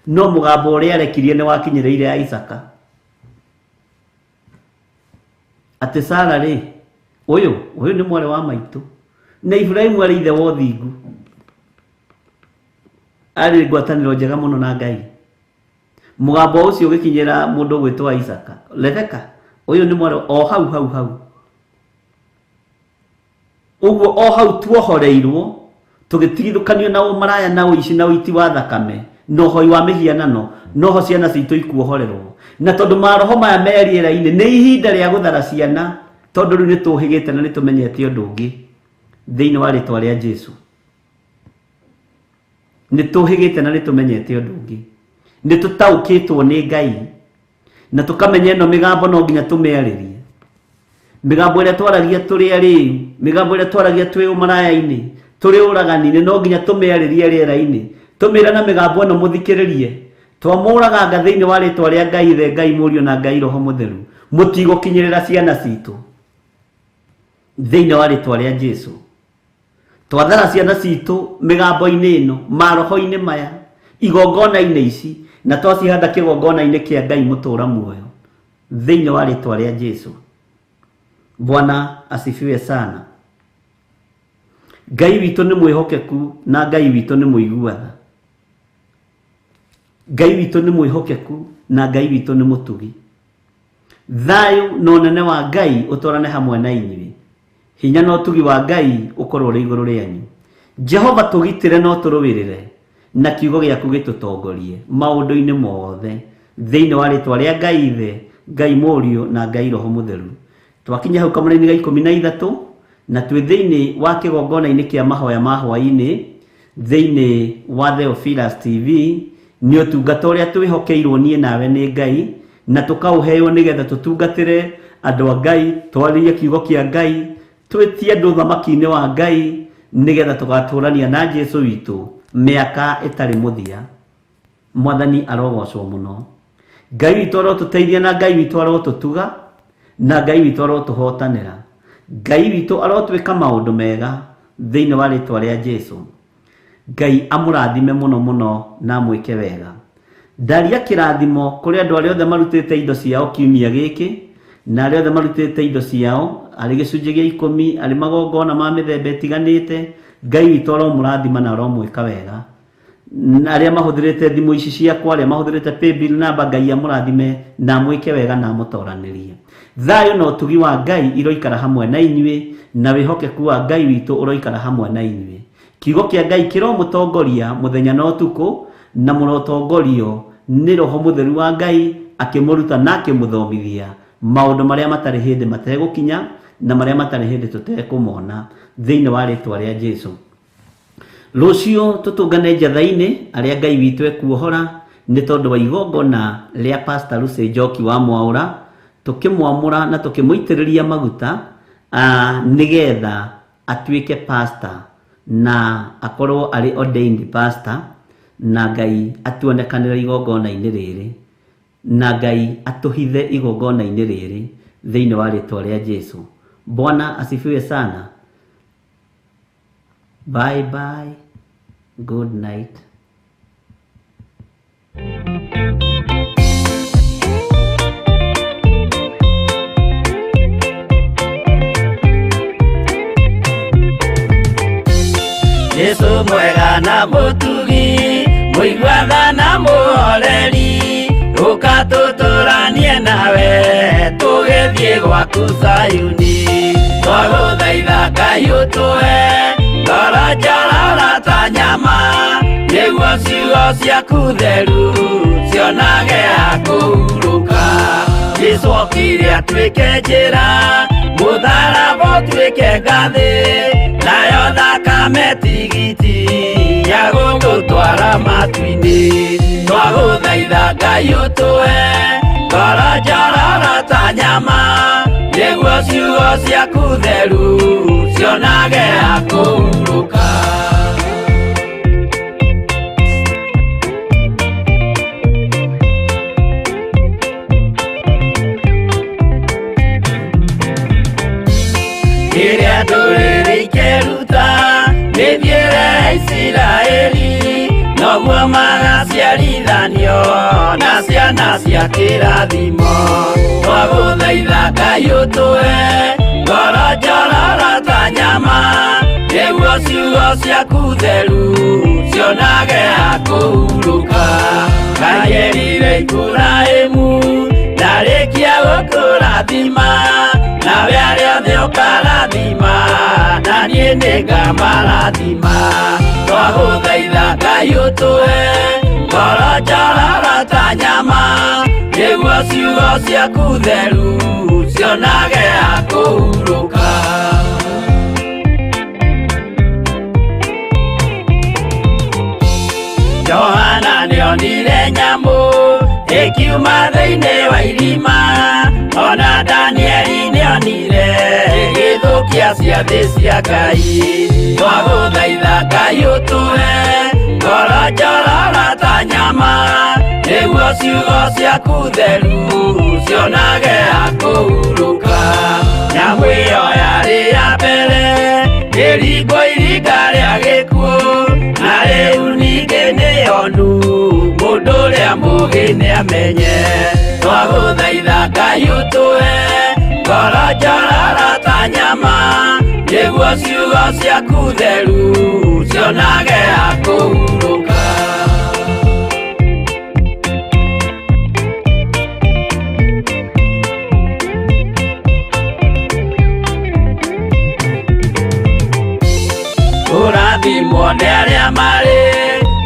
no mũgambo ũrĩa arekirie nĩ wakinyĩrĩire ya Isaka. Atĩ Sara rĩ, ũyũ nĩ mwarĩ wa maitũ, na Ibrahimu arĩ ithe wa ũthingu, arĩ ngwatanĩro njega mũno na Ngai. Mũgambo ũcio ũgĩkinyĩra mũndũ gwĩtwa Isaka, Rebeka, ũyũ nĩ mwarĩ o hau. Ũguo o hau tuohoreirwo, tũgĩtigithũkanio na ũmaraya na ũici na ũiti wa thakame, na ũhoi wa mĩhianano, noho ciana citũ ikuohorerwo. Na tondũ maroho maya merĩera-inĩ nĩ ihinda rĩa gũthara ciana, tondũ rĩu nĩ tũhĩgĩte na nĩ tũmenyete ũndũ ũngĩ thĩinĩ wa rĩtwa rĩa Jesu. Nĩ tũhĩgĩte na nĩ tũmenyete ũndũ ũngĩ, nĩ tũtaũkĩtwo nĩ Ngai na tũkamenya ĩno mĩgambo no nginya tũmĩarĩrie. Mĩgambo ĩrĩa twaragia tũrĩ arĩu, mĩgambo ĩrĩa twaragia twĩ ũmaraya-inĩ, tũrĩ ũragani-inĩ, no nginya tũmĩarĩrie rĩera-inĩ, tũmĩra na mĩgambo ĩno mũthikĩrĩrie. Twamũraganga thĩinĩ wa rĩtwa rĩa Ngai Ithe, Ngai Mũriũ na Ngai Roho Mũtheru, mũtigũkinyĩrĩra ciana citũ thĩinĩ wa rĩtwa rĩa Jesu. Twathara ciana citũ mĩgambo-inĩ ĩno, maroho-inĩ maya, igongona-inĩ ici, na twacihanda kĩgongona-inĩ kĩa Ngai mũtũra muoyo thĩinĩ wa rĩtwa rĩa Jesu. Bwana asifiwe sana. Ngai witũ nĩ mwĩhokeku na Ngai witũ nĩ mũiguana. Ngai witũ nĩ mwĩhokeku na Ngai witũ nĩ mũtugi. Thayũ na ũnene wa Ngai ũtwarane hamwe na inyuĩ. Hinya na ũtugi wa Ngai ũkorwo ũrĩ igũrũ rĩanyu. Jehova tũgitĩre no tũrũĩrĩre, na kiugo gĩaku gĩtũtongorie maũndũ-inĩ mothe thĩinĩ wa rĩtwa rĩa Ngai Ithe, Ngai Mũriũ na Ngai Roho Mũtheru. Twakinya hau kamũra-inĩ ga 13 na twĩ thĩinĩ wa kĩgongona-inĩ kĩa mahoya ma Hwa-ini thĩinĩ wa Theophilus TV, nĩ ũtungata ũrĩa twĩhokeirwo niĩ nawe nĩ Ngai, na tũkaũheo nĩgetha tũtungatĩre andũ a Ngai, twarĩrie kiugo kĩa Ngai, twĩtie andũ thamaki-inĩ wa Ngai, nĩgetha tũgatũrania na Jesu witũ mĩaka ĩtarĩ mũthia. Mwathani arogocwo mũno. Ngai witũ arotũteithia na Ngai witũ arotũtuga na Ngai witũ arotũhotanĩra. Ngai witũ arotwĩka maũndũ mega thĩinĩ wa rĩtwa rĩa Jesu. Ngai amũrathime mũno mũno na mwĩke wega. Ndaria kĩrathimo kũrĩ andũ arĩa othe marutĩte indo ciao kiumia gĩkĩ, na arĩa othe marutĩte indo ciao arĩ gĩcunjĩ gĩa 10, arĩ magongona ma mĩthemba ĩtiganĩte. Ngai witũ aromũrathima na aromwĩka wega. aria mahuthirite thimu ici ciakwa aria mahuthirite paybill namba Ngai amurathime na mwike wega na mutoranirie. Thayo no tugi wa Ngai iroikara hamwe na inyuĩ na wihokeku wa Ngai witu uroikara hamwe na inyuĩ. Kiugo kia Ngai kiromutongoria muthenya na utuku na murotongorio ni Roho Mutheru wa Ngai akimuruta na akimuthomithia maundu maria matari hindi mategukinya na maria matari hindi tutekumona thiini wa ritwa ria Jesu. Lucio tutungane njatha-ini aria Ngai witu ekuohora ni tondu wa igongona ria Pastor Lucy Njoki wa Mwaura tukimwamura na tukimuitiriria maguta nigetha atuike pastor na akorwo ari ordained pastor na Ngai atuonekanira igongona-ini riri na Ngai atuhithe igongona-ini riri thiini wa ritwa ria Jesu. Bwana asifiwe sana. Bye bye. Good night. Yesu mwega na mutugi, muigwatha na muhoreri, ukatuturanie nawe, tugithie gwaku Sayuni. Twaguthaitha Ngai utue, ngoro njororo ta nyama, niguo ciugo ciaku theru cionage akuhuruka. Jesu okire atuike njira, mutharaba utuike ngathi, nayo thakame tigiti ya gũgũtwara matu-inĩ. Twagũthaitha Ngai ũtũhe ngoro njororo ta nyama, nĩguo ciugo ciaku theru cionage akũhurũka. Kĩrĩa ndũrĩrĩ ikeruta gĩthiĩre Isiraeli, noguo magaciarithanio na ciana cia kĩrathimo. Twagũthaitha Ngai ũtũhe ngoro njororo ta nyama, nĩguo ciugo ciaku theru cionage akũhurũka. Ngai erire Iburahĩmu ndarĩkia gũkũrathima, nawe arĩa othe ũkarathima na niĩ nĩngamarathima. Twagũthaitha Ngai ũtũhe ngoro njororo ta nyama, nĩguo ciugo ciaku theru cionage akũhurũka. Johana nĩonire nyamũ ĩkiuma thĩinĩ wa irima, ona Danieli nĩonire gĩthũkia ciathĩ cia Ngai. Twagũthaitha Ngai ũtũhe ngoro njororo ta nyama, nĩguo ciugo ciaku theru cionage akũhurũka. Nyamũ ĩyo yarĩ ya mbere ĩringwo iringa rĩa gĩkuũ, na rĩu ningĩ nĩyonu mũndũ ũrĩa mũũgĩ nĩamenye. Twagũthaitha Ngai ũtũhe ngoro njororo ta nyama, nĩguo ciugo ciaku theru cionage akũhurũka. Ũrathimwo nĩ arĩa marĩ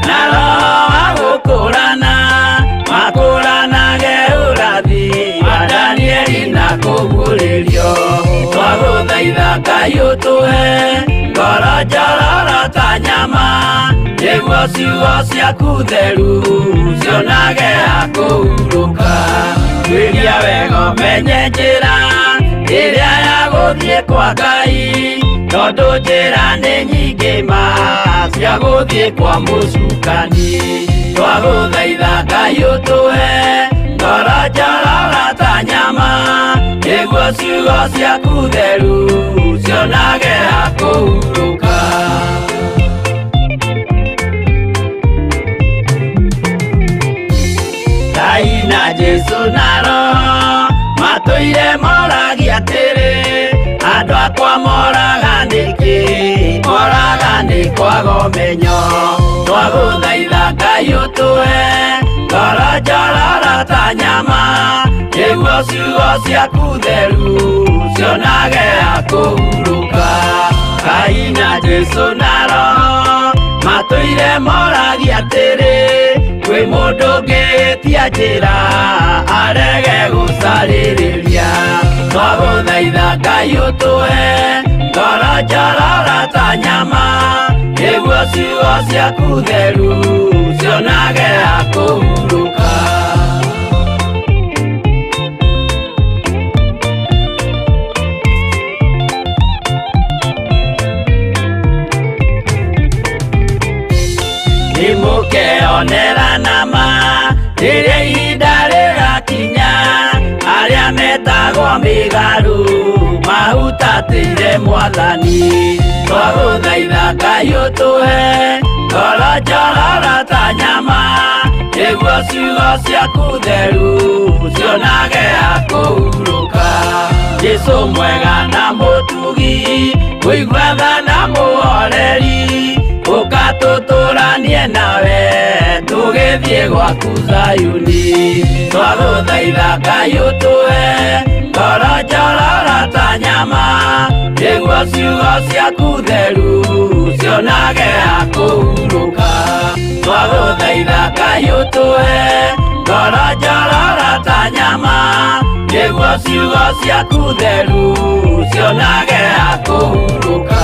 na roho wa gũkũrana, makũranage ũrathi wa Danieli na kũguũrĩrio. Twagũthaitha Ngai ũtũhe ngoro njororo ta nyama, nĩguo ciugo ciaku theru cionage akũhurũka. Twĩria wega ũmenye njĩra ĩrĩa ya gũthiĩ kwa Ngai, tondũ njĩra nĩ nyingĩ ma cia gũthiĩ kwa mũcukani. Twagũthaitha Ngai ũtũhe ngoro njororo ta nyama, nĩguo ciugo ciaku theru cionage akũhurũka. Ngai na Jesu na Roho matũire moragia atĩrĩ, andũ akwa moraga nĩkĩ, moraga nĩ kwaga ũmenyo. Twagũthaitha Ngai ũtũhe ngoro njororo ta nyama, nĩguo ciugo ciaku theru cionage akũhurũka. Ngai na Jesũ na Roho matũire moragia atĩrĩ, kwĩ mũndũ ũngĩtia njĩra arege gũcarĩrĩria. Twagũthaitha Ngai ũtũhe ngoro njororo ta nyama, nĩguo ciugo ciaku theru cionage akũhurũka. Nĩmũkeonera nama rĩrĩa ihinda rĩgakinya, arĩa metagwo mĩgarũ mahutatĩire Mwathani. Twagũthaitha Ngai ũtũhe ngoro njororo ta nyama, nĩguo ciugo ciaku theru cionage akũhurũka. Jesũ mwega na mũtugi, mũigua tha na mũhoreri, ũkatũtũranie nawe tũgĩthiĩ gwaku Zayuni. Twagũthaitha Ngai ũtũhe ngoro njororo ta nyama, nĩguo ciugo ciaku theru cionage akũhurũka. Twagũthaitha Ngai ũtũhe ngoro njororo ta nyama, nĩguo ciugo ciaku theru cionage akũhurũka.